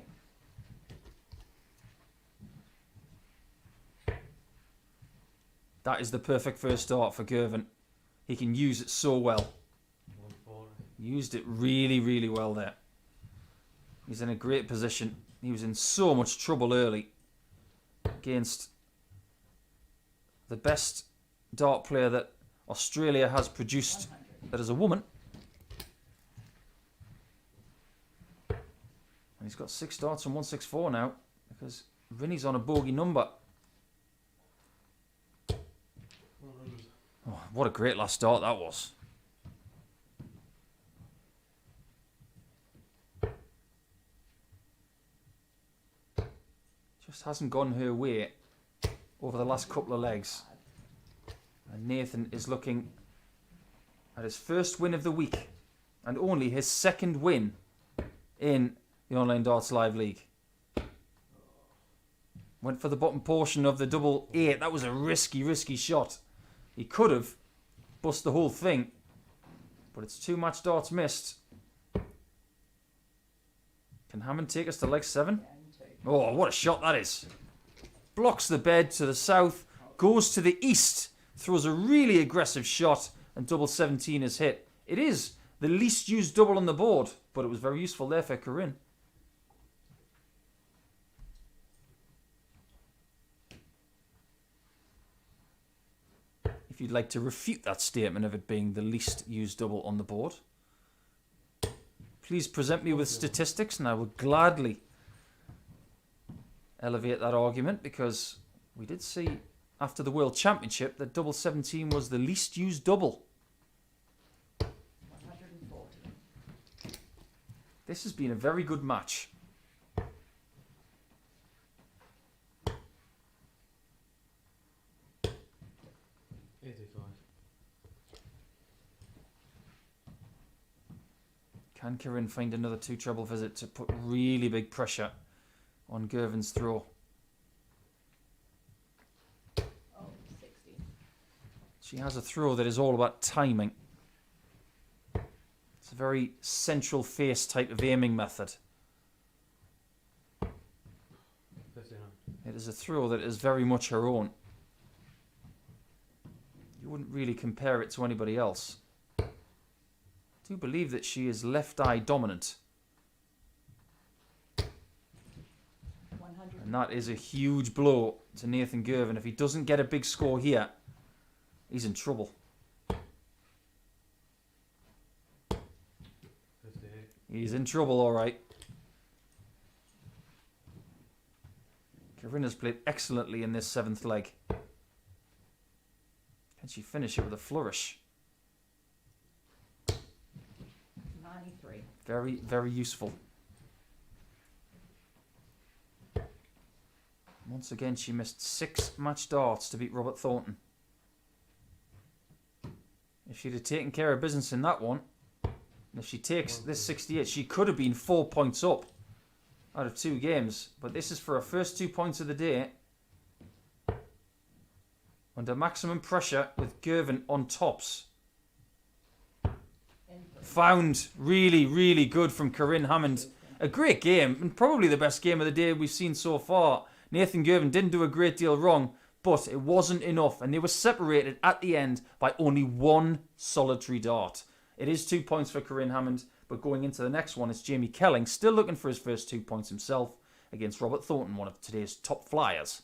That is the perfect first start for Girvin. He can use it so well. 140. Used it really, really well there. He's in a great position. He was in so much trouble early against the best dart player that Australia has produced 100. that is a woman. And he's got 6 darts and 164 now because Vinny's on a bogey number. 100. Oh, what a great last start that was. Just hasn't gone her way over the last couple of legs. And Nathan is looking at his first win of the week and only his second win in the Online Darts Live League. Went for the bottom portion of the double 8. That was a risky shot. He could have bust the whole thing, But it's 2 match darts missed. Can Hammond take us to leg 7? Yeah, and 2. Oh, what a shot that is. Blocks the bed to the south, goes to the east, throws a really aggressive shot, and double 17 is hit. It is the least used double on the board, but it was very useful there for Corrine. If you'd like to refute that statement of it being the least used double on the board, please present me with statistics and I will gladly elevate that argument, because we did see after the World Championship that double 17 was the least used double. 140. This has been a very good match. Can Corrine find another 2 treble visit to put really big pressure on Girvin's throw? Oh, 60. She has a throw that is all about timing. It's a very central face type of aiming method. 59. It is a throw that is very much her own. You wouldn't really compare it to anybody else. I do believe that she is left eye dominant. 100. And that is a huge blow to Nathan Girvin. If he doesn't get a big score here, he's in trouble. 58. He's in trouble, all right. Corrine has played excellently in this 7th leg. Can she finish it with a flourish? 93. Very, very useful. Once again, she missed 6 match darts to beat Robert Thornton. If she'd have taken care of business in that one, and if she takes this 68, she could have been 4 points up out of 2 games. But this is for her first 2 points of the day. Under maximum pressure with Girvin on tops. Found really, really good from Corrine Hammond. A great game, and probably the best game of the day we've seen so far. Nathan Girvin didn't do a great deal wrong, but it wasn't enough, and they were separated at the end by only 1 solitary dart. It is 2 points for Corrine Hammond, but going into the next one, it's Jamie Kelling, still looking for his first 2 points himself against Robert Thornton, one of today's top flyers.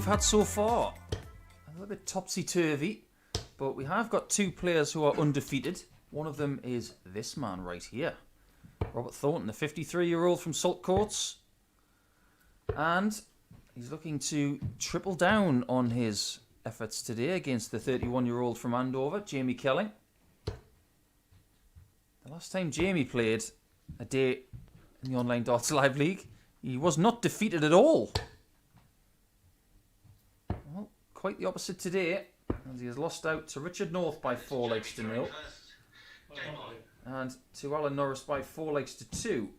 we've had so far. A little bit topsy-turvy, but we have got two players who are undefeated. One of them is this man right here. Robert Thornton, the 53-year-old from Saltcoats. And he's looking to triple down on his efforts today against the 31-year-old from Andover, Jamie Kelling. The last time Jamie played a day in the Online Darts Live League, he was not defeated at all. Well, quite the opposite today, as he has lost out to Richard North by 4 legs to 0. And to Alan Norris by 4 legs to 2.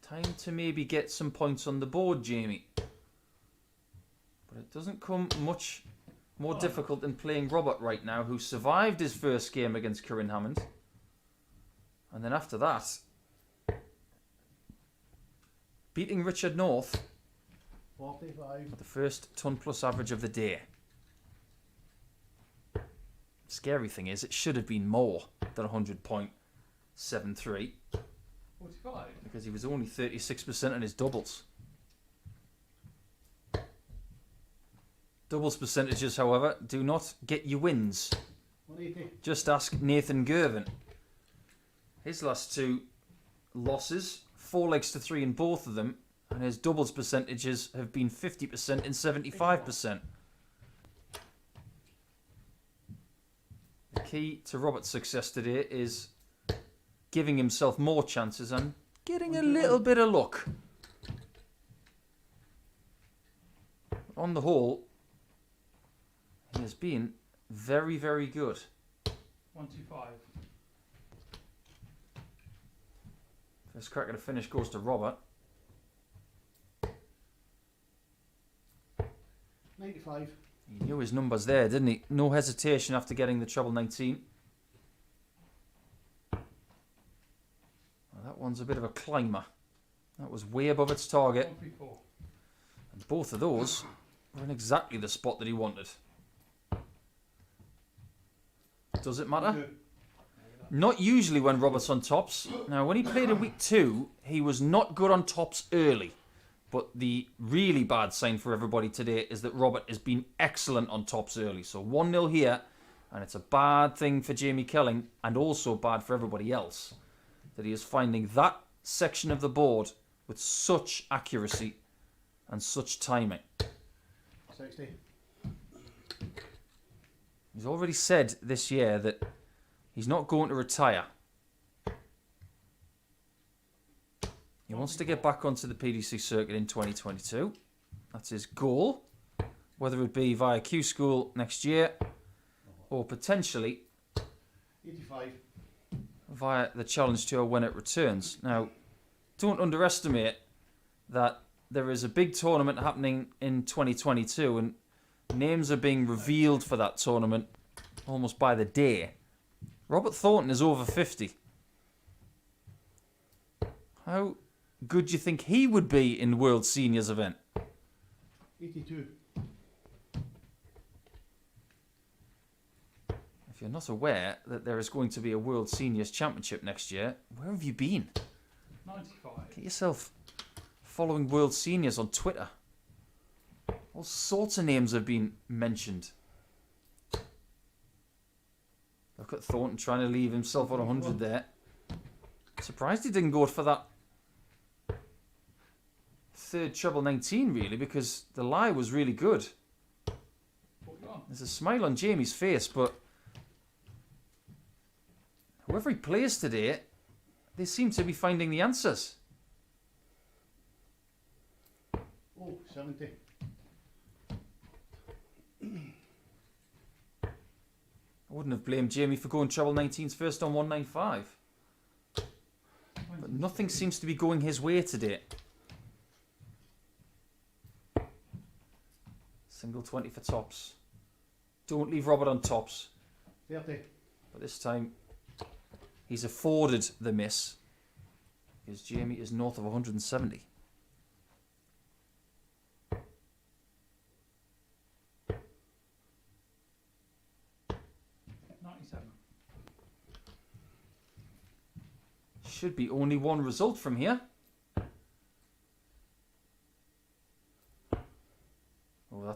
Time to maybe get some points on the board, Jamie. But it doesn't come much more difficult than playing Robert right now, who survived his first game against Corrine Hammond. And then after that, beating Richard North 45. for the first ton plus average of the day. Scary thing is, it should have been more than 100.73 45. because he was only 36% on his doubles. Doubles percentages, however, do not get you wins. 180. Just ask Nathan Girvin. His last two losses, 4 legs to 3 in both of them, and his doubles percentages have been 50% and 75%. The key to Robert's success today is giving himself more chances and getting a little bit of luck. On the whole, he has been very, very good. 125. First crack at a finish goes to Robert. 95. He knew his numbers there, didn't he? No hesitation after getting the treble 19. Well, that one's a bit of a climber. That was way above its target. 134. And both of those were in exactly the spot that he wanted. Does it matter? Not usually when Robert's on tops. Now, when he played in week 2, he was not good on tops early. But the really bad sign for everybody today is that Robert has been excellent on tops early. So 1-0 here, and it's a bad thing for Jamie Kelling, and also bad for everybody else, that he is finding that section of the board with such accuracy and such timing. 60. He's already said this year that he's not going to retire. He wants to get back onto the PDC circuit in 2022. That's his goal. Whether it be via Q School next year or potentially 85. via the Challenge Tour when it returns. Now, don't underestimate that there is a big tournament happening in 2022 and names are being revealed for that tournament almost by the day. Robert Thornton is over 50. How good do you think he would be in World Seniors event? 82. If you're not aware that there is going to be a World Seniors Championship next year, where have you been? 95. Get yourself following World Seniors on Twitter. All sorts of names have been mentioned. Look at Thornton trying to leave himself on 100 there. Surprised he didn't go for that third treble 19 really, because the lie was really good. 41. There's a smile on Jamie's face, but whoever he plays today, they seem to be finding the answers. Oh, 70. I wouldn't have blamed Jamie for going treble 19s first on 195. But nothing seems to be going his way today. Single 20 for tops. Don't leave Robert on tops. 30. But this time, he's afforded the miss. Because Jamie is north of 170. Should be only one result from here.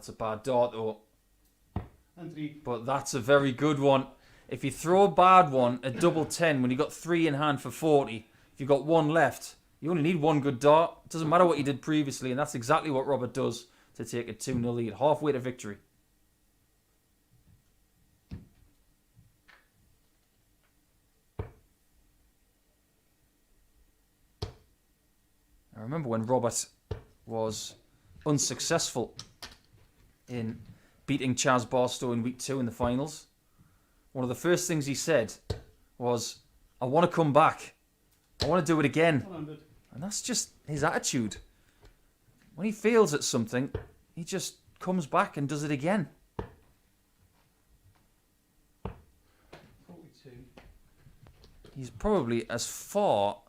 That's a bad dart though. And 3. But that's a very good one. If you throw a bad one at double 10 when you got 3 in hand for 40, if you've got 1 left, you only need 1 good dart. It doesn't matter what you did previously, and that's exactly what Robert does to take a 2-0 lead. Halfway to victory. I remember when Robert was unsuccessful in beating Chaz Barstow in week 2 in the finals. One of the first things he said was, I want to come back. I want to do it again. 100. And that's just his attitude. When he fails at something, he just comes back and does it again. 42. He's probably as far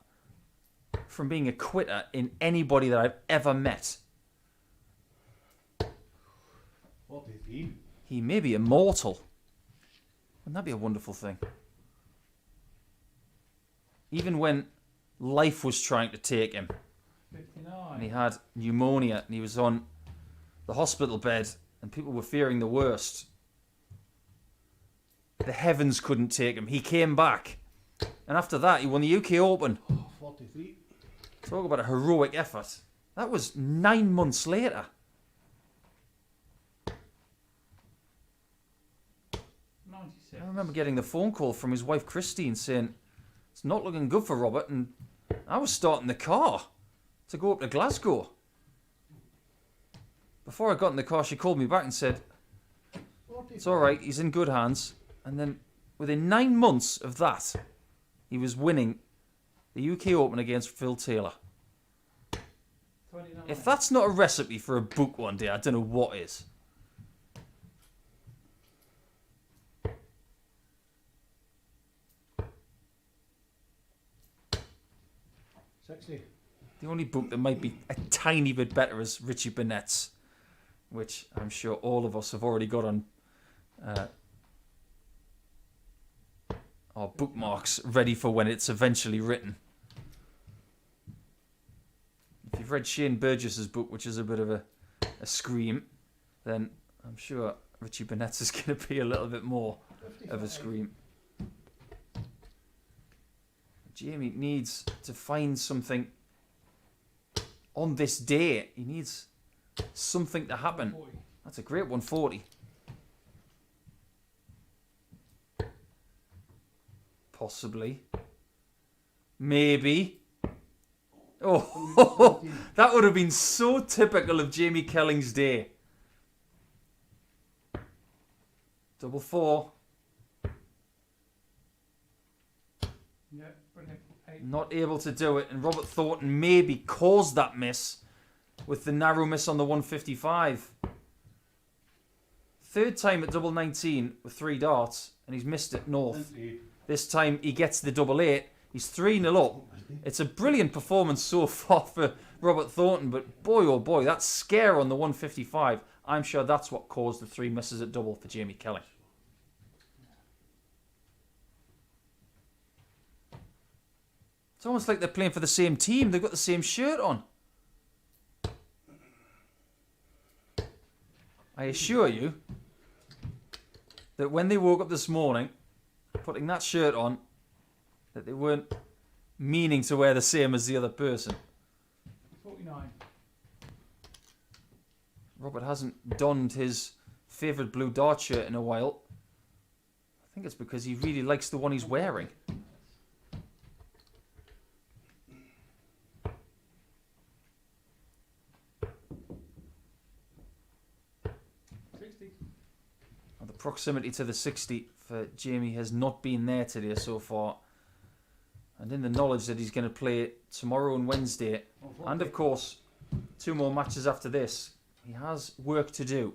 from being a quitter in anybody that I've ever met. 43. He may be immortal. Wouldn't that be a wonderful thing? Even when life was trying to take him, 59. and he had pneumonia, and he was on the hospital bed, and people were fearing the worst. The heavens couldn't take him. He came back. And after that, he won the UK Open. 43. Talk about a heroic effort. That was 9 months later. 96. I remember getting the phone call from his wife Christine saying, it's not looking good for Robert, and I was starting the car to go up to Glasgow. Before I got in the car, she called me back and said, 45. it's alright, he's in good hands. And then within 9 months of that, he was winning the UK Open against Phil Taylor. 29. If that's not a recipe for a book one day, I don't know what is. The only book that might be a tiny bit better is Richie Burnett's, which I'm sure all of us have already got on our bookmarks ready for when it's eventually written. If you've read Shane Burgess's book, which is a bit of a scream, then I'm sure Richie Burnett's is going to be a little bit more of a scream. Jamie needs to find something on this day. He needs something to happen. 40. That's a great 140. Possibly. Maybe. Oh, that would have been so typical of Jamie Kelling's day. 4. Yeah, brilliant. 8. Not able to do it, and Robert Thornton maybe caused that miss with the narrow miss on the 155. Third time at double 19 with 3 darts, and he's missed it north. This time he gets the double 8. He's 3-0 up. It's a brilliant performance so far for Robert Thornton, but boy oh boy, that scare on the 155, I'm sure that's what caused the 3 misses at double for Jamie Kelling. It's almost like they're playing for the same team. They've got the same shirt on. I assure you that when they woke up this morning, putting that shirt on, that they weren't meaning to wear the same as the other person. 49. Robert hasn't donned his favourite blue dart shirt in a while. I think it's because he really likes the one he's wearing. 60. The proximity to the 60 for Jamie has not been there today so far. And in the knowledge that he's going to play tomorrow and Wednesday, and of course 2 more matches after this, he has work to do.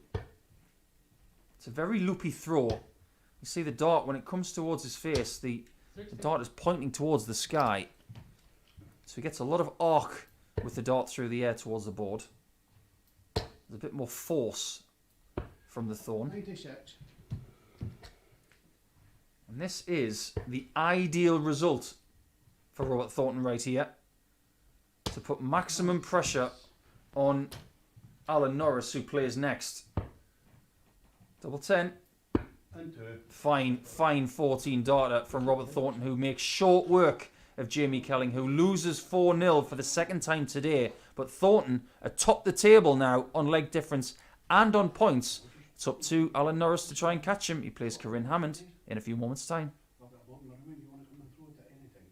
It's a very loopy throw. You see the dart, when it comes towards his face, the dart is pointing towards the sky. So he gets a lot of arc with the dart through the air towards the board. There's a bit more force from the thorn. 96. And this is the ideal result for Robert Thornton right here. To put maximum pressure on Alan Norris, who plays next. Double 10. And 2. Fine 14 darter from Robert Thornton, who makes short work of Jamie Kelling, who loses 4-0 for the second time today. But Thornton atop the table now on leg difference and on points. It's up to Alan Norris to try and catch him. He plays Corrine Hammond in a few moments' time. I've got one, you want to come and throw it at anything.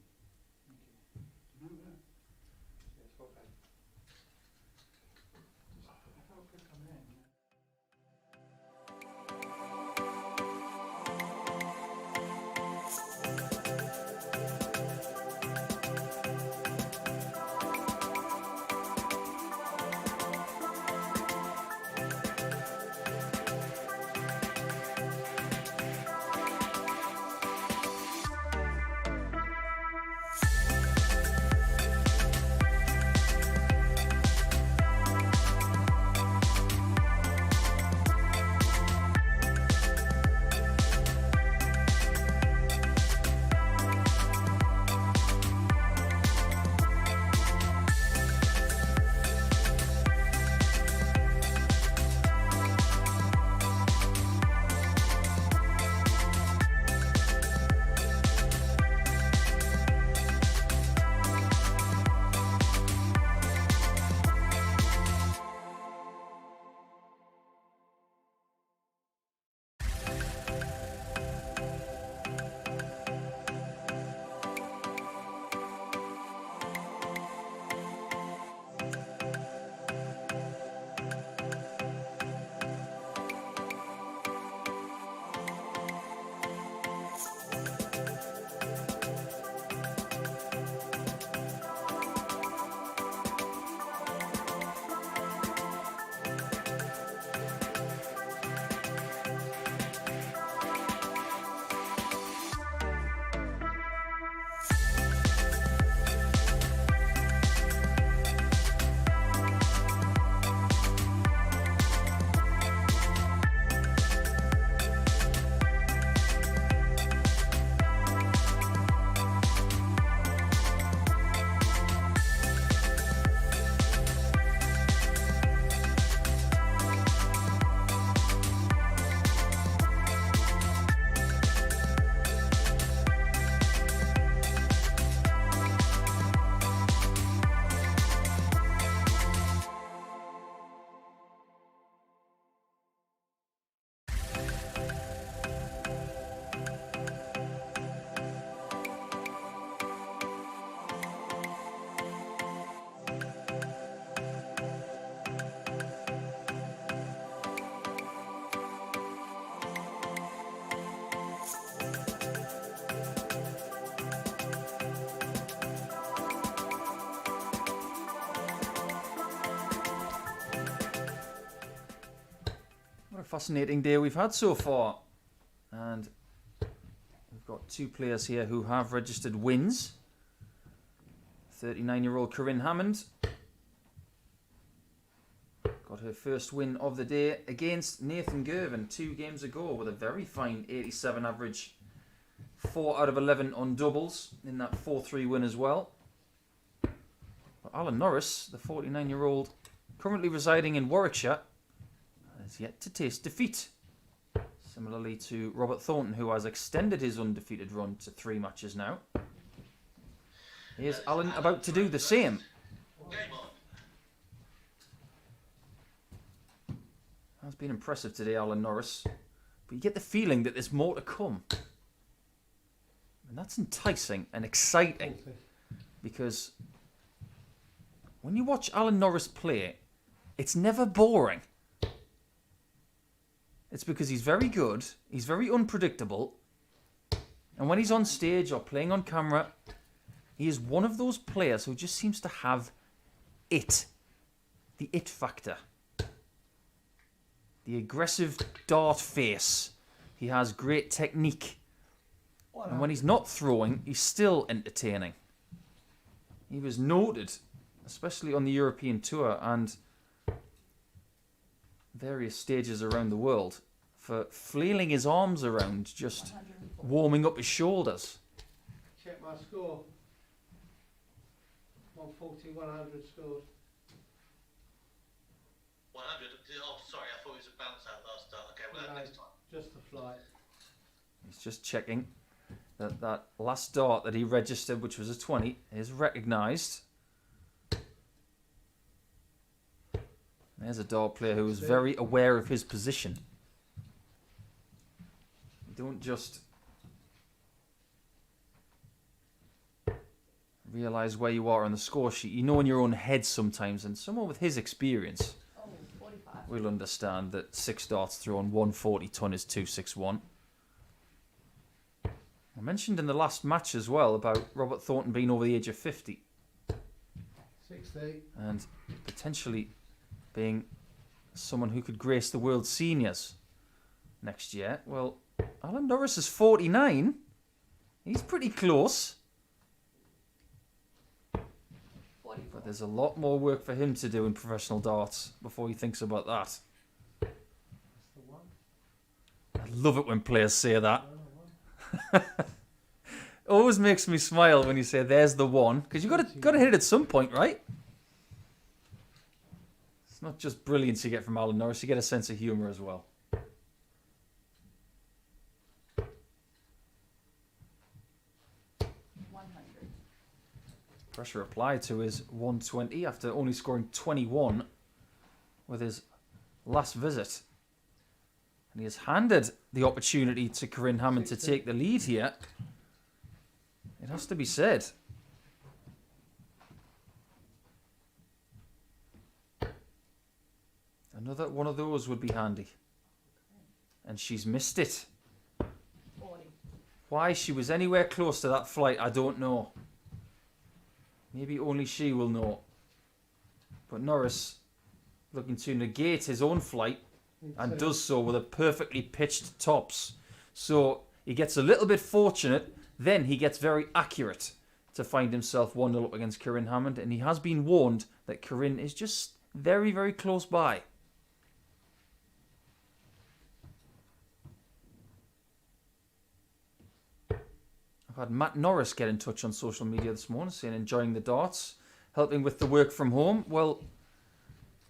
Remember that? Yes, okay. I thought it could come in. What a fascinating day we've had so far. And we've got two players here who have registered wins. 39-year-old Corrine Hammond got her first win of the day against Nathan Girvan 2 games ago with a very fine 87 average. 4 out of 11 on doubles in that 4-3 win as well. But Alan Norris, the 49-year-old currently residing in Warwickshire, has yet to taste defeat. Similarly to Robert Thornton, who has extended his undefeated run to 3 matches now. Here's Alan about to do the same. Has been impressive today, Alan Norris. But you get the feeling that there's more to come. And that's enticing and exciting. Because when you watch Alan Norris play, it's never boring. It's because he's very good, he's very unpredictable, and when he's on stage or playing on camera, he is one of those players who just seems to have it. The it factor. The aggressive dart face. He has great technique. And when he's not throwing, he's still entertaining. He was noted, especially on the European tour and various stages around the world, for flailing his arms around, just warming up his shoulders. Check my score. 140, 100 scored. 100. Oh, sorry, I thought it was a bounce out last start. Okay, well, No, next time. just a flight. He's just checking that that last dart that he registered, which was a 20, is recognised. There's a dart player who is very aware of his position. You don't just realise where you are on the score sheet. You know in your own head sometimes, and someone with his experience Oh, 45. will understand that 6 darts through on 140 ton is 261. I mentioned in the last match as well about Robert Thornton being over the age of 50 60. and potentially being someone who could grace the World Seniors next year. Well, Alan Norris is 49. He's pretty close, 44. but there's a lot more work for him to do in professional darts before he thinks about that. That's the one. I love it when players say that. Oh, one. Always makes me smile when you say there's the one, because you got to hit it at some point, right? It's not just brilliance you get from Alan Norris, you get a sense of humour as well. Pressure applied to his 120 after only scoring 21 with his last visit. And he has handed the opportunity to Corrine Hammond to take the lead here. It has to be said. Another one of those would be handy. And she's missed it. 40. Why she was anywhere close to that flight, I don't know. Maybe only she will know. But Norris, looking to negate his own flight, and does so with a perfectly pitched tops. So he gets a little bit fortunate, then he gets very accurate to find himself 1-0 up against Corrine Hammond, and he has been warned that Corrine is just very, very close by. I've had Matt Norris get in touch on social media this morning saying enjoying the darts, helping with the work from home. Well,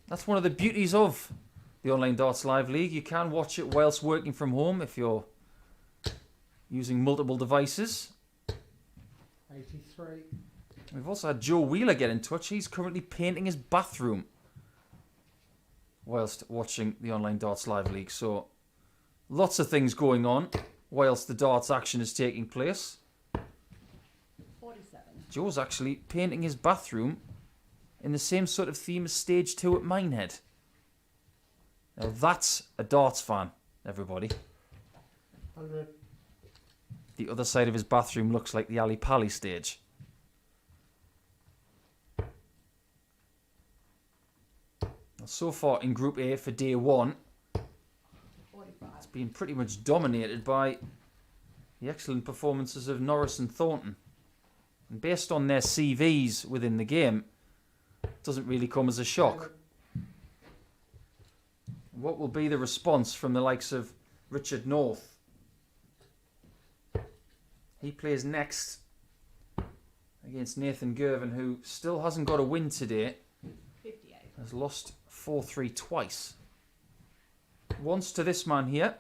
that's one of the beauties of the Online Darts Live League. You can watch it whilst working from home if you're using multiple devices. 83. We've also had Joe Wheeler get in touch. He's currently painting his bathroom whilst watching the Online Darts Live League. So lots of things going on whilst the darts action is taking place. 47. Joe's actually painting his bathroom in the same sort of theme as Stage 2 at Minehead. Now that's a darts fan, everybody. 100. The other side of his bathroom looks like the Ali Pali stage. Now, so far in Group A for day one, 45. it's been pretty much dominated by the excellent performances of Norris and Thornton. And based on their CVs within the game, it doesn't really come as a shock. What will be the response from the likes of Richard North? He plays next against Nathan Girvin, who still hasn't got a win today. 58. Has lost 4-3 twice. Once to this man here.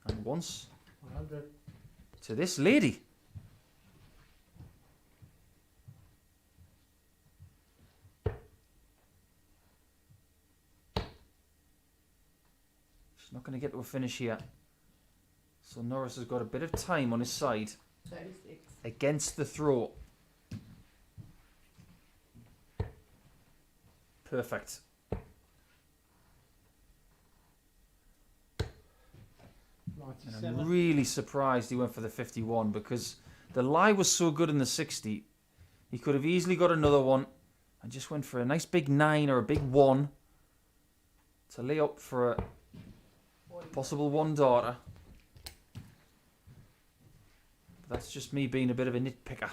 And once 100. to this lady. She's not going to get to a finish here. So Norris has got a bit of time on his side 36. against the throw. Perfect. And 97. I'm really surprised he went for the 51 because the lie was so good in the 60. He could have easily got another one and just went for a nice big 9 or a big 1 to lay up for a 40. possible one darter. But that's just me being a bit of a nitpicker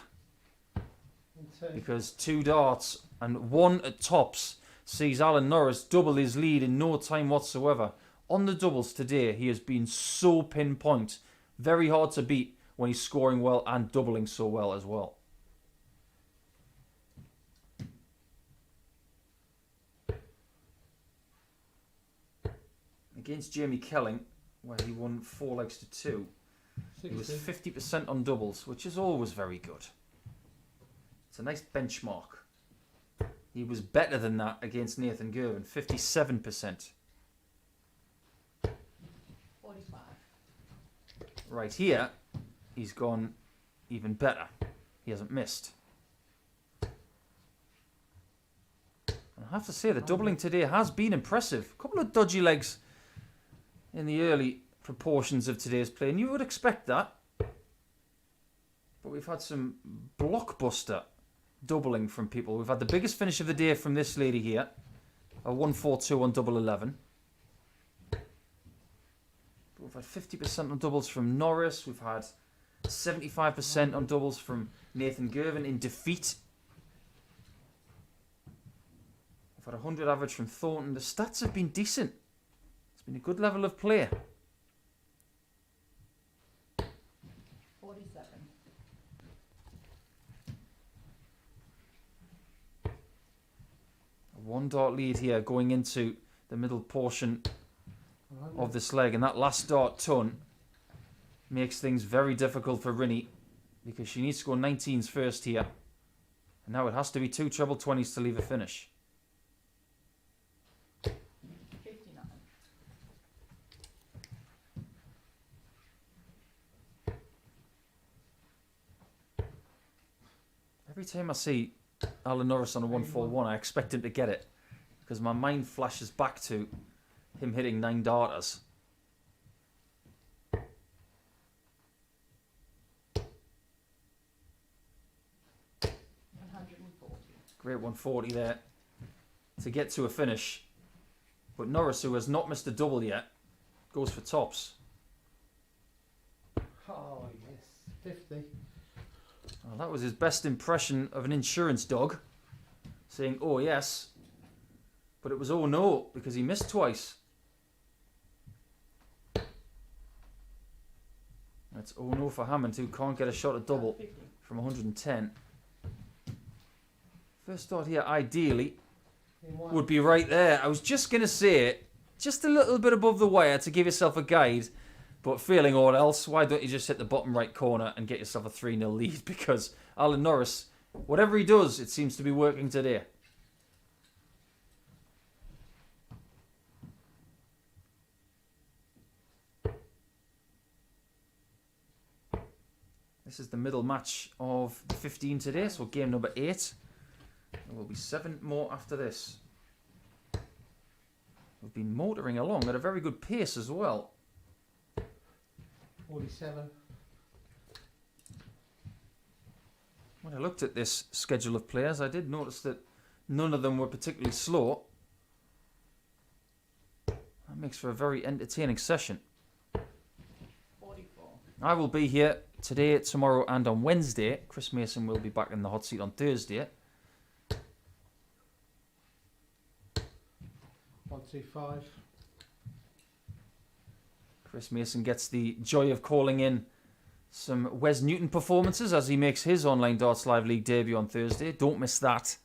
And 2. because 2 darts and 1 at tops sees Alan Norris double his lead in no time whatsoever. On the doubles today, he has been so pinpoint. Very hard to beat when he's scoring well and doubling so well as well. against Jamie Kelling, where he won 4 legs to 2. He was 60. 50% on doubles, which is always very good. It's a nice benchmark. He was better than that against Nathan Girvin, 57%. 45. Right here, he's gone even better. He hasn't missed. And I have to say, the doubling today has been impressive. A couple of dodgy legs in the early proportions of today's play, and you would expect that. But we've had some blockbuster doubling from people. We've had the biggest finish of the day from this lady here, a 142 on double 11. But we've had 50% on doubles from Norris. We've had 75% on doubles from Nathan Girvin in defeat. We've had 100 average from Thornton. The stats have been decent. It's been a good level of play. 47. A 1 dart lead here going into the middle portion 100. of this leg, and that last dart ton makes things very difficult for Rinnie because she needs to go 19s first here, and now it has to be 2 treble 20s to leave a finish. 59. Every time I see Alan Norris on a 141, I expect him to get it because my mind flashes back to him hitting 9 darters. 140. Great 140 there to get to a finish. But Norris, who has not missed a double yet, goes for tops. Oh, yes. 50. Well, that was his best impression of an insurance dog, saying, oh yes, but it was oh no, because he missed twice. That's oh no for Hammond, who can't get a shot at double 50. from 110. First start here, ideally, In one. would be right there. I was just going to say it, just a little bit above the wire to give yourself a guide, but failing all else, why don't you just hit the bottom right corner and get yourself a 3-0 lead? Because Alan Norris, whatever he does, it seems to be working today. This is the middle match of the 15 today, so game number 8. There will be 7 more after this. We've been motoring along at a very good pace as well. 47. When I looked at this schedule of players, I did notice that none of them were particularly slow. That makes for a very entertaining session. 44. I will be here today, tomorrow and on Wednesday. Chris Mason will be back in the hot seat on Thursday. 125. Chris Mason gets the joy of calling in some Wes Newton performances as he makes his Online Darts Live League debut on Thursday. Don't miss that.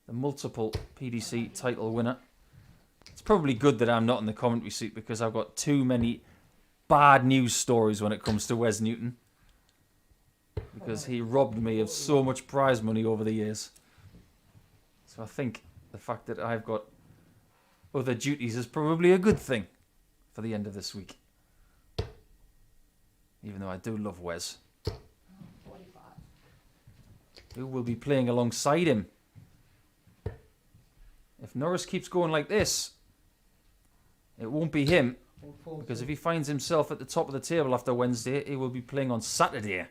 The multiple PDC title winner. It's probably good that I'm not in the commentary seat because I've got too many bad news stories when it comes to Wes Newton. Because he robbed me of so much prize money over the years. So I think the fact that I've got other duties is probably a good thing for the end of this week. Even though I do love Wes. 45. Who will be playing alongside him? If Norris keeps going like this, it won't be him. 140. Because if he finds himself at the top of the table after Wednesday, he will be playing on Saturday.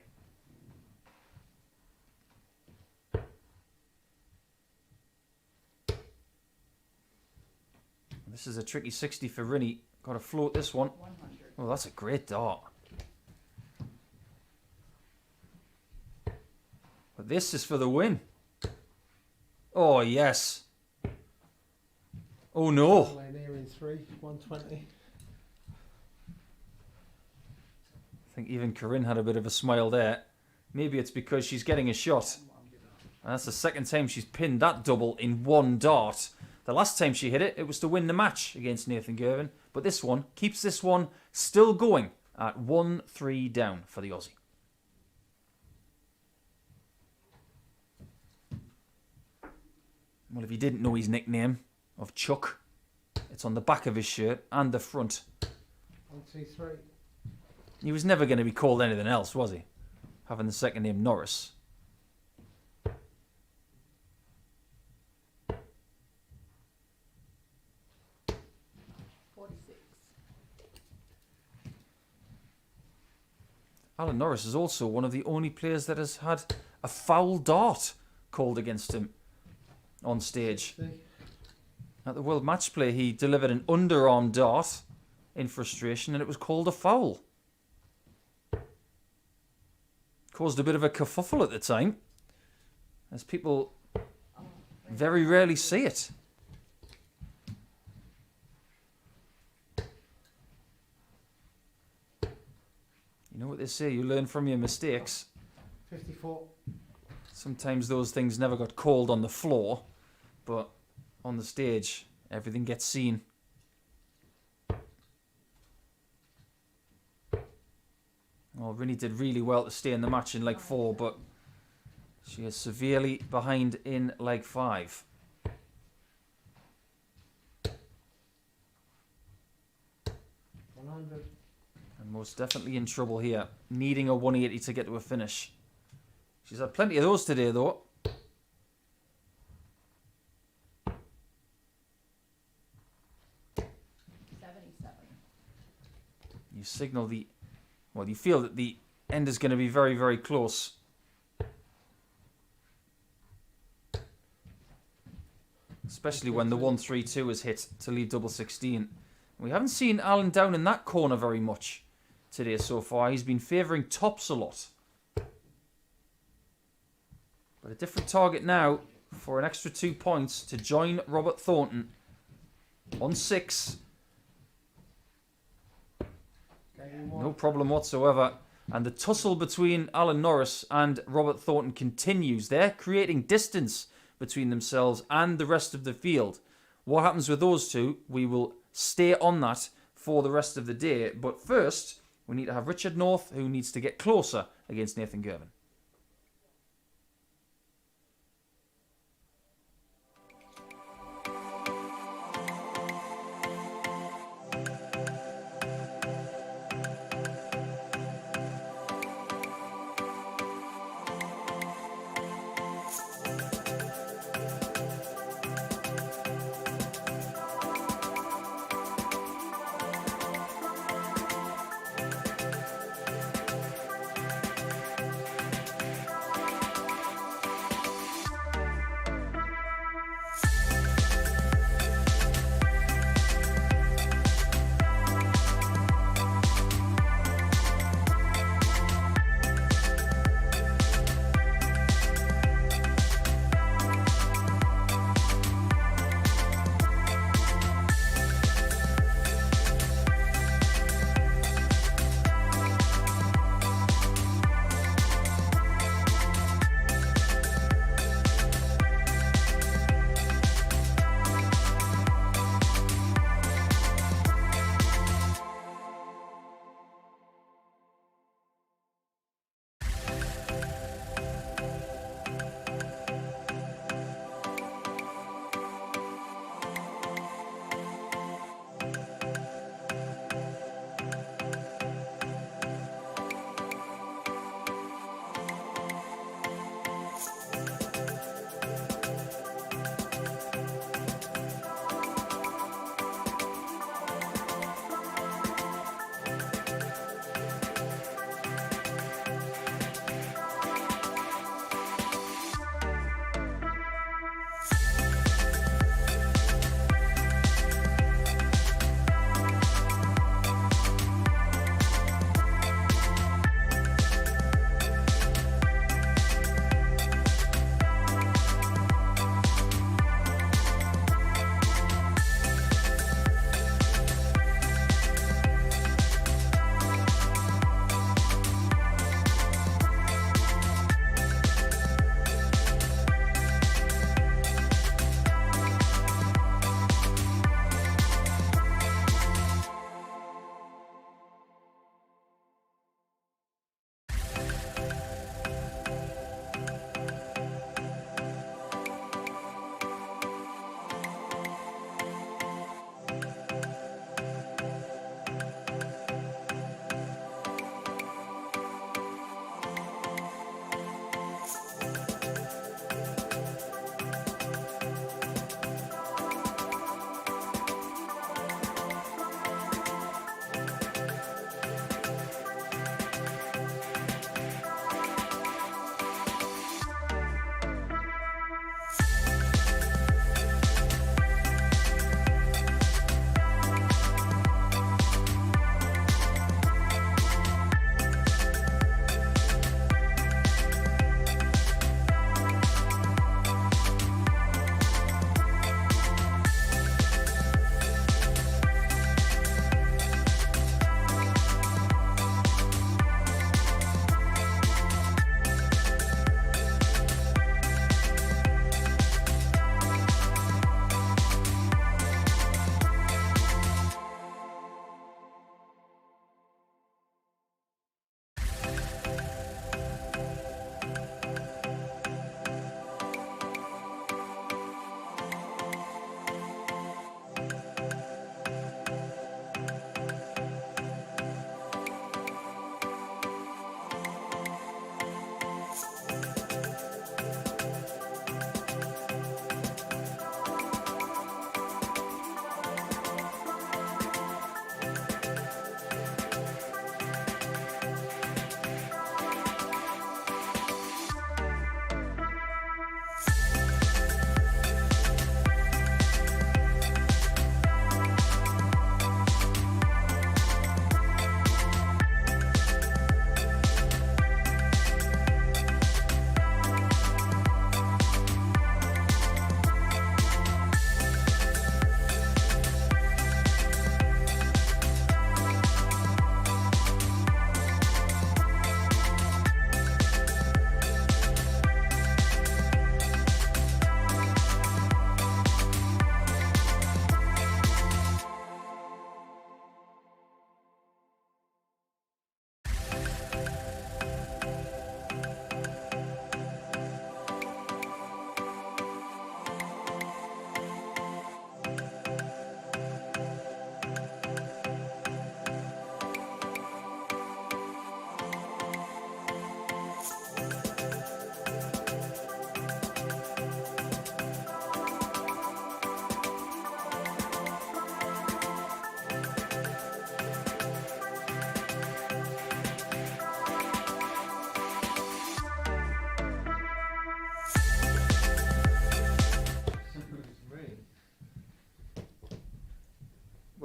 This is a tricky 60 for Rinnie. Got to float this one. 100. Oh, that's a great dart. But this is for the win. Oh, yes. Oh, no. Way near in 3. 120. I think even Corrine had a bit of a smile there. Maybe it's because she's getting a shot. And that's the second time she's pinned that double in one dart. The last time she hit it, it was to win the match against Nathan Girvin. But this one keeps this one still going at 1-3 down for the Aussie. Well, if you didn't know his nickname of Chuck, it's on the back of his shirt and the front. 1, 2, 3. He was never going to be called anything else, was he? Having the second name Norris. Alan Norris is also one of the only players that has had a foul dart called against him on stage. 60. At the World Match Play, he delivered an underarm dart in frustration and it was called a foul. Caused a bit of a kerfuffle at the time, as people very rarely see it. You know what they say, you learn from your mistakes. 54. Sometimes those things never got called on the floor, but on the stage, everything gets seen. Well, Rinny did really well to stay in the match in leg 4, but she is severely behind in leg 5. And most definitely in trouble here, needing a 180 to get to a finish. She's had plenty of those today, though. You signal the... Well, you feel that the end is going to be very, very close. Especially when the 1-3-2 is hit to leave double 16. We haven't seen Alan down in that corner very much today so far. He's been favouring tops a lot. But a different target now for an extra 2 points to join Robert Thornton on 6. No problem whatsoever. And the tussle between Alan Norris and Robert Thornton continues. They're creating distance between themselves and the rest of the field. What happens with those two, we will stay on that for the rest of the day. But first, we need to have Richard North, who needs to get closer against Nathan Girvin.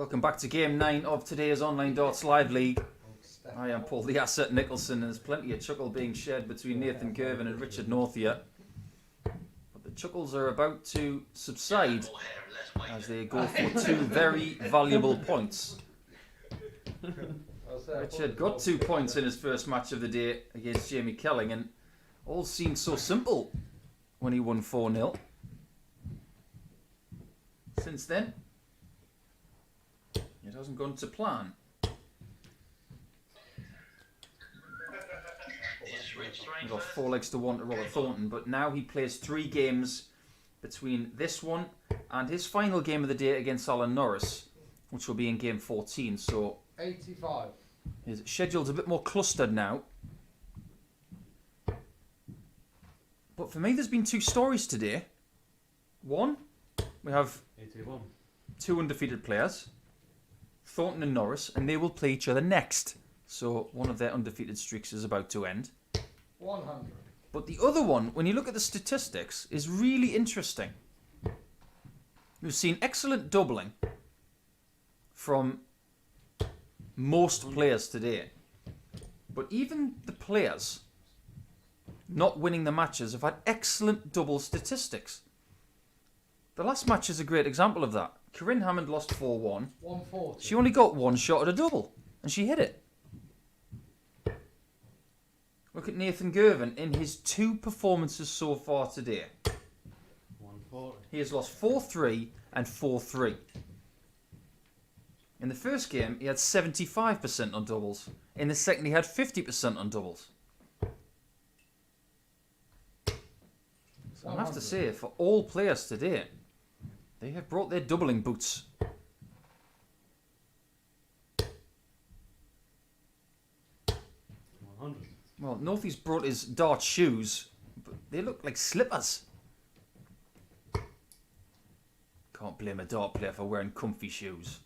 Welcome back to Game 9 of today's Online Darts Live League. I am Paul the Asset Nicholson, and there's plenty of chuckle being shared between Nathan Girvin and Richard North here. But the chuckles are about to subside as they go for two very valuable points. Richard got 2 points in his first match of the day against Jamie Kelling, and all seemed so simple when he won 4-0. Since then, it hasn't gone to plan. He got 4 legs to 1 to Robert Thornton, but now he plays 3 games between this one and his final game of the day against Alan Norris, which will be in game 14. So 85. his schedule's a bit more clustered now. But for me, there's been 2 stories today. One, we have 81. 2 undefeated players, Thornton and Norris, and they will play each other next. So one of their undefeated streaks is about to end. 100. But the other one, when you look at the statistics, is really interesting. We've seen excellent doubling from most players today. But even the players not winning the matches have had excellent double statistics. The last match is a great example of that. Corrine Hammond lost 4-1. 140. She only got 1 shot at a double, and she hit it. Look at Nathan Girvan in his 2 performances so far today. 140. He has lost 4-3 and 4-3. In the first game, he had 75% on doubles. In the second, he had 50% on doubles. So I have to say, for all players today, they have brought their doubling boots. 100. Well, Northie's brought his dart shoes, but they look like slippers. Can't blame a dart player for wearing comfy shoes.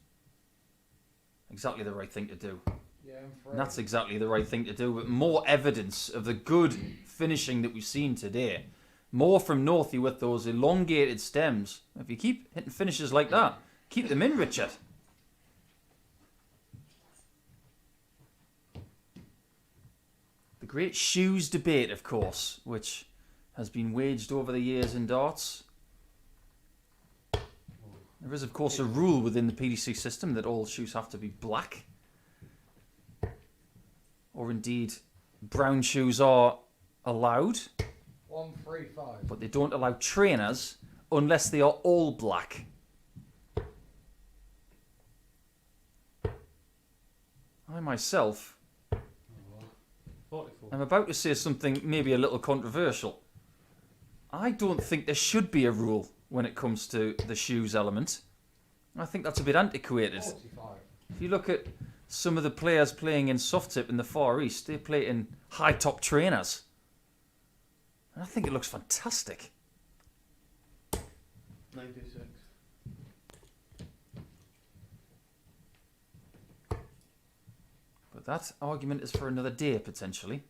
Exactly the right thing to do. Yeah, And that's exactly the right thing to do, but more evidence of the good finishing that we've seen today. More from Northie with those elongated stems. If you keep hitting finishes like that, keep them in, Richard. The great shoes debate, of course, which has been waged over the years in darts. There is, of course, a rule within the PDC system that all shoes have to be black. Or indeed, brown shoes are allowed. 135. But they don't allow trainers unless they are all black. I myself 44. am about to say something maybe a little controversial. I don't think there should be a rule when it comes to the shoes element. I think that's a bit antiquated. 45. If you look at some of the players playing in soft tip in the Far East, they play in high top trainers. And I think it looks fantastic. 96. But that argument is for another day, potentially.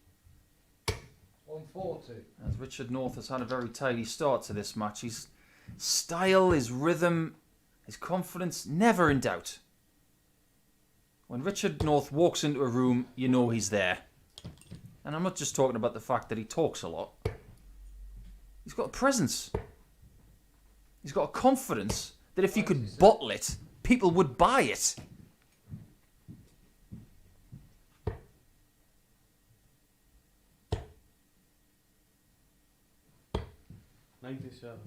140. As Richard North has had a very tidy start to this match. His style, his rhythm, his confidence, never in doubt. When Richard North walks into a room, you know he's there. And I'm not just talking about the fact that he talks a lot. He's got a presence. He's got a confidence that if you could bottle it, people would buy it.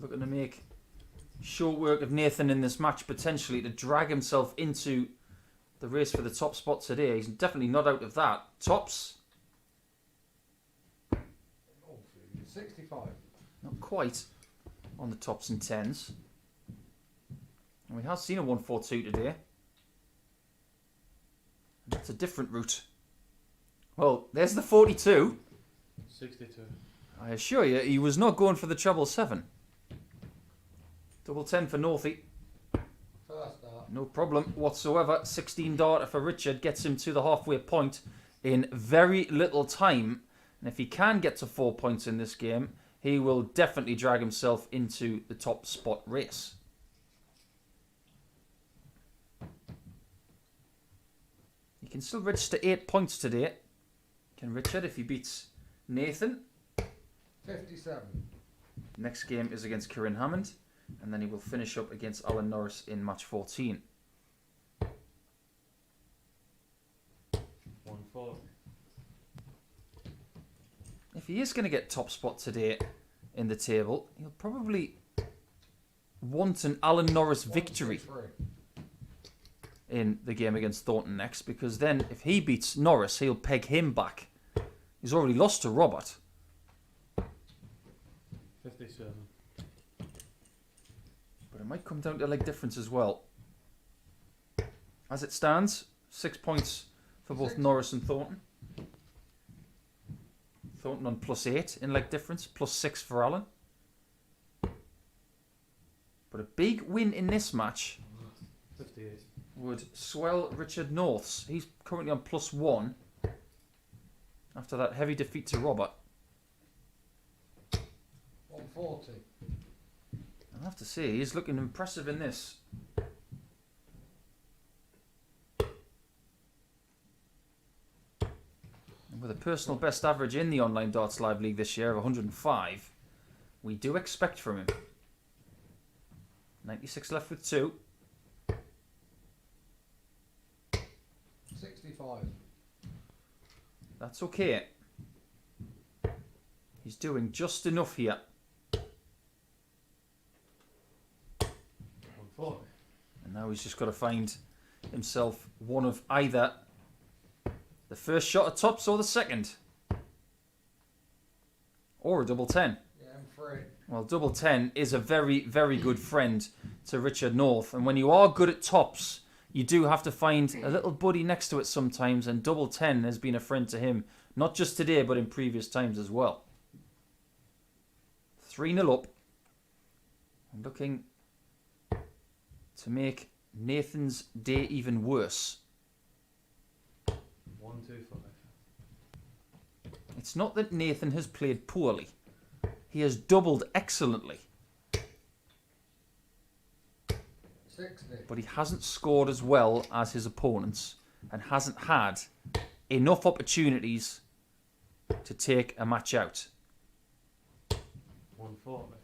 Looking to make short work of Nathan in this match, potentially to drag himself into the race for the top spot today. He's definitely not out of that. Tops, 65. not quite on the tops and tens. And we have seen a 142 today. And that's a different route. Well, there's the 42. 62. I assure you, he was not going for the treble 7. Double 10 for Northie. First dart. No problem whatsoever. 16 darter for Richard gets him to the halfway point in very little time. And if he can get to 4 points in this game, he will definitely drag himself into the top spot race. can still register 8 points today. Can Richard if he beats Nathan. 57. Next game is against Corrine Hammond, and then he will finish up against Alan Norris in match 14. 140. If he is going to get top spot today in the table, he'll probably want an Alan Norris victory 123. in the game against Thornton next, because then if he beats Norris, he'll peg him back. He's already lost to Robert. 57. But it might come down to leg difference as well. As it stands, 6 points for both 6. Norris and Thornton. Thornton on +8 in leg difference, +6 for Alan. But a big win in this match 58. would swell Richard North's. He's currently on +1 after that heavy defeat to Robert. 140. I'll have to say, he's looking impressive in this. And with a personal best average in the Online Darts Live League this year of 105, we do expect from him. 96 left with 2. 65. That's okay. He's doing just enough here. 140. And now he's just got to find himself one of either the first shot at tops or the second. Or a double 10. Yeah, I'm 3. Well, double 10 is a very, very good friend to Richard North. And when you are good at tops, you do have to find a little buddy next to it sometimes. And double 10 has been a friend to him. Not just today, but in previous times as well. 3-0 up. And looking to make Nathan's day even worse. 125. It's not that Nathan has played poorly. He has doubled excellently. 60. But he hasn't scored as well as his opponents and hasn't had enough opportunities to take a match out. 140.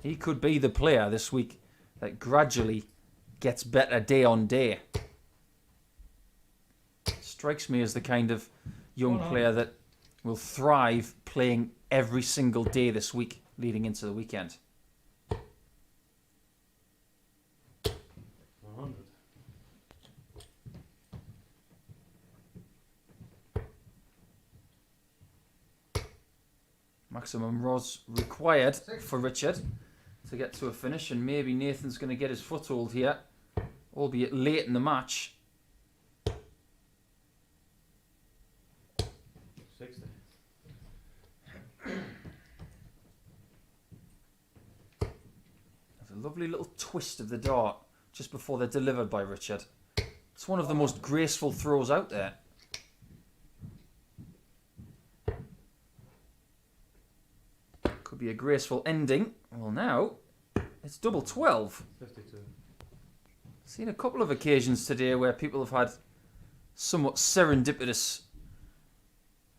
He could be the player this week that gradually gets better day on day. Strikes me as the kind of young player that will thrive playing every single day this week leading into the weekend. 100. Maximum ROS required for Richard to get to a finish, and maybe Nathan's going to get his foothold here, albeit late in the match. 60. There's a lovely little twist of the dart just before they're delivered by Richard. It's one of the most graceful throws out there. Could be a graceful ending. Well, now it's double 12. 52. Seen a couple of occasions today where people have had somewhat serendipitous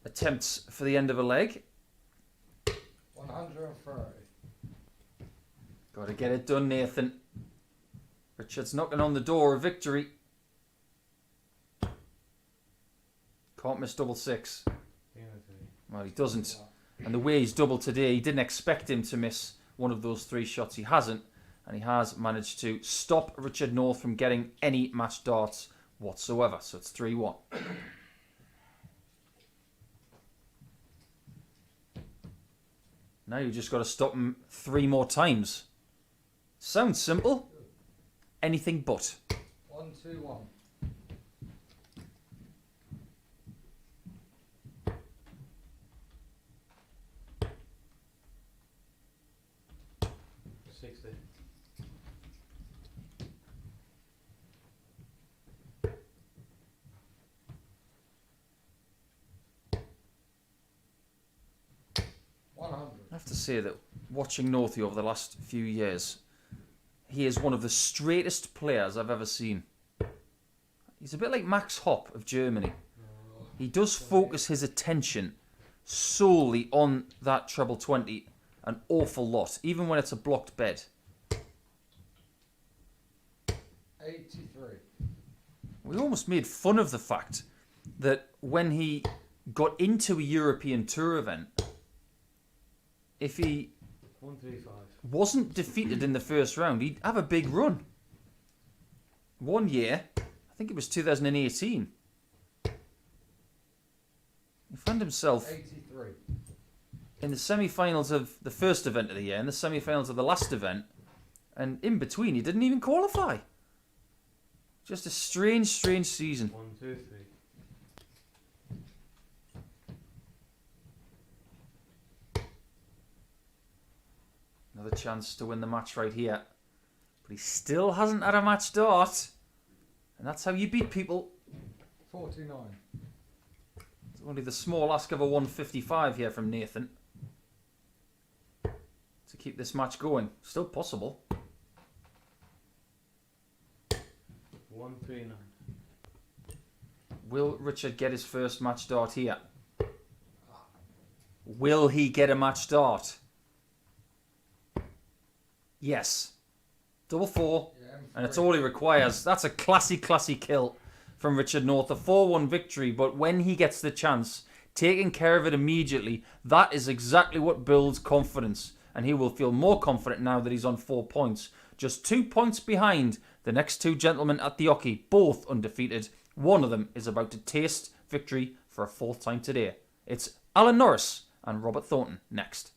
attempts for the end of a leg. 130. Got to get it done, Nathan. Richard's knocking on the door of victory. Can't miss double 6. Well, he doesn't. And the way he's doubled today, he didn't expect him to miss one of those 3 shots. He hasn't. And he has managed to stop Richard North from getting any match darts whatsoever. So it's 3-1. Now you've just got to stop him 3 more times. Sounds simple. Anything but. 121. 60. 100. I have to say that watching Northey over the last few years, he is one of the straightest players I've ever seen. He's a bit like Max Hopp of Germany. He does focus his attention solely on that treble 20 an awful lot, even when it's a blocked bed. 83. We almost made fun of the fact that when he got into a European Tour event, if he 135. wasn't defeated in the first round, he'd have a big run. One year, I think it was 2018, he found himself 83. in the semi-finals of the first event of the year and the semi-finals of the last event, and in between he didn't even qualify. Just a strange season. 123. Another chance to win the match right here. But he still hasn't had a match start. And that's how you beat people. 49. It's only the small ask of a 155 here from Nathan. To keep this match going. Still possible. 139. Will Richard get his first match start here? Will he get a match start? Yes. Double 4. Yeah, And it's all he requires. That's a classy kill from Richard North. A 4-1 victory, but when he gets the chance, taking care of it immediately, that is exactly what builds confidence. And he will feel more confident now that he's on 4 points. Just 2 points behind the next two gentlemen at the Oki, both undefeated. One of them is about to taste victory for a 4th time today. It's Alan Norris and Robert Thornton next.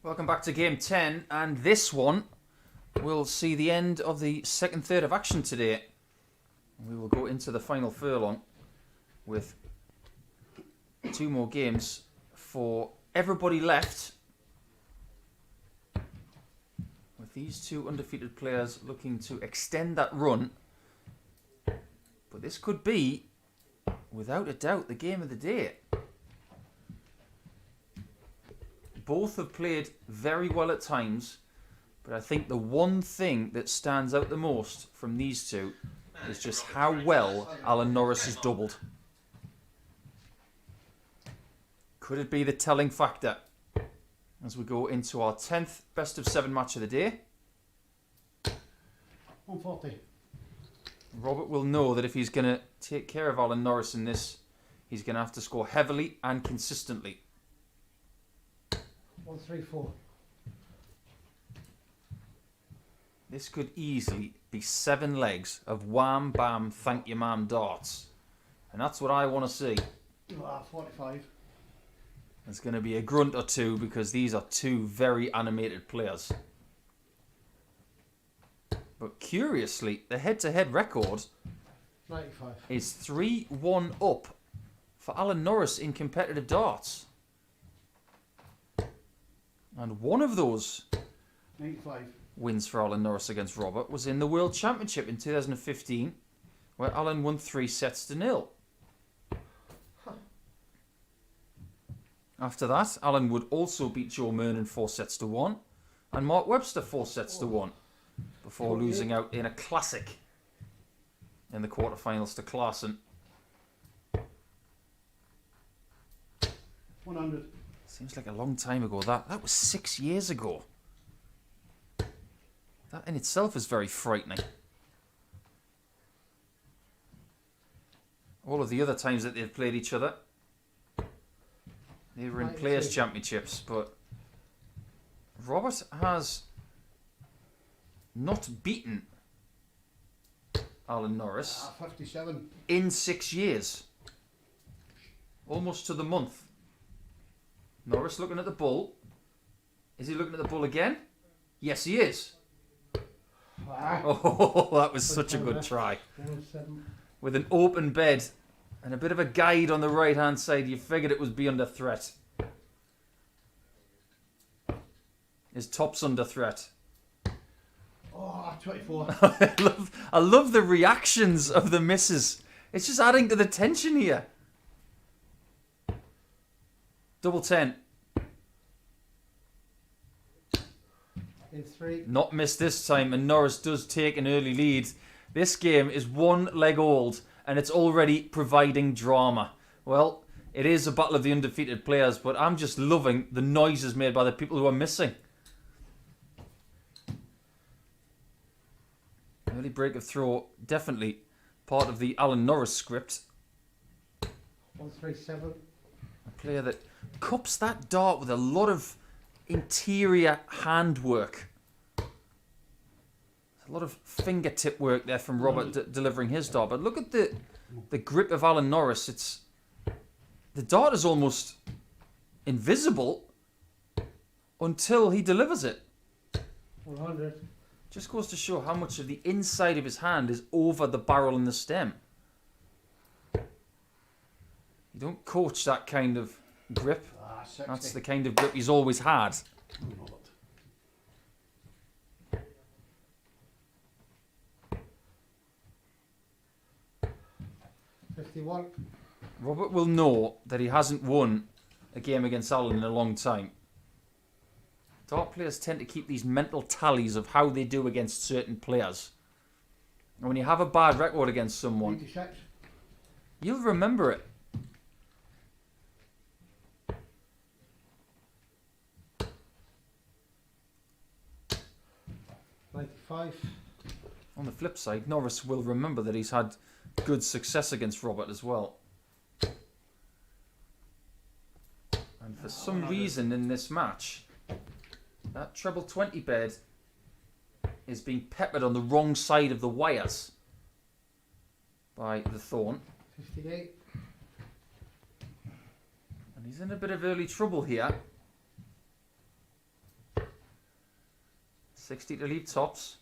Welcome back to game 10, and this one will see the end of the second third of action today. We will go into the final furlong with 2 more games for everybody left, with these 2 undefeated players looking to extend that run. But this could be, without a doubt, the game of the day. Both have played very well at times, but I think the one thing that stands out the most from these 2 is just how well Alan Norris has doubled. Could it be the telling factor as we go into our 10th best of 7 match of the day? 140. Robert will know that if he's going to take care of Alan Norris in this, he's going to have to score heavily and consistently. 134. This could easily be 7 legs of wham bam thank you ma'am darts, and that's what I want to see. 45. There's going to be a grunt or 2 because these are 2 very animated players. But curiously, the head-to-head record 95. is 3-1 up for Alan Norris in competitive darts. And one of those 95. wins for Alan Norris against Robert was in the World Championship in 2015, where Alan won 3 sets to 0. After that, Alan would also beat Joe Mernon 4 sets to 1 and Mark Webster 4 sets to 1 before losing out in a classic in the quarterfinals to Clarkson. 100. Seems like a long time ago. That was 6 years ago. That in itself is very frightening. All of the other times that they've played each other, they were in Players' Championships, but Robert has not beaten Alan Norris 57. in 6 years. Almost to the month. Norris looking at the bull. Is he looking at the bull again? Yes, he is. Oh, that was such a good try. 107. With an open bed and a bit of a guide on the right-hand side, you figured it was be under threat. His top's under threat. Oh, 24. I love the reactions of the misses. It's just adding to the tension here. Double 10. In 3. Not missed this time, and Norris does take an early lead. This game is 1 leg old, and it's already providing drama. Well, it is a battle of the undefeated players, but I'm just loving the noises made by the people who are missing. Early break of throw, definitely part of the Alan Norris script. 137. A player that cups that dart with a lot of interior handwork. A lot of fingertip work there from Robert delivering his dart. But look at the grip of Alan Norris. The dart is almost invisible until he delivers it. 100. Just goes to show how much of the inside of his hand is over the barrel and the stem. You don't coach that kind of grip. 60. That's the kind of grip he's always had. 51. Robert will know that he hasn't won a game against Alan in a long time. Dart players tend to keep these mental tallies of how they do against certain players. And when you have a bad record against someone, 86. you'll remember it. On the flip side, Norris will remember that he's had good success against Robert as well. And for some reason in this match, that treble 20 bed is being peppered on the wrong side of the wires by the Thorn. 58. And he's in a bit of early trouble here. 60 to leave tops.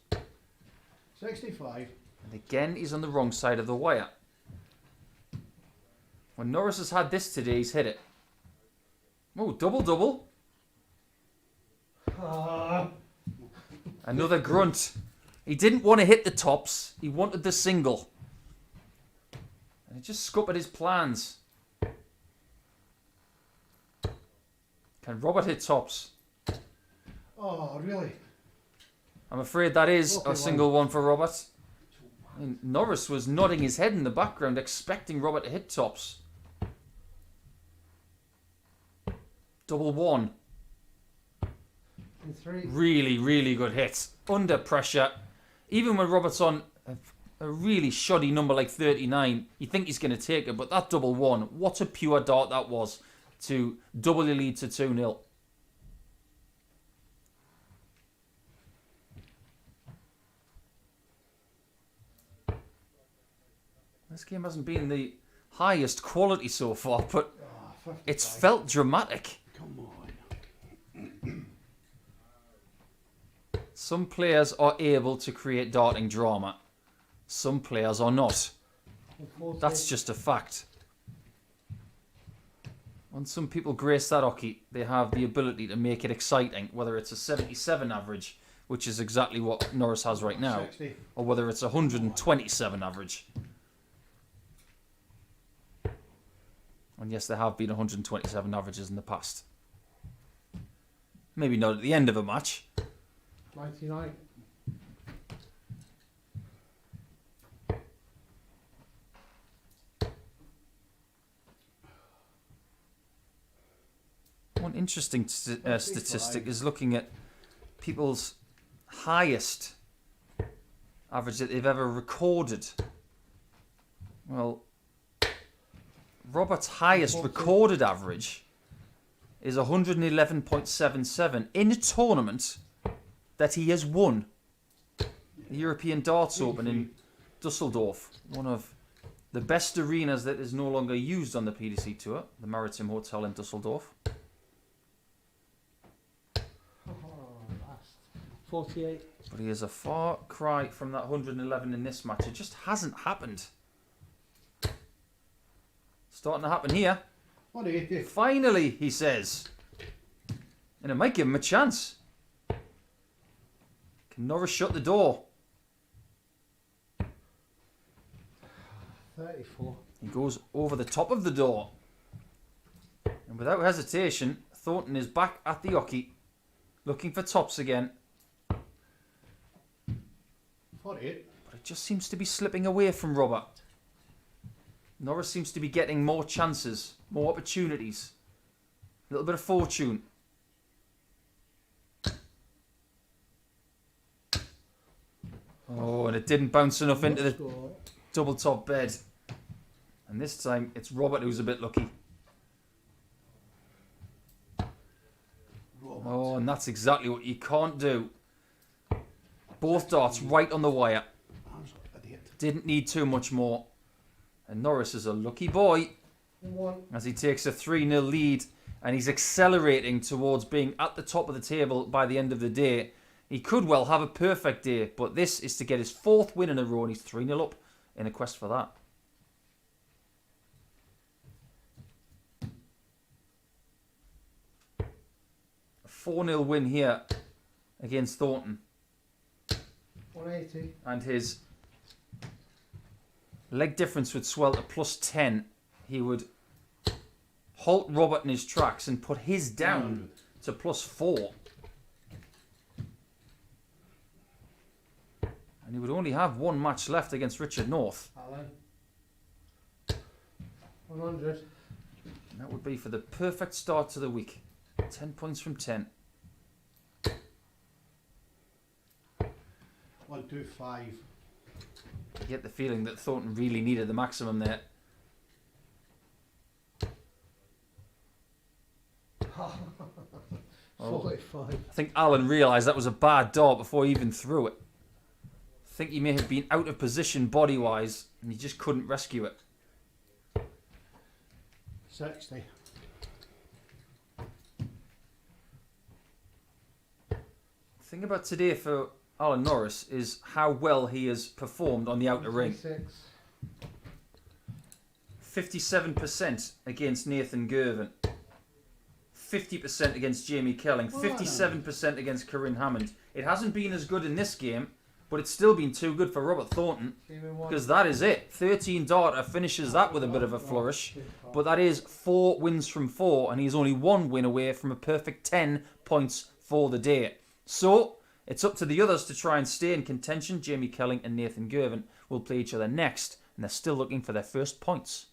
65. And again, he's on the wrong side of the wire. When Norris has had this today, he's hit it. Oh, double. Another grunt. He didn't want to hit the tops. He wanted the single. And it just scuppered his plans. Can Robert hit tops? Oh, really? I'm afraid that is Okay, a single one for Robert. I mean, Norris was nodding his head in the background, expecting Robert to hit tops. Double one. In 3. Really good hit. Under pressure. Even when Robert's on a really shoddy number like 39, you think he's going to take it, but that double one, what a pure dart that was to double your lead to 2-0. This game hasn't been the highest quality so far, but Oh, it's 55. felt dramatic. Come on. Some players are able to create darting drama. Some players are not. In 40. That's just a fact. When some people grace that hockey, they have the ability to make it exciting, whether it's a 77 average, which is exactly what Norris has right now, 60. or whether it's a 127 average. And yes, there have been 127 averages in the past. Maybe not at the end of a match. 99. One interesting statistic is looking at people's highest average that they've ever recorded. Well, Robert's highest recorded average is 111.77 in a tournament that he has won. The European Darts Open in Dusseldorf, one of the best arenas that is no longer used on the PDC Tour, the Maritime Hotel in Dusseldorf. Oh, last. 48. But he is a far cry from that 111 in this match. It just hasn't happened. Starting to happen here. 180. Finally, he says. And it might give him a chance. Can Norris shut the door? 34. He goes over the top of the door. And without hesitation, Thornton is back at the hockey. Looking for tops again. 48. But it just seems to be slipping away from Robert. Norris seems to be getting more chances, more opportunities. A little bit of fortune. Oh, and it didn't bounce enough into the Score. double top bed. And this time, it's Robert who's a bit lucky. Robert. Oh, and that's exactly what you can't do. Both darts right on the wire. I'm sorry, idiot. Didn't need too much more. And Norris is a lucky boy In 1. as he takes a 3-0 lead. And he's accelerating towards being at the top of the table by the end of the day. He could well have a perfect day, but this is to get his 4th win in a row, and he's 3-0 up in a quest for that. A 4-0 win here against Thornton. 180. And his leg difference would swell to plus 10. He would halt Robert in his tracks and put his down 100. to plus 4. And he would only have one match left against Richard North. Alan. 100. And that would be for the perfect start to the week. 10 points from 10. 125. You get the feeling that Thornton really needed the maximum there. Oh. 45. I think Alan realised that was a bad dart before he even threw it. I think he may have been out of position body-wise and he just couldn't rescue it. 60. thing about today for Alan Norris is how well he has performed on the outer ring. 26. 57% against Nathan Girvin. 50% against Jamie Kelling. 57% against Corrine Hammond. It hasn't been as good in this game, but it's still been too good for Robert Thornton. Team in one. Because that is it. 13 Darter finishes that with a bit of a flourish. But that is 4 wins from 4, and he's only 1 win away from a perfect 10 points for the day. So, it's up to the others to try and stay in contention. Jamie Kelling and Nathan Girvin will play each other next, and they're still looking for their first points.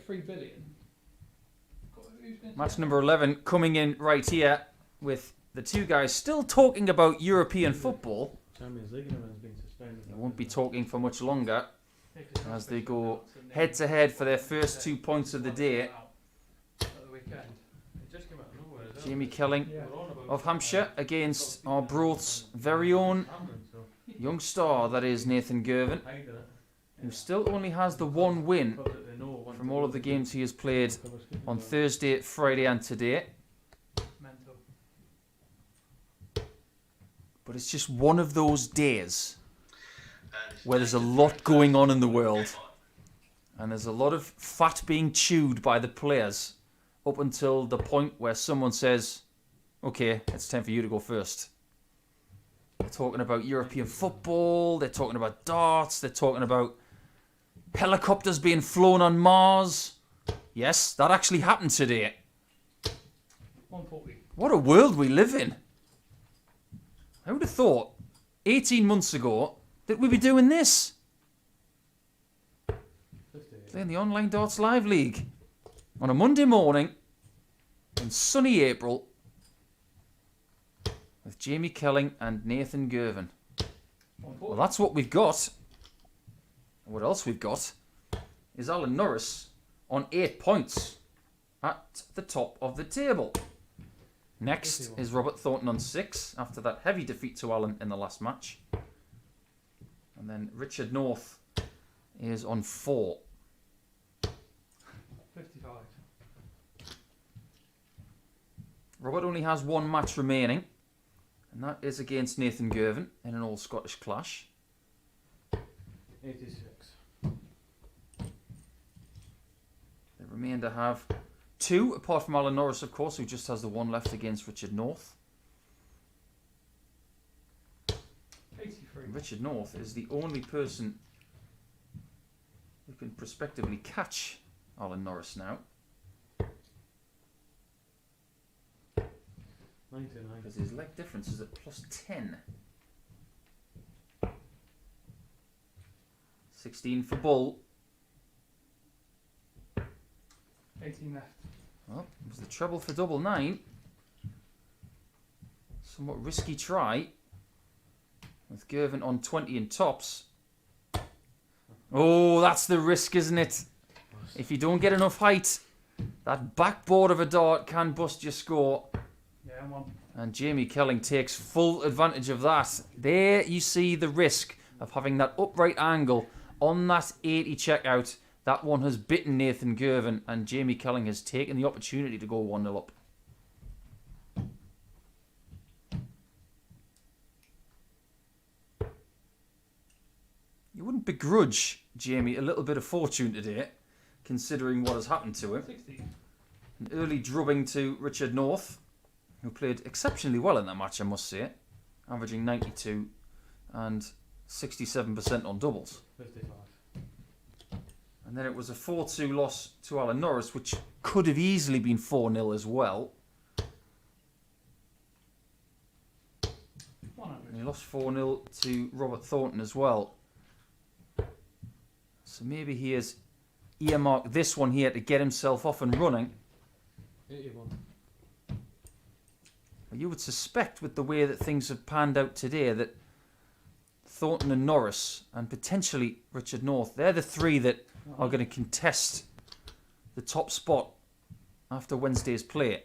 3 billion. Match number 11 coming in right here with the two guys still talking about European football. Champions League and everything's been suspended. They won't be talking for much longer as they go head to head for their first 2 points of the day. At the weekend. It just came out of nowhere. Jamie Kelling Yeah. of Hampshire against our Broth's very own Hammond, so young star, that is Nathan Girvin, I did it. who still only has the one win Club that they know want from to all go of the to games he has played cover skipping on goal. Thursday, Friday and today. Mental. But it's just one of those days And it's where there's a Nathan lot Girvin. going on in the world. Game on. And there's a lot of fat being chewed by the players up until the point where someone says, okay, it's time for you to go first. They're talking about European football, they're talking about darts, they're talking about helicopters being flown on Mars. Yes, that actually happened today. 140. What a world we live in. I would have thought 18 months ago that we'd be doing this. 58. Playing the Online Darts Live League on a Monday morning in sunny April with Jamie Kelling and Nathan Girvin. Well, 140. that's what we've got. And what else we've got is Alan Norris on 8 points at the top of the table. Next 81. is Robert Thornton on 6 after that heavy defeat to Alan in the last match. And then Richard North is on 4. 55. Robert only has one match remaining, and that is against Nathan Girvin in an all-Scottish clash. 86. The remainder have 2, apart from Alan Norris, of course, who just has the one left against Richard North. 83. And Richard North is the only person who can prospectively catch Alan Norris now, 99. because his leg difference is at plus 10. 16 for Bull. 18 left. Well, it was the treble for double 9. Somewhat risky try. With Girvin on 20 in tops. Oh, that's the risk, isn't it? If you don't get enough height, that backboard of a dart can bust your score. Yeah, I'm on. And Jamie Kelling takes full advantage of that. There you see the risk of having that upright angle on that 80 checkout. That one has bitten Nathan Girvin, and Jamie Kelling has taken the opportunity to go 1-0 up. You wouldn't begrudge Jamie a little bit of fortune today, considering what has happened to him. 60. An early drubbing to Richard North, who played exceptionally well in that match, I must say, averaging 92 and 67% on doubles. 55. And then it was a 4-2 loss to Alan Norris, which could have easily been 4-0 as well. 100. And he lost 4-0 to Robert Thornton as well. So maybe he has earmarked this one here to get himself off and running. 81. You would suspect, with the way that things have panned out today, that Thornton and Norris, and potentially Richard North, they're the three that are going to contest the top spot after Wednesday's play.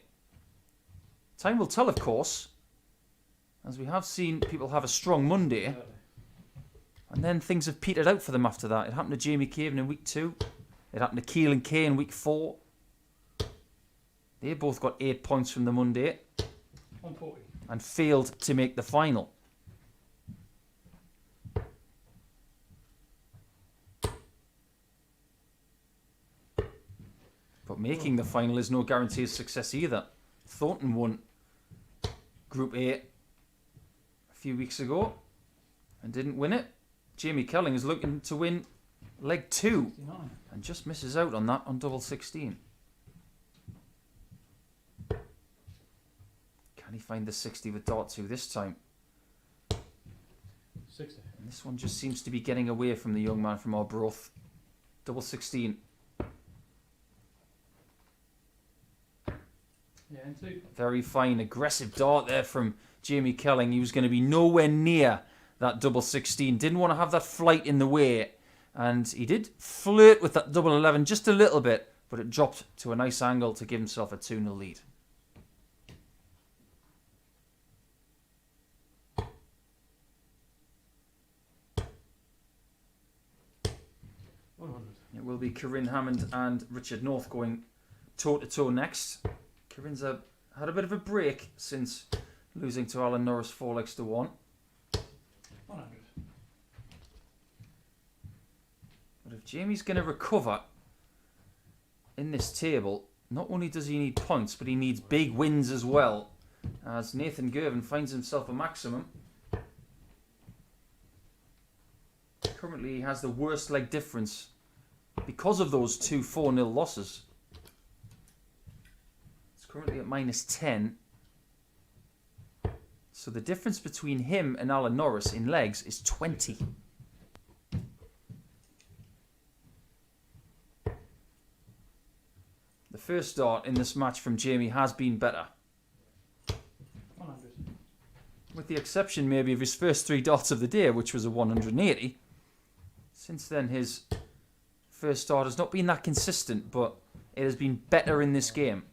Time will tell, of course, as we have seen people have a strong Monday, 30. and then things have petered out for them after that. It happened to Jamie Caven in week 2. It happened to Keelan Kay in week 4. They both got 8 points from the Monday 140. and failed to make the final. But making the final is no guarantee of success either. Thornton won Group A a few weeks ago and didn't win it. Jamie Kelling is looking to win leg 2 69. and just misses out on that on double 16. Can he find the 60 with dart 2 this time? 60. And this one just seems to be getting away from the young man from Arbroath. Double 16. Yeah, and 2. Very fine, aggressive dart there from Jamie Kelling. He was going to be nowhere near that double 16. Didn't want to have that flight in the way. And he did flirt with that double 11 just a little bit, but it dropped to a nice angle to give himself a 2-0 lead. It will be Corrine Hammond and Richard North going toe-to-toe next. Corrine's had a bit of a break since losing to Alan Norris 4-1. 100. But if Jamie's going to recover in this table, not only does he need points, but he needs big wins as well, as Nathan Girvin finds himself a maximum. Currently he has the worst leg difference because of those 2 4-0 losses. It's currently at -10. So the difference between him and Alan Norris in legs is 20. The first dart in this match from Jamie has been better. 100. With the exception maybe of his first 3 darts of the day, which was a 180. Since then his first dart has not been that consistent, but it has been better in this game.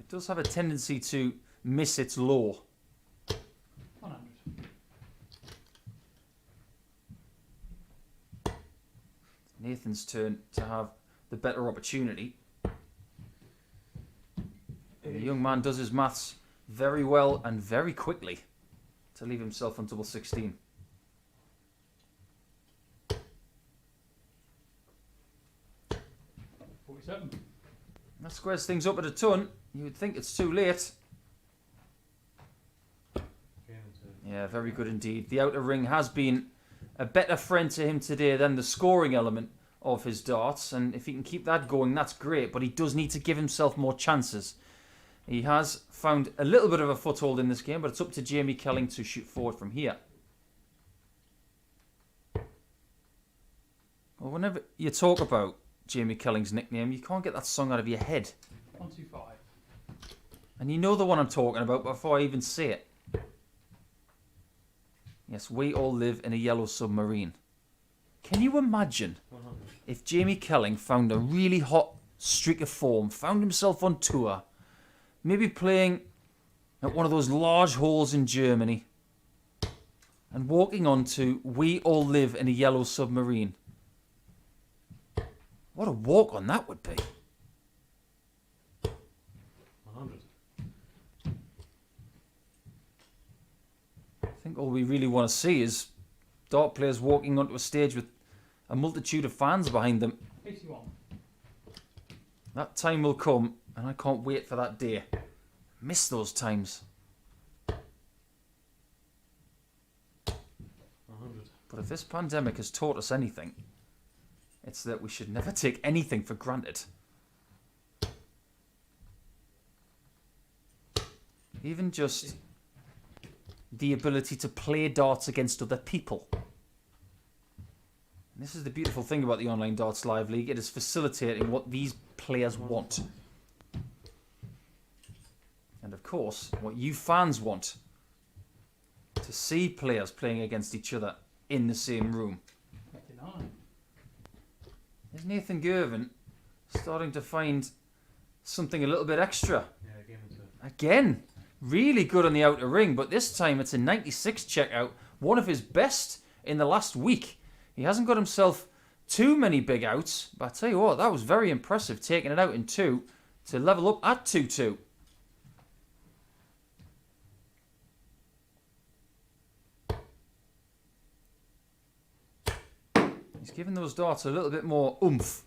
It does have a tendency to miss its low. 100. Nathan's turn to have the better opportunity. And the young man does his maths very well and very quickly to leave himself on double 16. That squares things up at a ton. You would think it's too late. Yeah, very good indeed. The outer ring has been a better friend to him today than the scoring element of his darts, and if he can keep that going, that's great, but he does need to give himself more chances. He has found a little bit of a foothold in this game, but it's up to Jamie Kelling to shoot forward from here. Well, whenever you talk about Jamie Kelling's nickname, you can't get that song out of your head. 125. And you know the one I'm talking about before I even say it. Yes, we all live in a yellow submarine. Can you imagine 100. if Jamie Kelling found a really hot streak of form, found himself on tour, maybe playing at one of those large halls in Germany, and walking on to We All Live in a Yellow Submarine? What a walk on that would be. 100. I think all we really want to see is dart players walking onto a stage with a multitude of fans behind them. 81. That time will come, and I can't wait for that day. Miss those times. 100. But if this pandemic has taught us anything, it's that we should never take anything for granted. Even just the ability to play darts against other people. And this is the beautiful thing about the Online Darts Live League. It is facilitating what these players want. And of course, what you fans want. To see players playing against each other in the same room. 59. Is Nathan Girvin starting to find something a little bit extra? Yeah, game into it. Again, really good on the outer ring, but this time it's a 96 checkout, one of his best in the last week. He hasn't got himself too many big outs, but I tell you what, that was very impressive, taking it out in 2 to level up at 2-2. He's given those darts a little bit more oomph.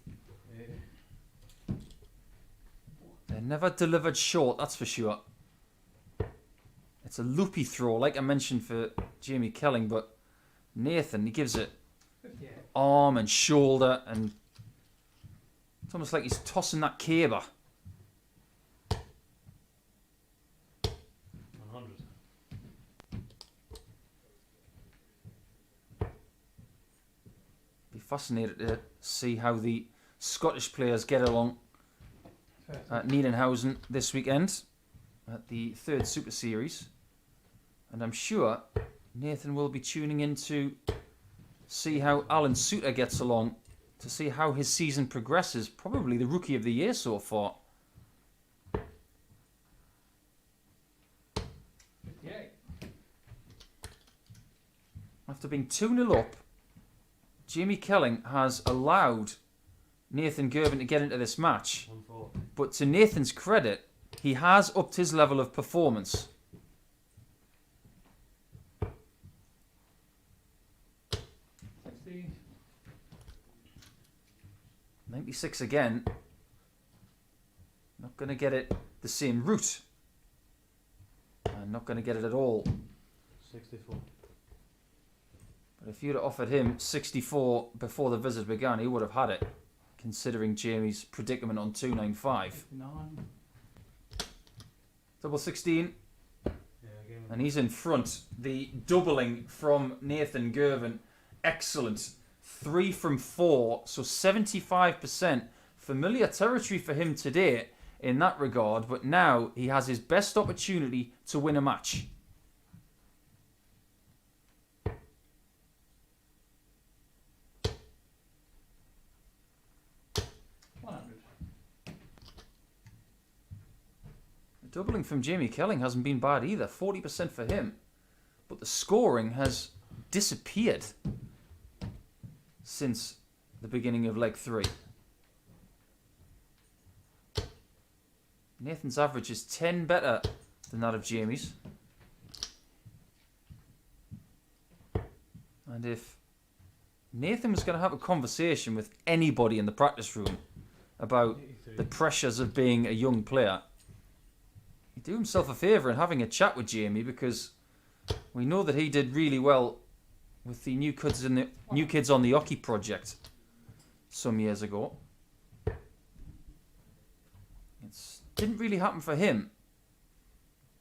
Yeah. They're never delivered short, that's for sure. It's a loopy throw, like I mentioned for Jamie Kelling, but Nathan, he gives it 58. arm and shoulder, and it's almost like he's tossing that caber. 100. Be fascinated to see how the Scottish players get along at Nienhausen this weekend at the 3rd Super Series. And I'm sure Nathan will be tuning in to see how Alan Suter gets along, to see how his season progresses. Probably the Rookie of the Year so far. 58. After being 2-0 up, Jamie Kelling has allowed Nathan Girvin to get into this match. 140. But to Nathan's credit, he has upped his level of performance. 16. 96 again. Not going to get it the same route. And not going to get it at all. 64. But if you'd have offered him 64 before the visit began, he would have had it, considering Jamie's predicament on 295. 59. Double 16, Yeah, again. and he's in front. The doubling from Nathan Girvin, excellent. 3 from 4, so 75%. Familiar territory for him today in that regard, but now he has his best opportunity to win a match. The doubling from Jamie Kelling hasn't been bad either, 40% for him. But the scoring has disappeared since the beginning of leg 3. Nathan's average is 10 better than that of Jamie's. And if Nathan was going to have a conversation with anybody in the practice room about 83. the pressures of being a young player, he'd do himself a favour in having a chat with Jamie, because we know that he did really well with the New Kids on the Hockey project some years ago. It didn't really happen for him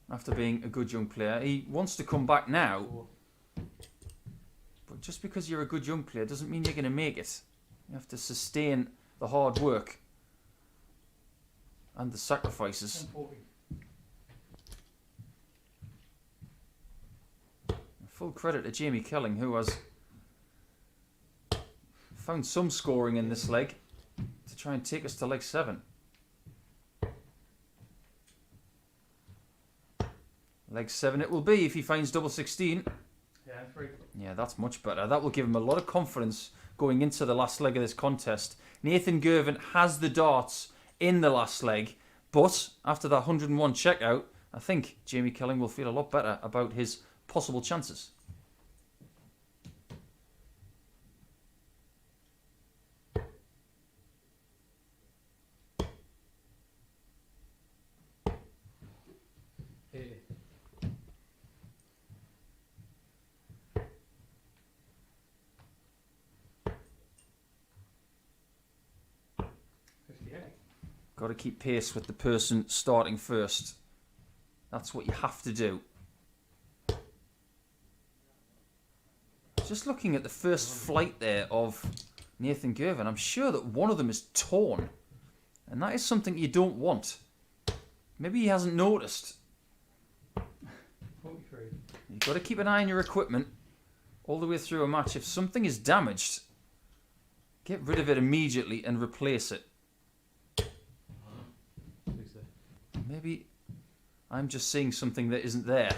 after being a good young player. He wants to come back now, but just because you're a good young player doesn't mean you're going to make it. You have to sustain the hard work and the sacrifices. 140. Full credit to Jamie Kelling, who has found some scoring in this leg to try and take us to leg 7. Leg 7 it will be if he finds double 16. Yeah, 3. Yeah, that's much better. That will give him a lot of confidence going into the last leg of this contest. Nathan Girvin has the darts in the last leg, but after that 101 checkout, I think Jamie Kelling will feel a lot better about his possible chances. Got to keep pace with the person starting first. That's what you have to do. Just looking at the first flight there of Nathan Girvin, I'm sure that one of them is torn. And that is something you don't want. Maybe he hasn't noticed. 43. You've got to keep an eye on your equipment all the way through a match. If something is damaged, get rid of it immediately and replace it. 60. Maybe I'm just seeing something that isn't there.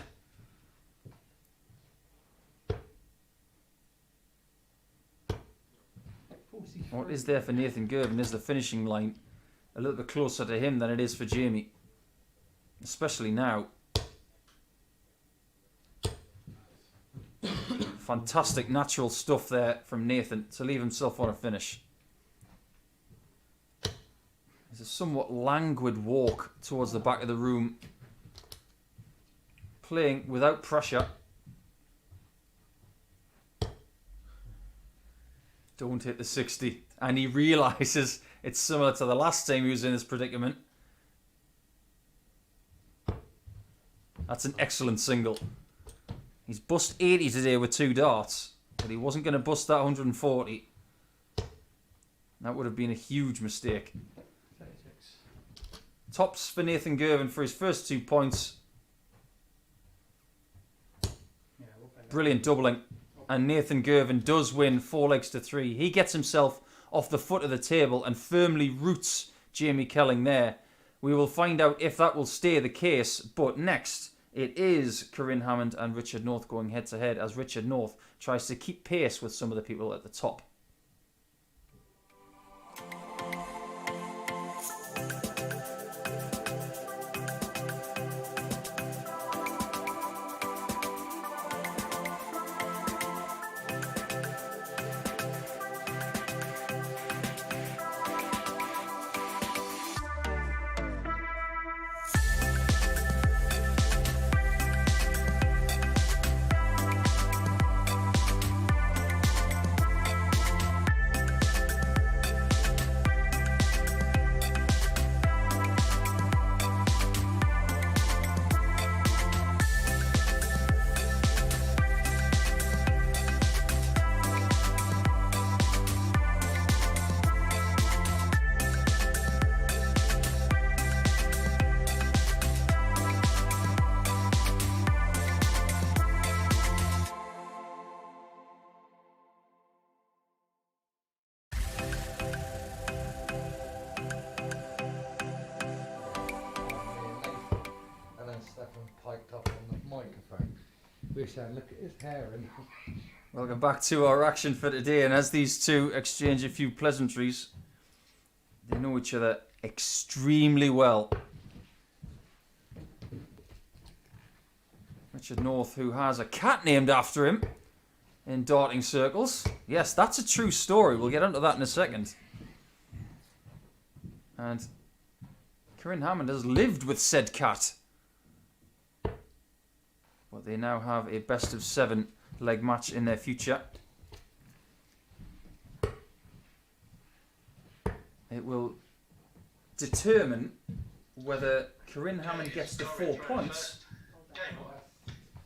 What is there for Nathan Girvin is the finishing line a little bit closer to him than it is for Jamie. Especially now. Fantastic natural stuff there from Nathan to leave himself on a finish. There's a somewhat languid walk towards the back of the room. Playing without pressure. Don't hit the 60. And he realises it's similar to the last time he was in this predicament. That's an excellent single. He's bust 80 today with 2 darts, but he wasn't going to bust that 140. That would have been a huge mistake. 36. Tops for Nathan Girvin for his first 2 points. Yeah, we'll find out. Brilliant doubling. And Nathan Girvin does win 4 legs to 3. He gets himself off the foot of the table and firmly roots Jamie Kelling there. We will find out if that will stay the case. But next, it is Corrine Hammond and Richard North going head to head as Richard North tries to keep pace with some of the people at the top. And then Stefan piped up on the microphone. We said, look at his hair and Welcome back to our action for today. And as these two exchange a few pleasantries, they know each other extremely well. Richard North, who has a cat named after him in darting circles. Yes, that's a true story. We'll get onto that in a second. And Corrine Hammond has lived with said cat. But they now have a best of 7 leg match in their future. It will determine whether Corrine Hammond gets to 4 points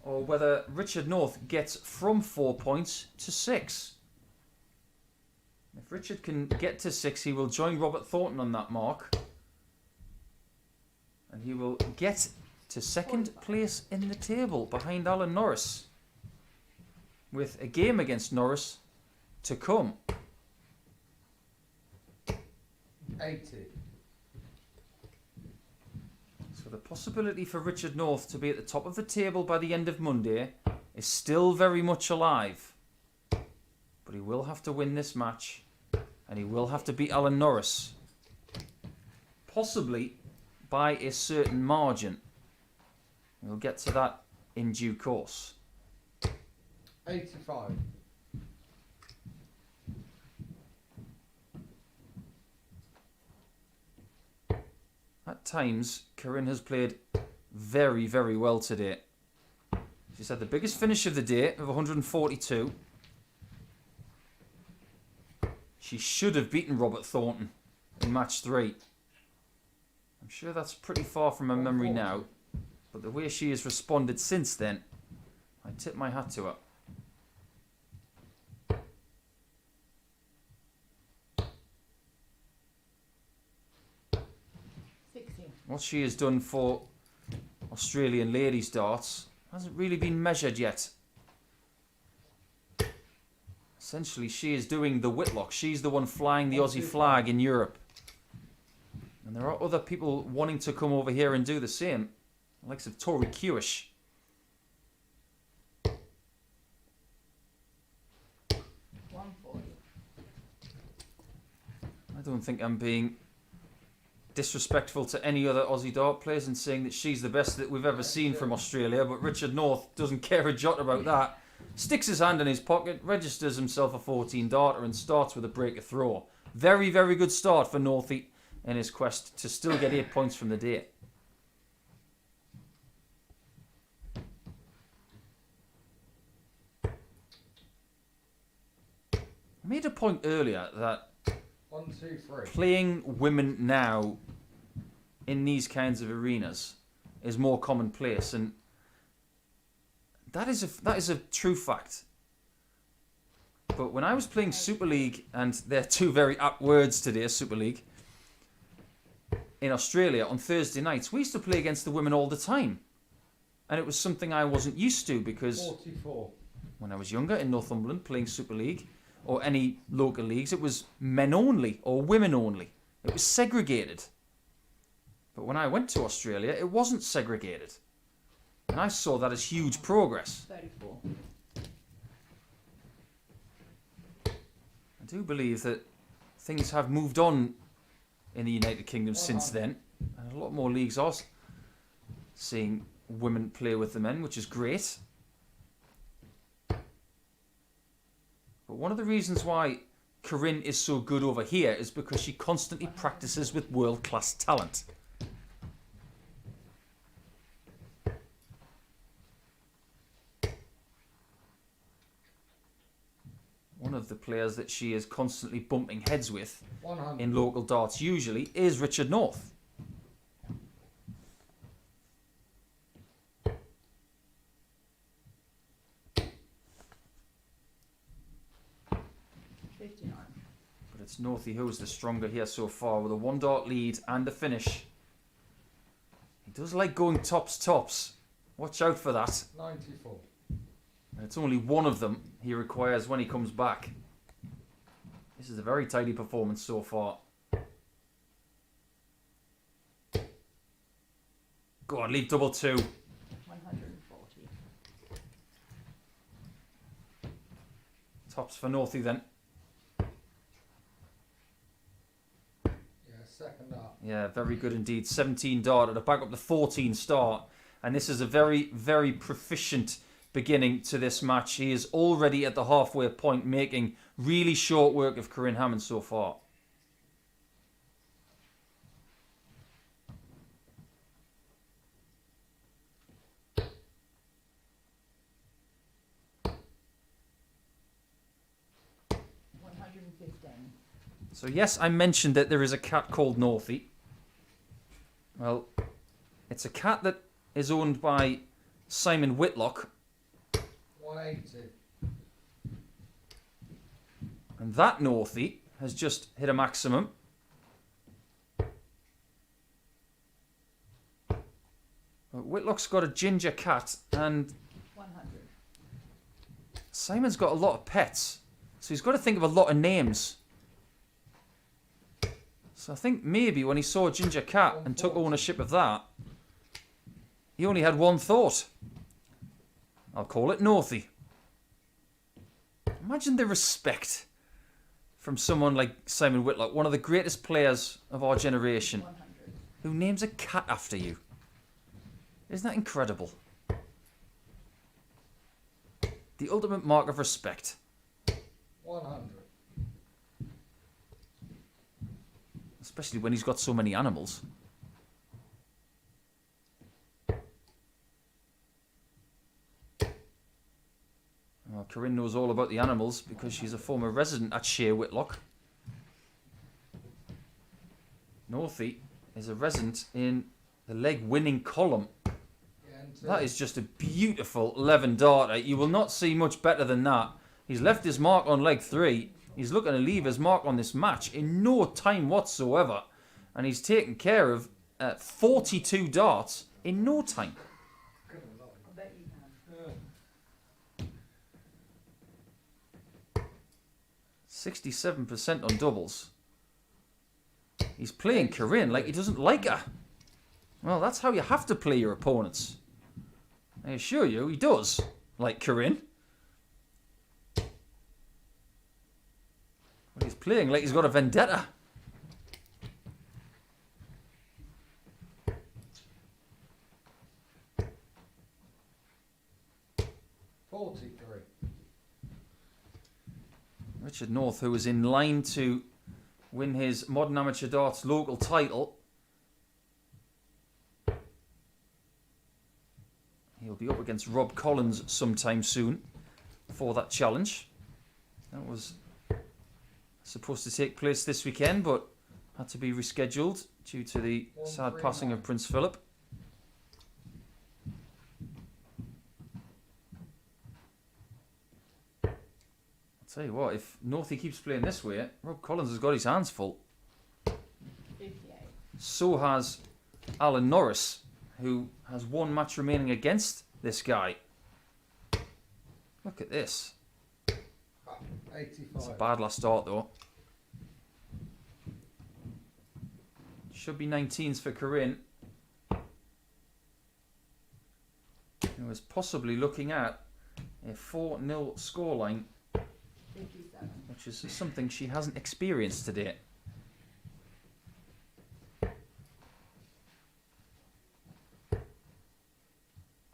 or whether Richard North gets from 4 points to 6. If Richard can get to 6, he will join Robert Thornton on that mark. And he will get to second place in the table behind Alan Norris, with a game against Norris to come. 80. So the possibility for Richard North to be at the top of the table by the end of Monday is still very much alive. But he will have to win this match, and he will have to beat Alan Norris. Possibly by a certain margin. We'll get to that in due course. 85. At times, Corrine has played very, very well today. She's had the biggest finish of the day of 142. She should have beaten Robert Thornton in match 3. I'm sure that's pretty far from her memory now, but the way she has responded since then, I tip my hat to her. What she has done for Australian ladies darts hasn't really been measured yet. Essentially, she is doing the Whitlock. She's the one flying the Aussie flag in Europe. And there are other people wanting to come over here and do the same. The likes of Tori Kewish. 140. I don't think I'm being disrespectful to any other Aussie dart players and saying that she's the best that we've ever seen from Australia, but Richard North doesn't care a jot about that. Sticks his hand in his pocket, registers himself a 14 darter and starts with a breaker throw. Very, very good start for Northie in his quest to still get 8 points from the day. I made a point earlier that 1, 2, 3. playing women now in these kinds of arenas is more commonplace, and that is a true fact. But when I was playing Super League, and they're two very apt words today, Super League, in Australia on Thursday nights, we used to play against the women all the time. And it was something I wasn't used to because 44. when I was younger in Northumberland playing Super League or any local leagues, it was men only or women only. It was segregated. But when I went to Australia, it wasn't segregated. And I saw that as huge progress. 34. I do believe that things have moved on in the United Kingdom since then. And a lot more leagues are seeing women play with the men, which is great. But one of the reasons why Corrine is so good over here is because she constantly practices with world-class talent. One of the players that she is constantly bumping heads with 100. in local darts usually is Richard North. But it's Northie who is the stronger here so far with a 1 dart lead and a finish. He does like going tops. Watch out for that. 94. And it's only one of them he requires when he comes back. This is a very tidy performance so far. Go on, leave double 2. 140. Tops for Northie then. Yeah, second up. Yeah, very good indeed. 17 dart at a back up the 14 start. And this is a very, very proficient beginning to this match. He is already at the halfway point, making really short work of Corrine Hammond so far. So yes, I mentioned that there is a cat called Northie. Well, it's a cat that is owned by Simon Whitlock. 180. And that Northie has just hit a maximum. But Whitlock's got a ginger cat and 100. Simon's got a lot of pets. So he's got to think of a lot of names. So I think maybe when he saw a ginger cat and took ownership of that, he only had one thought. I'll call it Northie. Imagine the respect from someone like Simon Whitlock, one of the greatest players of our generation, 100. who names a cat after you. Isn't that incredible? The ultimate mark of respect. 100. Especially when he's got so many animals. Well, Corrine knows all about the animals because she's a former resident at Shea Whitlock. Northie is a resident in the leg winning column. That is just a beautiful 11 darter. You will not see much better than that. He's left his mark on leg 3. He's looking to leave his mark on this match in no time whatsoever. And he's taken care of 42 darts in no time. I bet you can. 67% on doubles. He's playing Corrine like he doesn't like her. Well, that's how you have to play your opponents. I assure you, he does like Corrine. But he's playing like he's got a vendetta. Richard North, who is in line to win his Modern Amateur Darts local title. He'll be up against Rob Collins sometime soon for that challenge. That was supposed to take place this weekend, but had to be rescheduled due to the sad passing of Prince Philip. Tell you what, if Northey keeps playing this way, Rob Collins has got his hands full. 58. So has Alan Norris, who has one match remaining against this guy. Look at this. 85. It's a bad last start though. Should be 19s for Corrine. Who is possibly looking at a 4-0 scoreline, 57. which is something she hasn't experienced today.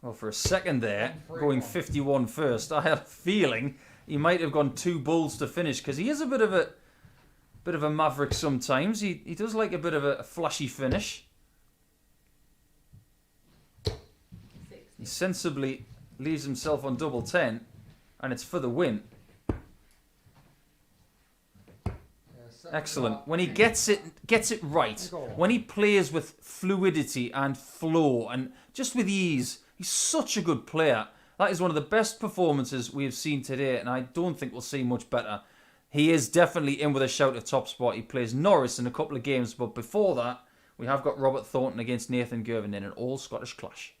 Well, for a second there, going 51 first, I had a feeling he might have gone 2 bulls to finish, because he is a bit of a maverick sometimes. He does like a bit of a flashy finish. 60. He sensibly leaves himself on double 10, and it's for the win. Excellent. When he gets it right, when he plays with fluidity and flow and just with ease, he's such a good player. That is one of the best performances we have seen today, and I don't think we'll see much better. He is definitely in with a shout of top spot. He plays Norris in a couple of games, but before that, we have got Robert Thornton against Nathan Girvin in an all-Scottish clash.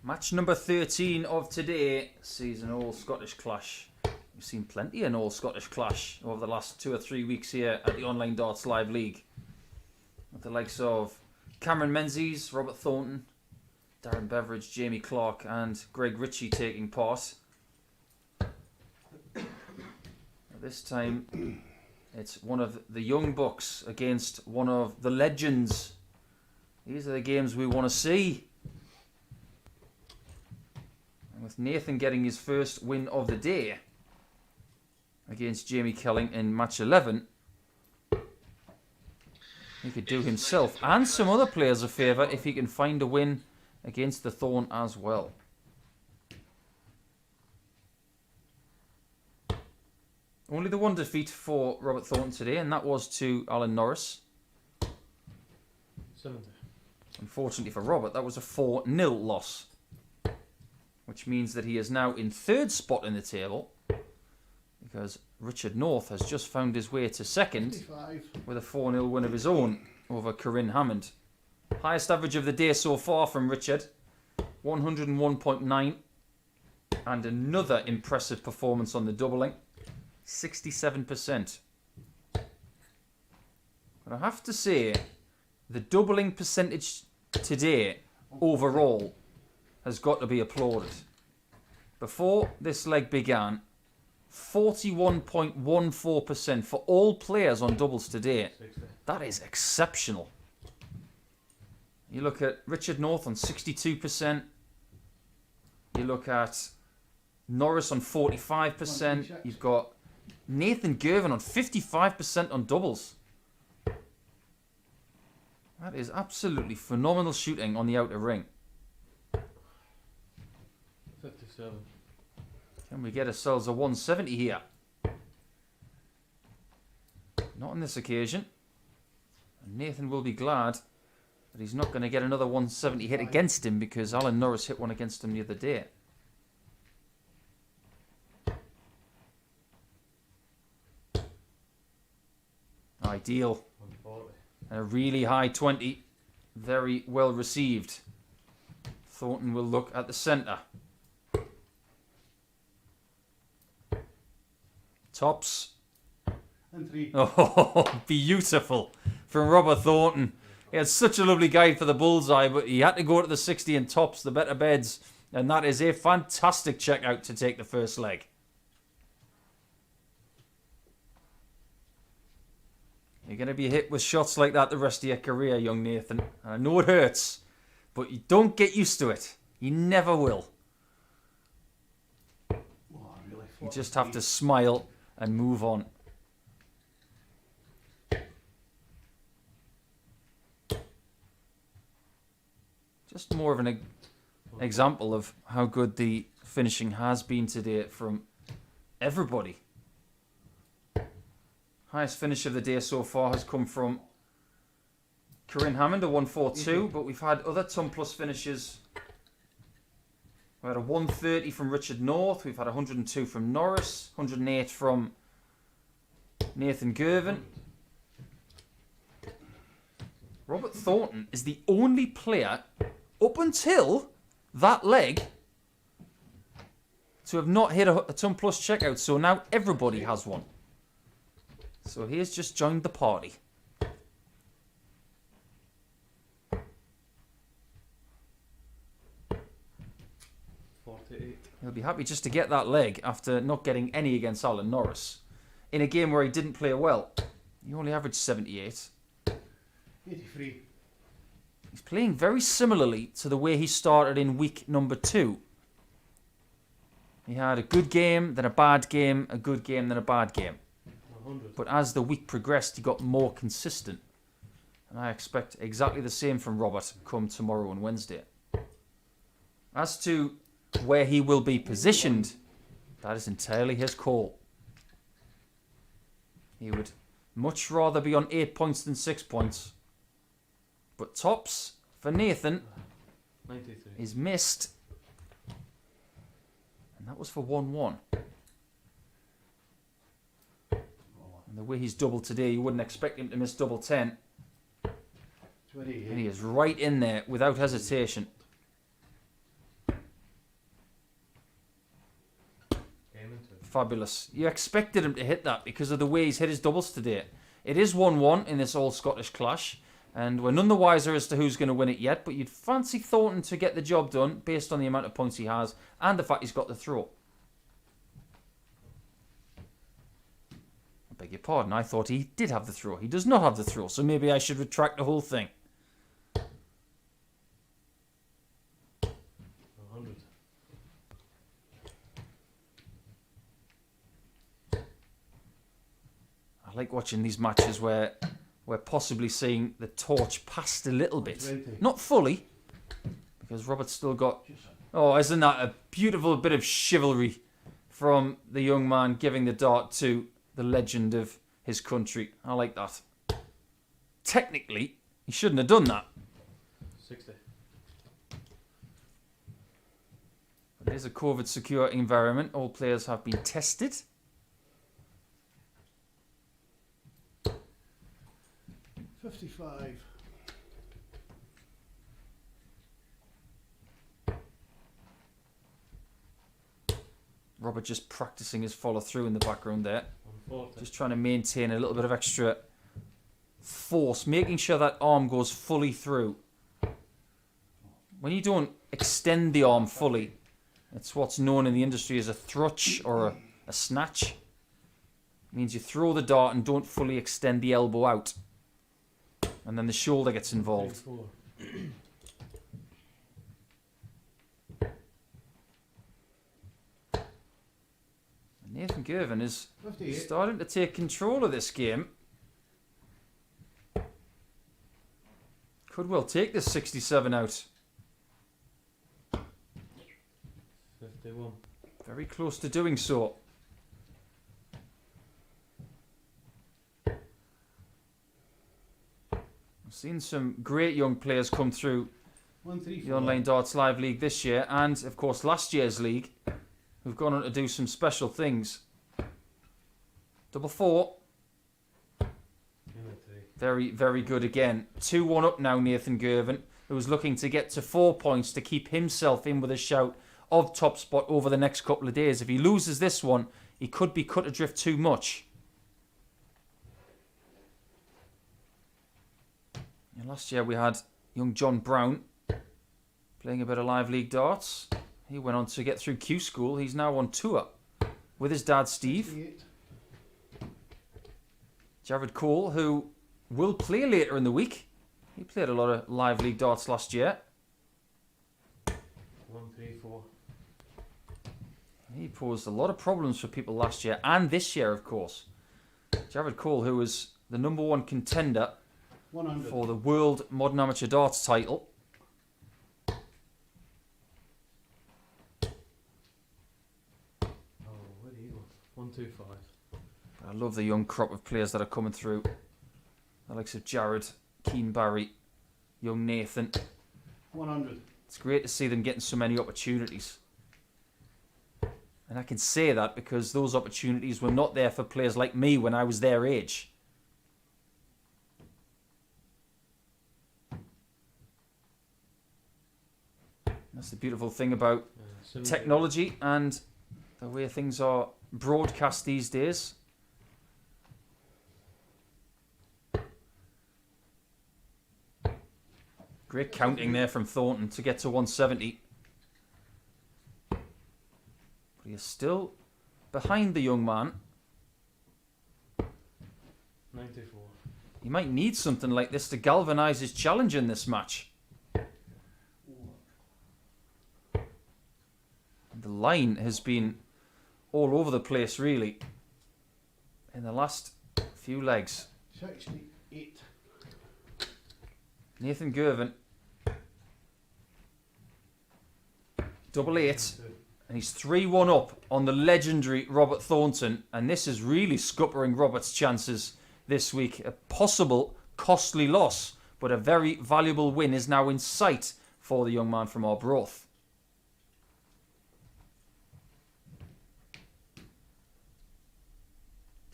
Match number 13 of today sees an all-Scottish clash. We've seen plenty of an all-Scottish clash over the last 2 or 3 weeks here at the Online Darts Live League. With the likes of Cameron Menzies, Robert Thornton, Darren Beveridge, Jamie Clark and Greg Ritchie taking part. This time it's one of the young bucks against one of the legends. These are the games we want to see. And with Nathan getting his first win of the day against Jamie Kelling in match 11, he could do himself and some other players a favour if he can find a win against the Thorn as well. Only the one defeat for Robert Thornton today, and that was to Alan Norris. 70. Unfortunately for Robert, that was a 4-0 loss, which means that he is now in third spot in the table, because Richard North has just found his way to second 55. with a 4-0 win of his own over Corrine Hammond. Highest average of the day so far from Richard, 101.9, and another impressive performance on the doubling, 67%. But I have to say, the doubling percentage today overall has got to be applauded. Before this leg began, 41.14% for all players on doubles today. 60. That is exceptional. You look at Richard North on 62%. You look at Norris on 45%. You've got Nathan Girvan on 55% on doubles. That is absolutely phenomenal shooting on the outer ring. 57. Can we get ourselves a 170 here? Not on this occasion. And Nathan will be glad that he's not going to get another 170 hit against him, because Alan Norris hit one against him the other day. Ideal. 140. And a really high 20. Very well received. Thornton will look at the centre. Tops. And 3. Oh, beautiful from Robert Thornton. He had such a lovely guide for the bullseye, but he had to go to the 60 and tops, the better beds. And that is a fantastic checkout to take the first leg. You're going to be hit with shots like that the rest of your career, young Nathan. And I know it hurts, but you don't get used to it. You never will. Oh, really? You just have to smile and move on. Just more of an example of how good the finishing has been today from everybody. Highest finish of the day so far has come from Corrine Hammond, a 142, but we've had other ton plus finishes. We had a 130 from Richard North, we've had 102 from Norris, 108 from Nathan Girvin. Robert Thornton is the only player up until that leg to have not hit a ton plus checkout, so now everybody has one. So he's just joined the party. He'll be happy just to get that leg after not getting any against Alan Norris. In a game where he didn't play well. He only averaged 78. 83. He's playing very similarly to the way he started in week number 2. He had a good game, then a bad game, a good game, then a bad game. 100. But as the week progressed, he got more consistent. And I expect exactly the same from Robert come tomorrow and Wednesday. As to where he will be positioned, that is entirely his call. He would much rather be on 8 points than 6 points. But tops for Nathan 93. is missed. And that was for 1-1. And the way he's doubled today, you wouldn't expect him to miss double 10. 28. And he is right in there without hesitation. Fabulous. You expected him to hit that because of the way he's hit his doubles today. It is 1-1 in this all-Scottish clash, and we're none the wiser as to who's going to win it yet, but you'd fancy Thornton to get the job done based on the amount of points he has and the fact he's got the throw. I beg your pardon, I thought he did have the throw. He does not have the throw, so maybe I should retract the whole thing. 100. I like watching these matches where we're possibly seeing the torch passed a little bit. 20. Not fully, because Robert's still got... Oh, isn't that a beautiful bit of chivalry from the young man giving the dart to the legend of his country? I like that. Technically, he shouldn't have done that. 60. But it is a COVID-secure environment. All players have been tested. $55. Robert just practicing his follow-through in the background there. 140. Just trying to maintain a little bit of extra force, making sure that arm goes fully through. When you don't extend the arm fully, it's what's known in the industry as a thrutch or a snatch. It means you throw the dart and don't fully extend the elbow out. And then the shoulder gets involved. 34. Nathan Girvin is 58. starting to take control of this game. Could well take this 67 out. 51. Very close to doing so. I've seen some great young players come through the 134. Online Darts Live League this year and, of course, last year's league, who've gone on to do some special things. Double four. Very, very good again. 2-1 up now, Nathan Girvin, who's looking to get to 4 points to keep himself in with a shout of top spot over the next couple of days. If he loses this one, he could be cut adrift too much. And last year we had young John Brown playing a bit of live league darts. He went on to get through Q School. He's now on tour with his dad, Steve. 58. Jared Cole, who will play later in the week. He played a lot of live league darts last year. 134. He posed a lot of problems for people last year and this year, of course. Jared Cole, who was the #1 contender 100. for the World Modern Amateur Darts title. Oh, where do you go? 125. I love the young crop of players that are coming through. The likes of Jared, Keane Barry, young Nathan. 100. It's great to see them getting so many opportunities. And I can say that because those opportunities were not there for players like me when I was their age. That's the beautiful thing about technology and the way things are broadcast these days. Great counting there from Thornton to get to 170. But he is still behind the young man. 94. He might need something like this to galvanise his challenge in this match. The line has been all over the place, really, in the last few legs. 68. Nathan Girvin, 88, and he's 3-1 up on the legendary Robert Thornton, and this is really scuppering Robert's chances this week. A possible costly loss, but a very valuable win is now in sight for the young man from Arbroath.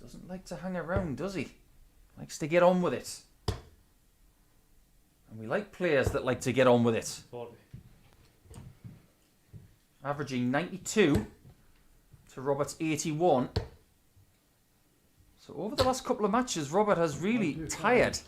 Doesn't like to hang around, does he? Likes to get on with it. And we like players that like to get on with it. 40. Averaging 92 to Robert's 81. So over the last couple of matches, Robert has really tired.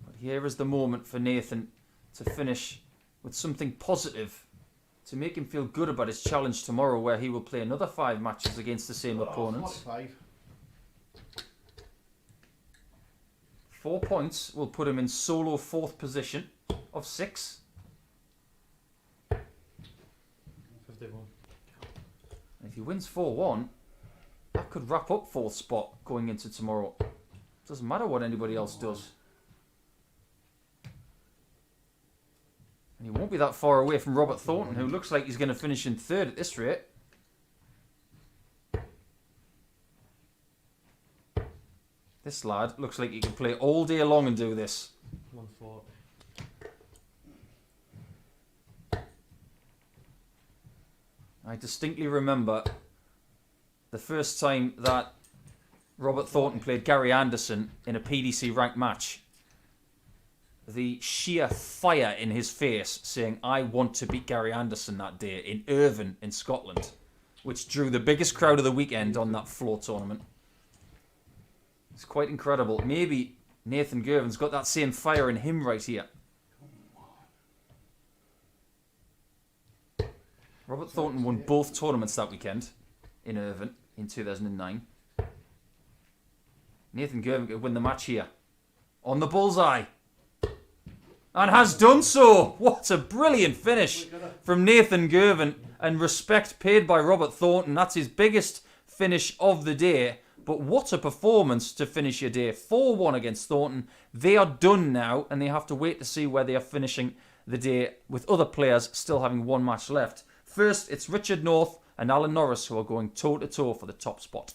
But here is the moment for Nathan to finish with something positive to make him feel good about his challenge tomorrow, where he will play another 5 matches against the same opponents. 45. 4 points will put him in solo 4th position of 6. 51. And if he wins 4-1, that could wrap up 4th spot going into tomorrow. Doesn't matter what anybody else does. And he won't be that far away from Robert Thornton, who looks like he's going to finish in 3rd at this rate. This lad looks like he can play all day long and do this. 140. I distinctly remember the first time that Robert Thornton played Gary Anderson in a PDC ranked match. The sheer fire in his face saying, I want to beat Gary Anderson that day in Girvin in Scotland, which drew the biggest crowd of the weekend on that floor tournament. It's quite incredible. Maybe Nathan Girvin's got that same fire in him right here. Robert Thornton won both tournaments that weekend in Girvin in 2009. Nathan Girvin could win the match here. On the bullseye. And has done so. What a brilliant finish from Nathan Girvin. And respect paid by Robert Thornton. That's his biggest finish of the day. But what a performance to finish your day. 4-1 against Thornton. They are done now. And they have to wait to see where they are finishing the day with other players still having 1 match left. First, it's Richard North and Alan Norris who are going toe-to-toe for the top spot.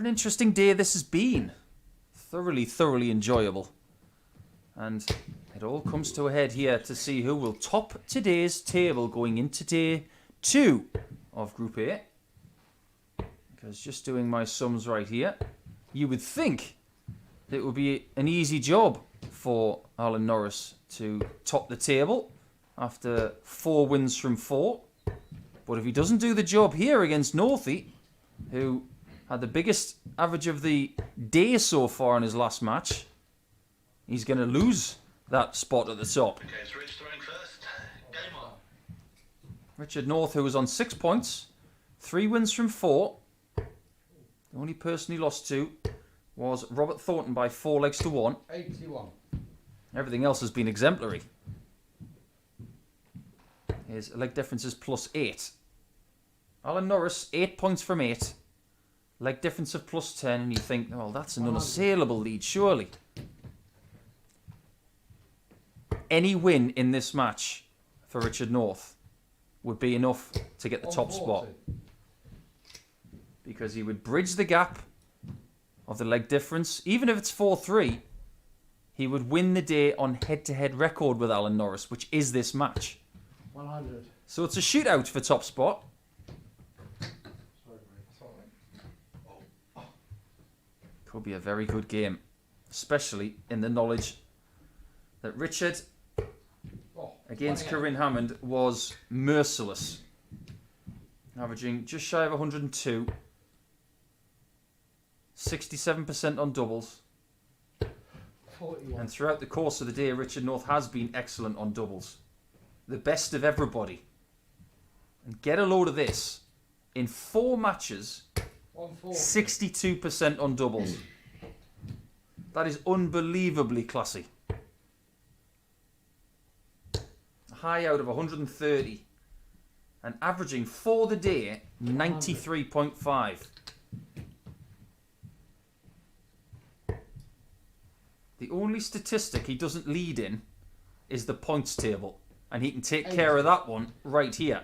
an interesting day this has been. Thoroughly enjoyable. And it all comes to a head here to see who will top today's table going into day 2 of Group A. Because just doing my sums right here, you would think that it would be an easy job for Alan Norris to top the table after 4 wins from 4. But if he doesn't do the job here against Northie, who had the biggest average of the day so far in his last match, he's going to lose that spot at the top. Okay, it's Rich throwing first. Game on. Richard North, who was on 6 points, 3 wins from 4. The only person he lost to was Robert Thornton by 4 legs to 1. 81. Everything else has been exemplary. His leg difference is +8. Alan Norris, 8 points from 8. Leg difference of +10, and you think, well, that's an unassailable lead, surely. Any win in this match for Richard North would be enough to get the top spot. Because he would bridge the gap of the leg difference. Even if it's 4-3, he would win the day on head-to-head record with Alan Norris, which is this match. 100. So it's a shootout for top spot. Sorry, mate. Could be a very good game, especially in the knowledge that Richard against Corrine Hammond was merciless, averaging just shy of 102, 67% on doubles, 41. and throughout the course of the day Richard North has been excellent on doubles, the best of everybody. And get a load of this, in 4 matches, 62% on doubles. That is unbelievably classy. A high out of 130. And averaging for the day, 93.5. The only statistic he doesn't lead in is the points table. And he can take care of that one right here.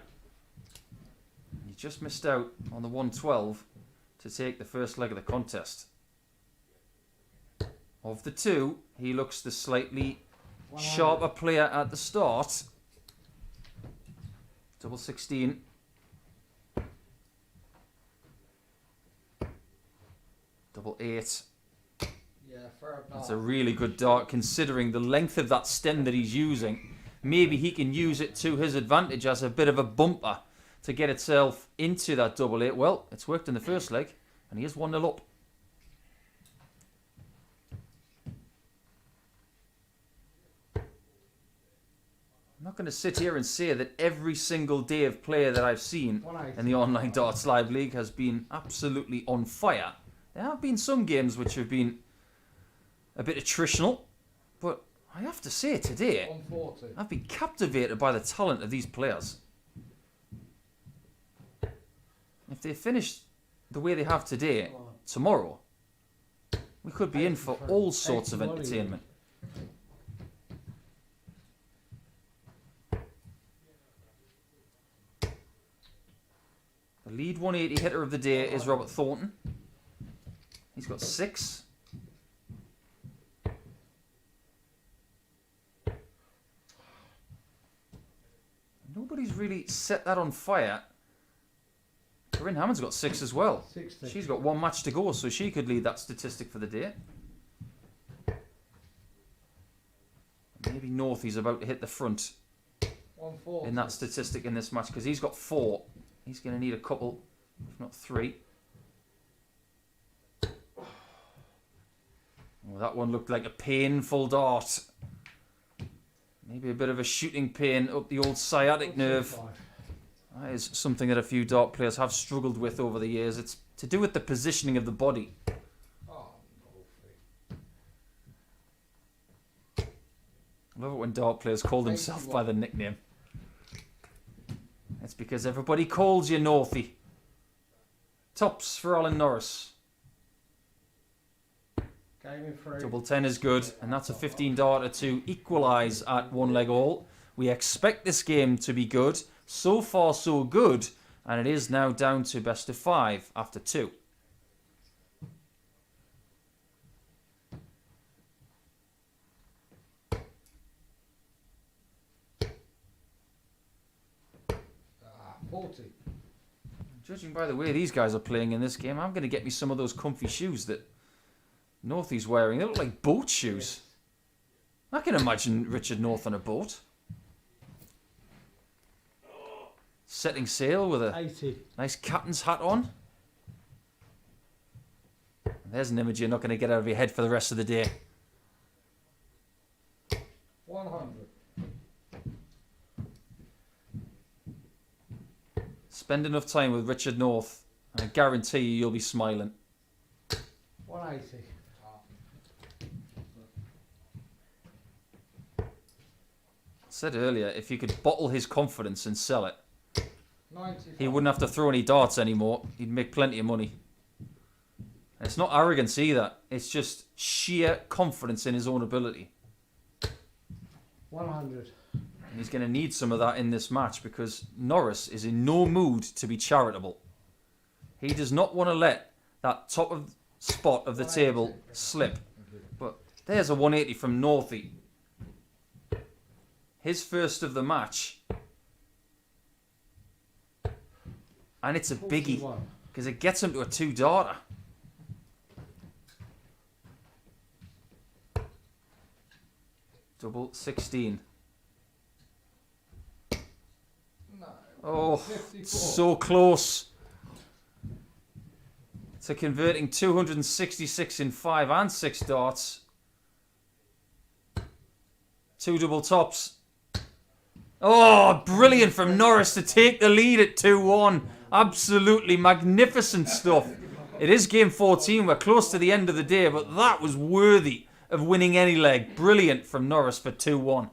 He just missed out on the 112 to take the first leg of the contest. Of the 2, he looks the slightly sharper player at the start. Double 16. Double 8. Yeah, fair enough. That's a really good dart considering the length of that stem that he's using. Maybe he can use it to his advantage as a bit of a bumper to get itself into that double 8. Well, it's worked in the first leg and he is 1-0 up. I'm not going to sit here and say that every single day of play that I've seen in the Online Darts Live League has been absolutely on fire. There have been some games which have been a bit attritional, but I have to say today, 140. I've been captivated by the talent of these players. If they finish the way they have today, tomorrow, we could be in for all sorts of entertainment. The lead 180 hitter of the day is Robert Thornton. He's got 6. Nobody's really set that on fire. Corrine Hammond's got 6 as well. 60. She's got 1 match to go, so she could lead that statistic for the day. Maybe Northie's about to hit the front 140. in that statistic in this match because he's got 4. He's going to need a couple, if not 3. Oh, that one looked like a painful dart. Maybe a bit of a shooting pain up the old sciatic nerve. That is something that a few dart players have struggled with over the years. It's to do with the positioning of the body. Oh, I love it when dart players call themselves by the nickname. It's because everybody calls you Northie. Tops for Alan Norris. Double 10 is good, and that's a 15 darter to equalise at 1 leg all. We expect this game to be good. So far, so good, and it is now down to best of 5 after 2. 40. Judging by the way these guys are playing in this game, I'm going to get me some of those comfy shoes that Northie's wearing. They look like boat shoes. I can imagine Richard North on a boat. Setting sail with a 80. nice captain's hat on. There's an image you're not going to get out of your head for the rest of the day. 100. Spend enough time with Richard North, and I guarantee you'll be smiling. 180. I said earlier, if you could bottle his confidence and sell it, 95. he wouldn't have to throw any darts anymore. He'd make plenty of money. And it's not arrogance either. It's just sheer confidence in his own ability. 100. And he's going to need some of that in this match because Norris is in no mood to be charitable. He does not want to let that top of spot of the table slip. But there's a 180 from Northie. His first of the match. And it's a biggie 41. because it gets him to a 2-darter. Double 16. No. Oh, 54. so close to converting 266 in 5 and 6 darts. 2 double tops. Oh, brilliant from Norris to take the lead at 2-1. Absolutely magnificent stuff. It is game 14. We're close to the end of the day, but that was worthy of winning any leg. Brilliant from Norris for 2-1.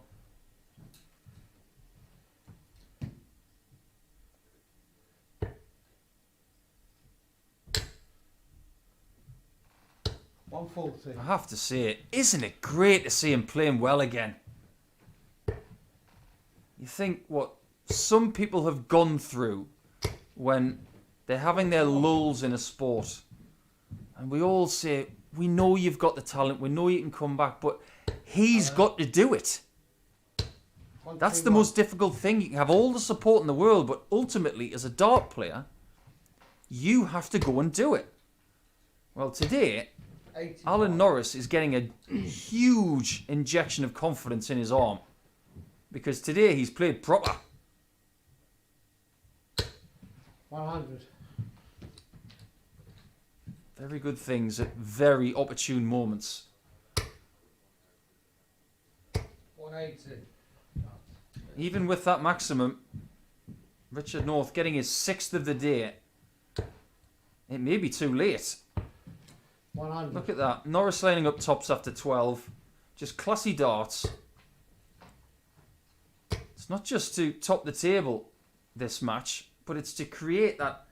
I have to say, isn't it great to see him playing well again? You think what some people have gone through when they're having their lulls in a sport, and we all say, we know you've got the talent, we know you can come back, but he's got to do it. That's the most difficult thing. You can have all the support in the world, but ultimately, as a dart player, you have to go and do it. Well, today, 85. Alan Norris is getting a huge injection of confidence in his arm. Because today he's played proper. 100. Very good things at very opportune moments. 180. Even with that maximum, Richard North getting his 6th of the day. It may be too late. 100. Look at that. Norris lining up tops after 12. Just classy darts. It's not just to top the table this match, but it's to create that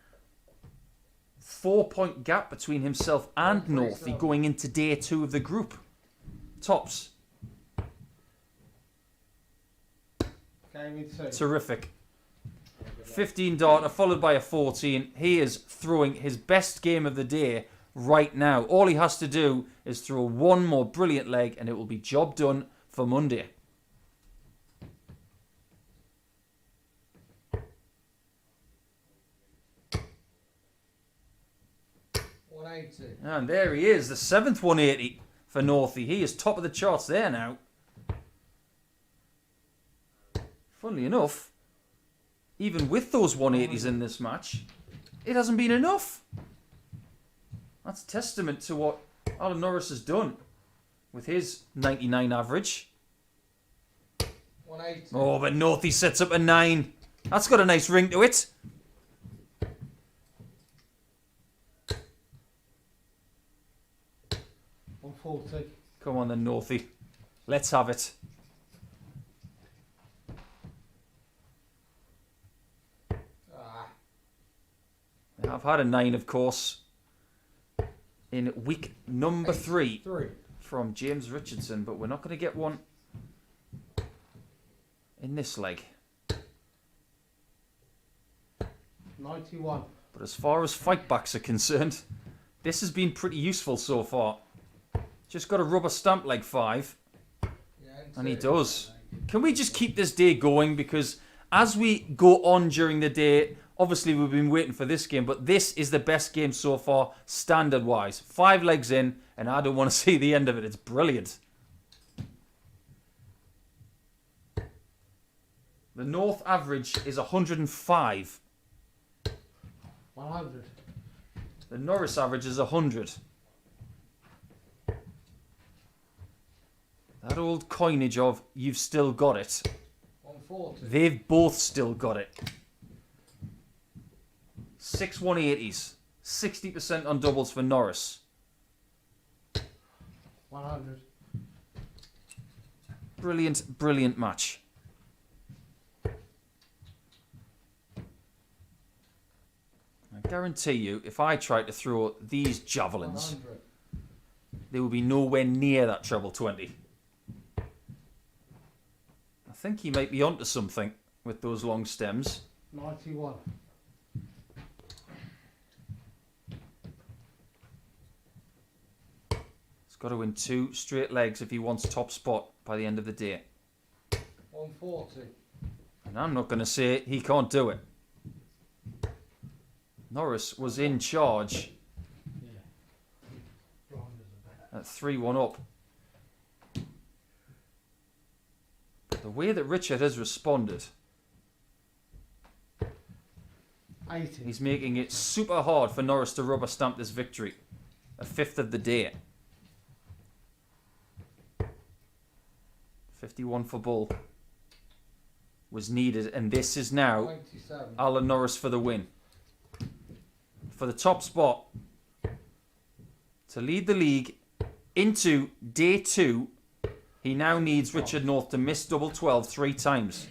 4-point gap between himself and Northie going into day 2 of the group. Tops. Terrific. 15 darter followed by a 14. He is throwing his best game of the day right now. All he has to do is throw one more brilliant leg and it will be job done for Monday. And there he is, the 7th 180 for Northie. He is top of the charts there now. Funnily enough, even with those 180s in this match, it hasn't been enough. That's testament to what Alan Norris has done with his 99 average. 180. Oh, but Northie sets up a 9. That's got a nice ring to it. Come on then, Northie. Let's have it. I've had a 9, of course, in week number 3 from James Richardson, but we're not going to get one in this leg. 91. But as far as fight backs are concerned, this has been pretty useful so far. Just got a rubber stamp leg 5. And he does. Can we just keep this day going? Because As we go on during the day, obviously we've been waiting for this game, but this is the best game so far, standard-wise. 5 legs in, and I don't want to see the end of it. It's brilliant. The North average is 105. 100. The Norris average is 100. That old coinage of, you've still got it. 140. They've both still got it. 6 180s. 60% on doubles for Norris. 100. Brilliant, brilliant match. I guarantee you, if I tried to throw these javelins, 100. they would be nowhere near that treble 20. I think he might be onto something with those long stems. 91. He's got to win 2 straight legs if he wants top spot by the end of the day. 140. And I'm not going to say he can't do it. Norris was in charge at 3-1 up. The way that Richard has responded, 80. he's making it super hard for Norris to rubber stamp this victory. A 5th of the day. 51 for Bull was needed, and this is now 97. Alan Norris for the win. For the top spot to lead the league into day 2, he now needs Richard North to miss double 12 3 times.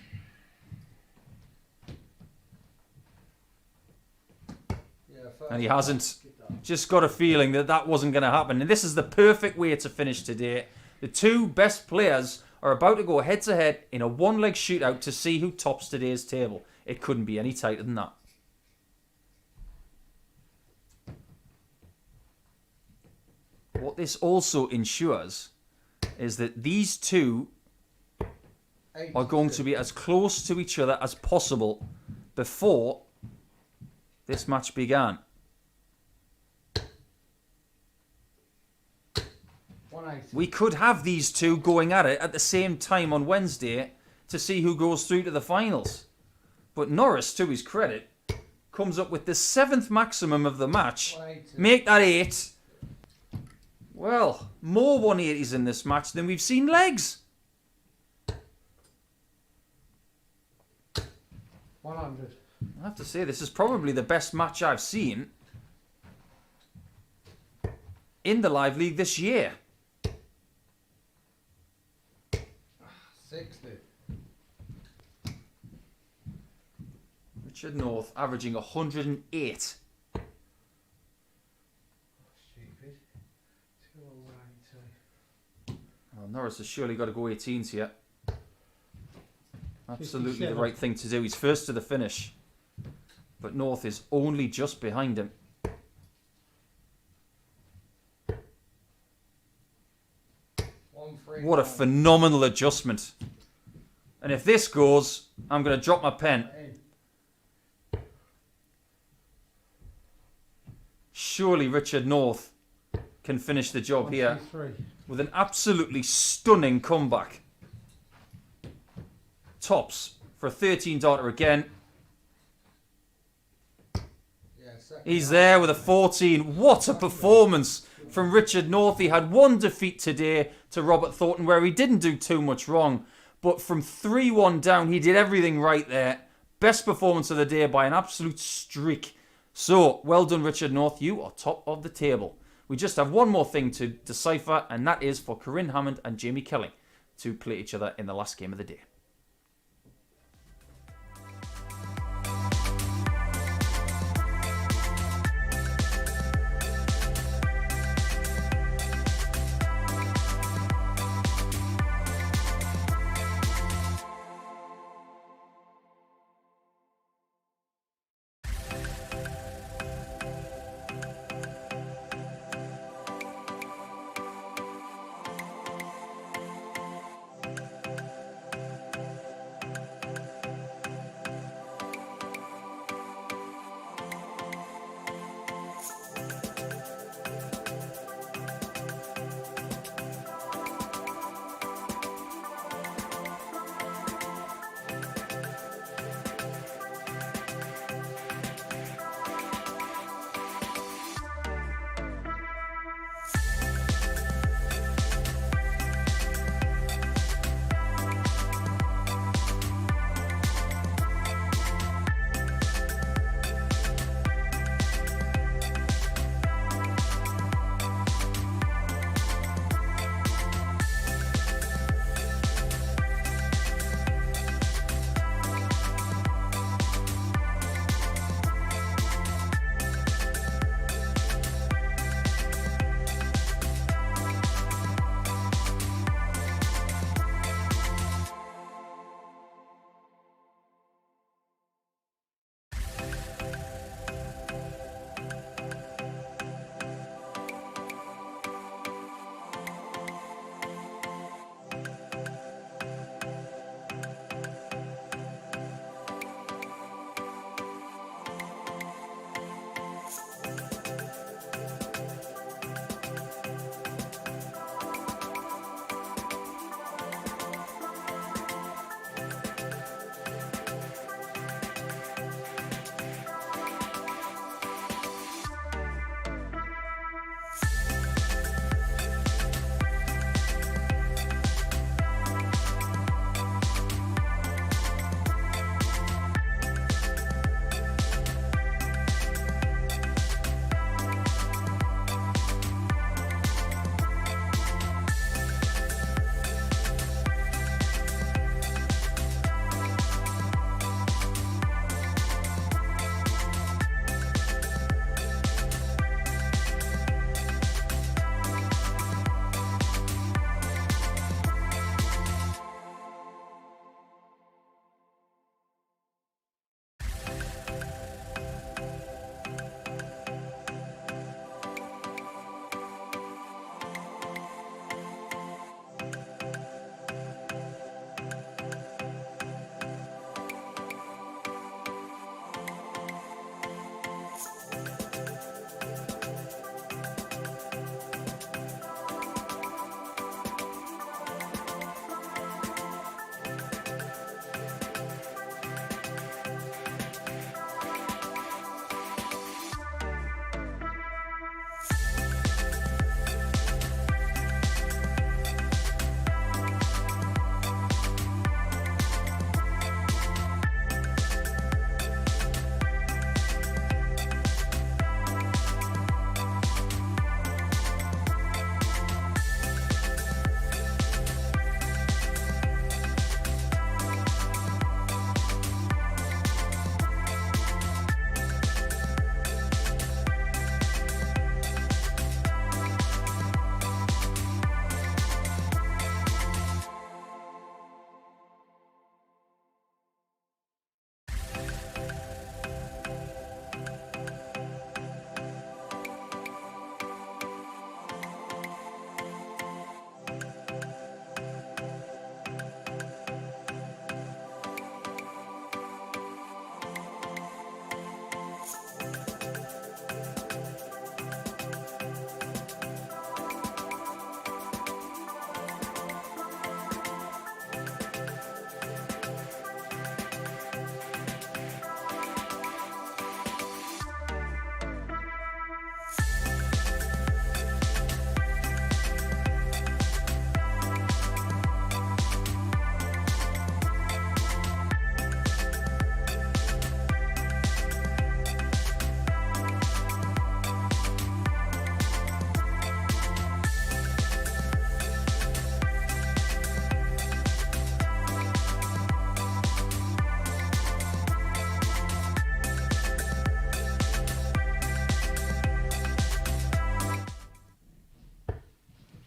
Yeah, And he hasn't. Just got a feeling that that wasn't going to happen. And this is the perfect way to finish today. The 2 best players are about to go head to head in a 1-leg shootout to see who tops today's table. It couldn't be any tighter than that. What this also ensures is that these 2 are going to be as close to each other as possible before this match began. 180. We could have these 2 going at it at the same time on Wednesday to see who goes through to the finals. But Norris, to his credit, comes up with the 7th maximum of the match. 180. Make that 8. Well, more 180s in this match than we've seen legs. 100. I have to say, this is probably the best match I've seen in the Live League this year. 60. Richard North averaging 108. Stupid. 280. Well, Norris has surely got to go 18s here. Absolutely the 57. right thing to do. He's first to the finish. But North is only just behind him. What a phenomenal adjustment. And if this goes, I'm going to drop my pen. Surely Richard North can finish the job here with an absolutely stunning comeback. Tops for a 13 darter again. He's there with a 14. What a performance from Richard North. He had 1 defeat today to Robert Thornton where he didn't do too much wrong. But from 3-1 down, he did everything right there. Best performance of the day by an absolute streak. So, well done, Richard North. You are top of the table. We just have one more thing to decipher, and that is for Corrine Hammond and Jamie Kelling to play each other in the last game of the day.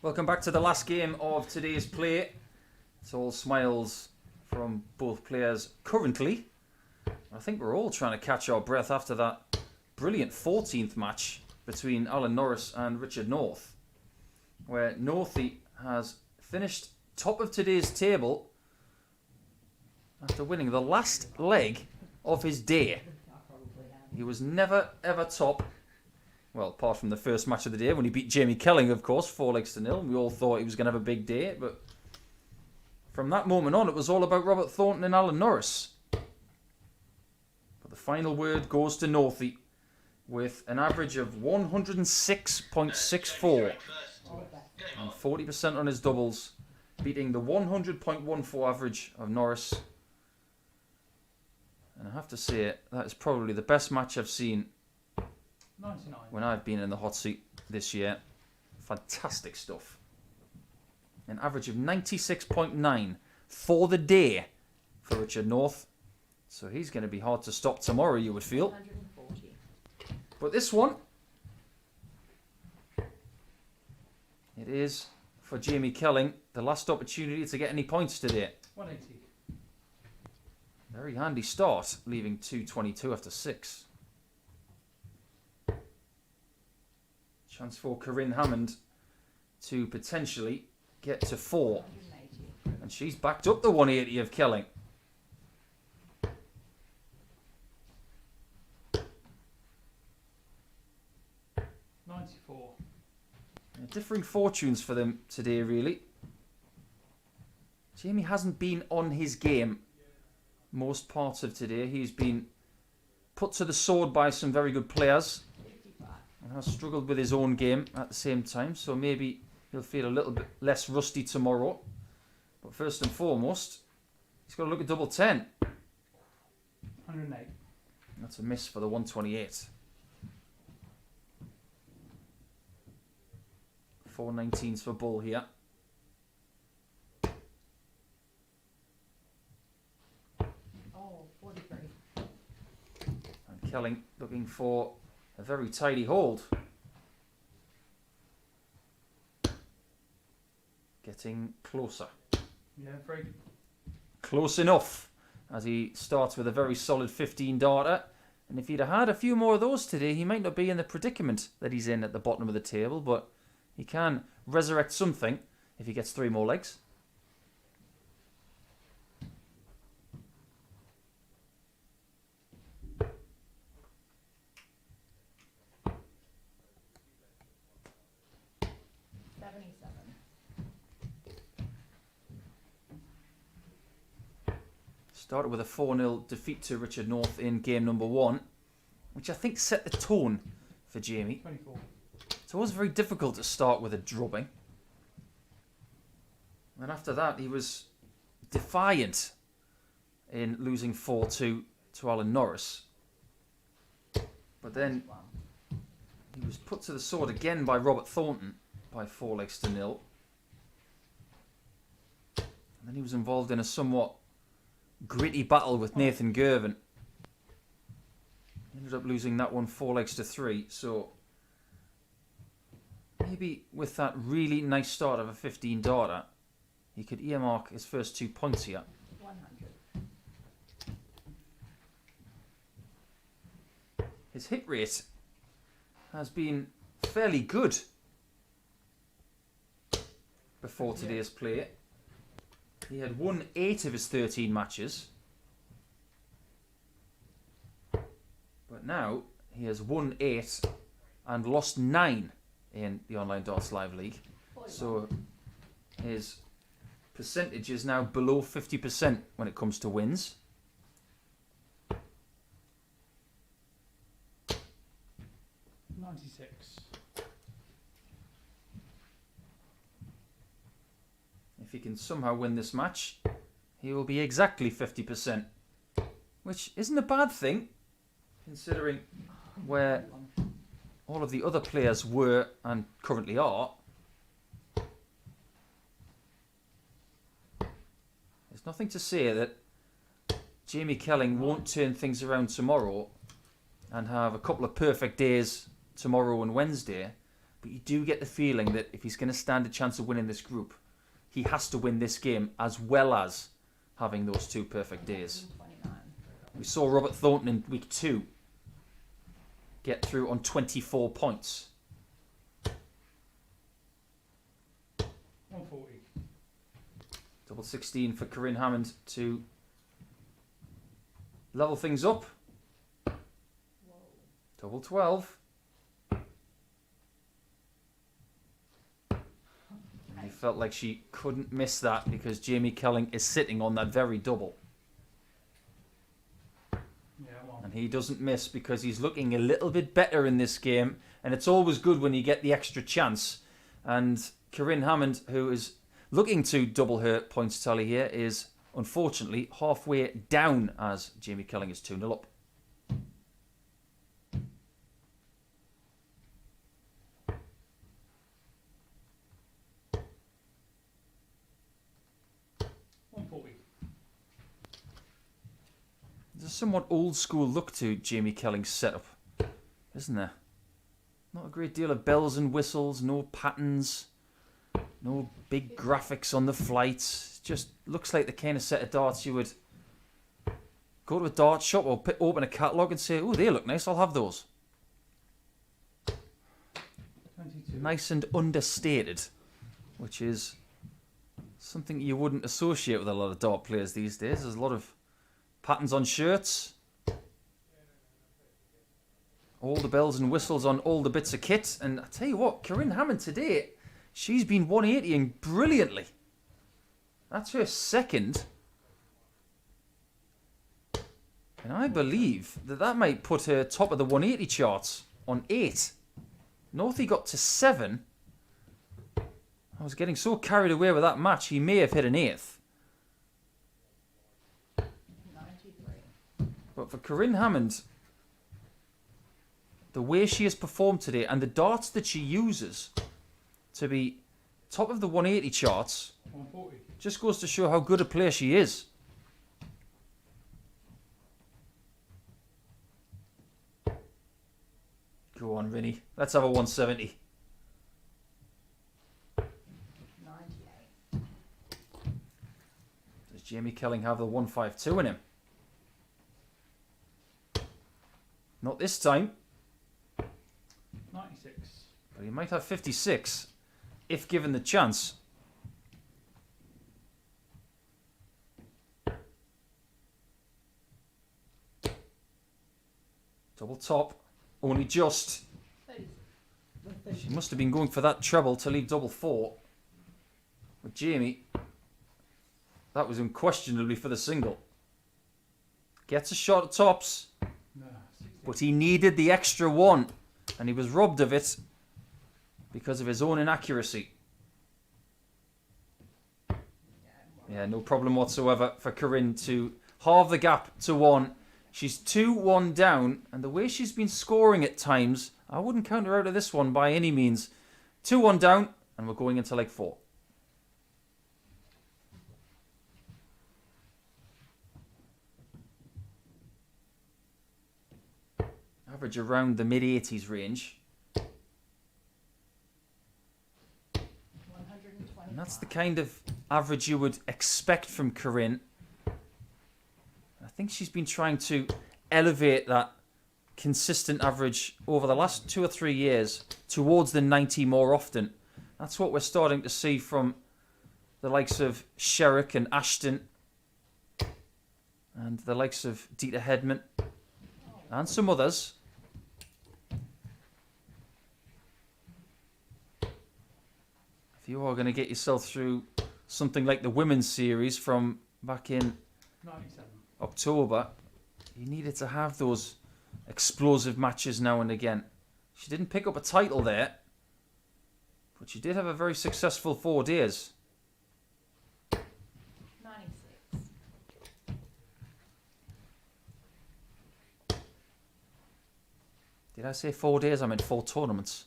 Welcome back to the last game of today's play. It's all smiles from both players currently. I think we're all trying to catch our breath after that brilliant 14th match between Alan Norris and Richard North, where Northie has finished top of today's table after winning the last leg of his day. He was never ever top. Well, apart from the first match of the day when he beat Jamie Kelling, of course, 4-0. We all thought he was going to have a big day, but from that moment on, it was all about Robert Thornton and Alan Norris. But the final word goes to Northie with an average of 106.64 and 40% on his doubles, beating the 100.14 average of Norris. And I have to say, that is probably the best match I've seen 99. when I've been in the hot seat this year. Fantastic stuff. An average of 96.9 for the day for Richard North. So he's going to be hard to stop tomorrow, you would feel. 140. But this one, it is for Jamie Kelling, the last opportunity to get any points today. 180. Very handy start, leaving 222 after 6. Chance for Corrine Hammond to potentially get to 4. 180. And she's backed up the 180 of Kelling. Differing fortunes for them today, really. Jamie hasn't been on his game most parts of today. He's been put to the sword by some very good players 55. and has struggled with his own game at the same time. So maybe he'll feel a little bit less rusty tomorrow. But first and foremost, he's got to look at double 10. 108. That's a miss for the 128. 419s for Bull here. Oh, 43. And Kelling looking for a very tidy hold. Getting closer. Yeah, Frank. Close enough as he starts with a very solid 15 darter. And if he'd have had a few more of those today, he might not be in the predicament that he's in at the bottom of the table, but he can resurrect something if he gets 3 more legs. Started with a 4-0 defeat to Richard North in game number 1, which I think set the tone for Jamie. 24. It's always very difficult to start with a drubbing. And after that, he was defiant in losing 4-2 to Alan Norris. But then he was put to the sword again by Robert Thornton by 4-0. And then he was involved in a somewhat gritty battle with Nathan Girvin. Ended up losing that one 4-3. So maybe with that really nice start of a 15 darter, he could earmark his first 2 points here. 100. His hit rate has been fairly good before today's play. He had won 8 of his 13 matches. But now he has won 8 and lost 9 in the Online Darts Live League. 41. So his percentage is now below 50% when it comes to wins. $96. If he can somehow win this match, he will be exactly 50%, which isn't a bad thing, considering where all of the other players were and currently are. There's nothing to say that Jamie Kelling won't turn things around tomorrow and have a couple of perfect days tomorrow and Wednesday But you do get the feeling that if he's going to stand a chance of winning this group, he has to win this game as well as having those 2 perfect days. 129. We saw Robert Thornton in week 2 get through on 24 points. 140. Double 16 for Corrine Hammond to level things up. Whoa. Double 12. And he felt like she couldn't miss that because Jamie Kelling is sitting on that very double. Yeah, well. And he doesn't miss because he's looking a little bit better in this game. And it's always good when you get the extra chance. And Corrine Hammond, who is looking to double her points tally here, is unfortunately halfway down as Jamie Kelling is 2-0 up. There's a somewhat old school look to Jamie Kelling's setup, isn't there? Not a great deal of bells and whistles, no patterns, no big graphics on the flights. It just looks like the kind of set of darts you would go to a dart shop or open a catalogue and say, oh, they look nice, I'll have those. 22. Nice and understated, which is something you wouldn't associate with a lot of dart players these days. There's a lot of patterns on shirts, all the bells and whistles on all the bits of kit. And I tell you what, Corrine Hammond today, she's been 180ing brilliantly. That's her second. And I believe that might put her top of the 180 charts on 8. Northie got to 7. I was getting so carried away with that match, he may have hit an 8th. 93. But for Corrine Hammond, the way she has performed today and the darts that she uses to be top of the 180 charts 140. just goes to show how good a player she is. Go on, Rinny. Let's have a 170. 98. Does Jamie Kelling have the 152 in him? Not this time. 96. But he might have 56 if given the chance. Double top. Only just. 36. She must have been going for that treble to leave double 4. With Jamie, that was unquestionably for the single. Gets a shot at tops, No, 60. but he needed the extra 1. And he was robbed of it because of his own inaccuracy. Yeah, no problem whatsoever for Corrine to halve the gap to 1. She's 2-1 down, and the way she's been scoring at times, I wouldn't count her out of this one by any means. 2-1 down, and we're going into leg 4. Average around the mid-80s range. 125. And that's the kind of average you would expect from Corrine. I think she's been trying to elevate that consistent average over the last 2 or 3 years towards the 90 more often. That's what we're starting to see from the likes of Sherrick and Ashton and the likes of Dieter Hedman and some others. If you are going to get yourself through something like the women's series from back in 97. October, you needed to have those explosive matches now and again. She didn't pick up a title there, but she did have a very successful 4 days. 96. Did I say 4 days? I meant 4 tournaments.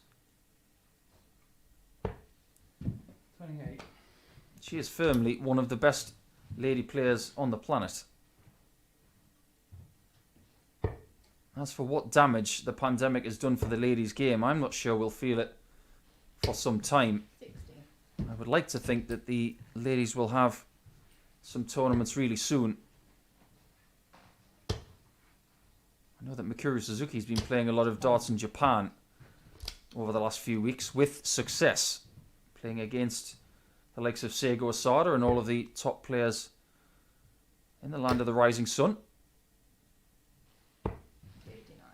28. She is firmly one of the best lady players on the planet. As for what damage the pandemic has done for the ladies' game, I'm not sure we'll feel it for some time. 60. I would like to think that the ladies will have some tournaments really soon. I know that Mikuru Suzuki's been playing a lot of darts in Japan over the last few weeks with success, playing against the likes of Seigo Asada and all of the top players in the land of the rising sun. 59.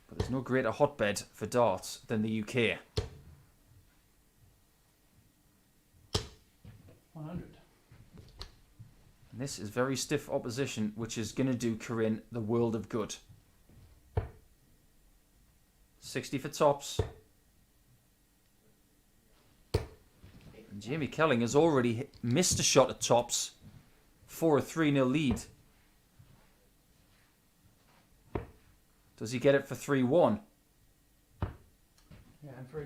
But there's no greater hotbed for darts than the UK. 100. And this is very stiff opposition, which is going to do Corrine the world of good. 60 for tops. And Jamie Kelling has already missed a shot at tops for a 3-0 lead. Does he get it for 3-1? Yeah, and 3.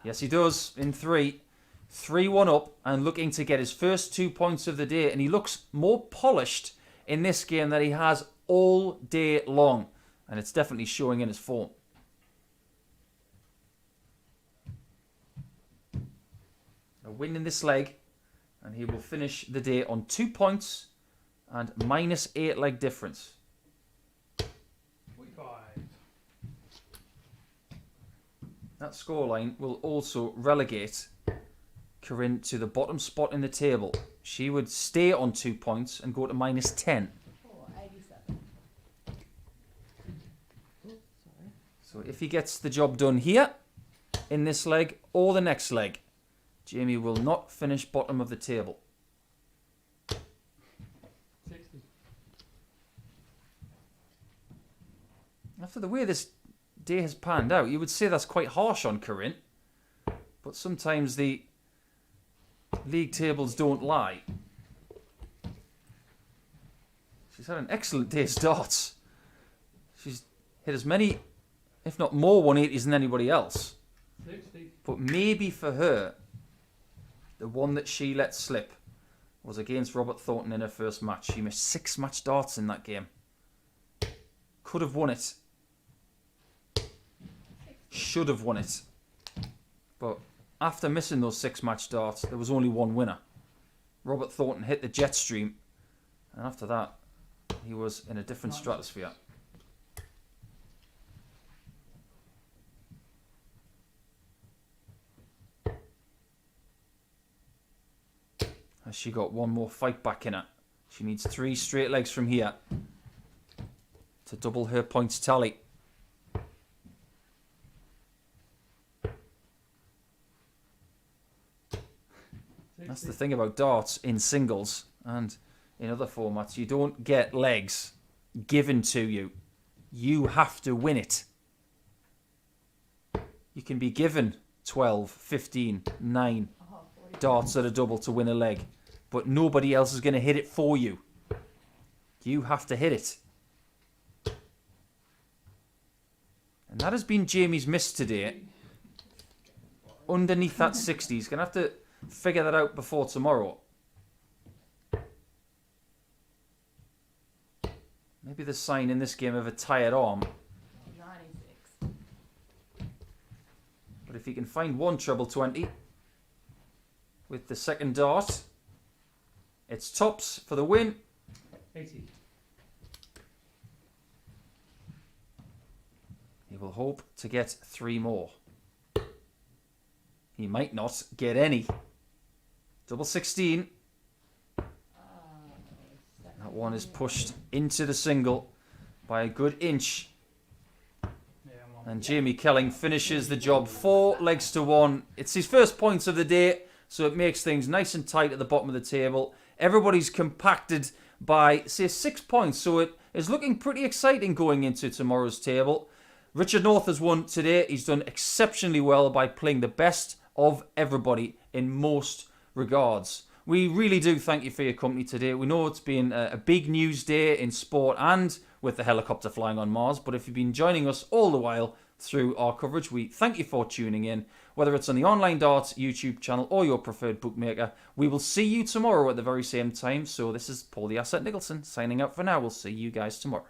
Yes, he does, in 3. 3-1 up and looking to get his first 2 points of the day. And he looks more polished in this game than he has all day long. And it's definitely showing in his form. A win in this leg. And he will finish the day on 2 points and -8 leg difference. 45. That scoreline will also relegate Corrine to the bottom spot in the table. She would stay on 2 points and go to -10. Oh, 87. Sorry. So if he gets the job done here, in this leg or the next leg, Jamie will not finish bottom of the table. 60. After the way this day has panned out, you would say that's quite harsh on Corrine. But sometimes the league tables don't lie. She's had an excellent day's darts. She's hit as many, if not more 180s than anybody else. 60. But maybe for her, the one that she let slip was against Robert Thornton in her first match. She missed 6 match darts in that game. Could have won it. Should have won it. But after missing those 6 match darts, there was only one winner. Robert Thornton hit the jet stream. And after that, he was in a different stratosphere. Has she got one more fight back in her? She needs 3 straight legs from here to double her points tally. That's the thing about darts in singles and in other formats. You don't get legs given to you. You have to win it. You can be given 12, 15, 9 darts at a double to win a leg, but nobody else is going to hit it for you. You have to hit it. And that has been Jamie's miss today. Underneath that 60. He's going to have to figure that out before tomorrow. Maybe the sign in this game of a tired arm. 96. But if he can find one treble 20 with the second dart, it's tops for the win. 80. He will hope to get 3 more. He might not get any. Double 16. That one is pushed into the single by a good inch. Yeah, I'm on. And Jamie Kelling finishes the job 4 legs to 1. It's his first points of the day, so it makes things nice and tight at the bottom of the table. Everybody's compacted by, say, 6 points, so it is looking pretty exciting going into tomorrow's table. Richard North has won today. He's done exceptionally well by playing the best of everybody in most regards. We really do thank you for your company today. We know it's been a big news day in sport and with the helicopter flying on Mars, but if you've been joining us all the while through our coverage, we thank you for tuning in. Whether it's on the Online Darts YouTube channel or your preferred bookmaker, we will see you tomorrow at the very same time. So this is Paul the Asset Nicholson signing out for now. We'll see you guys tomorrow.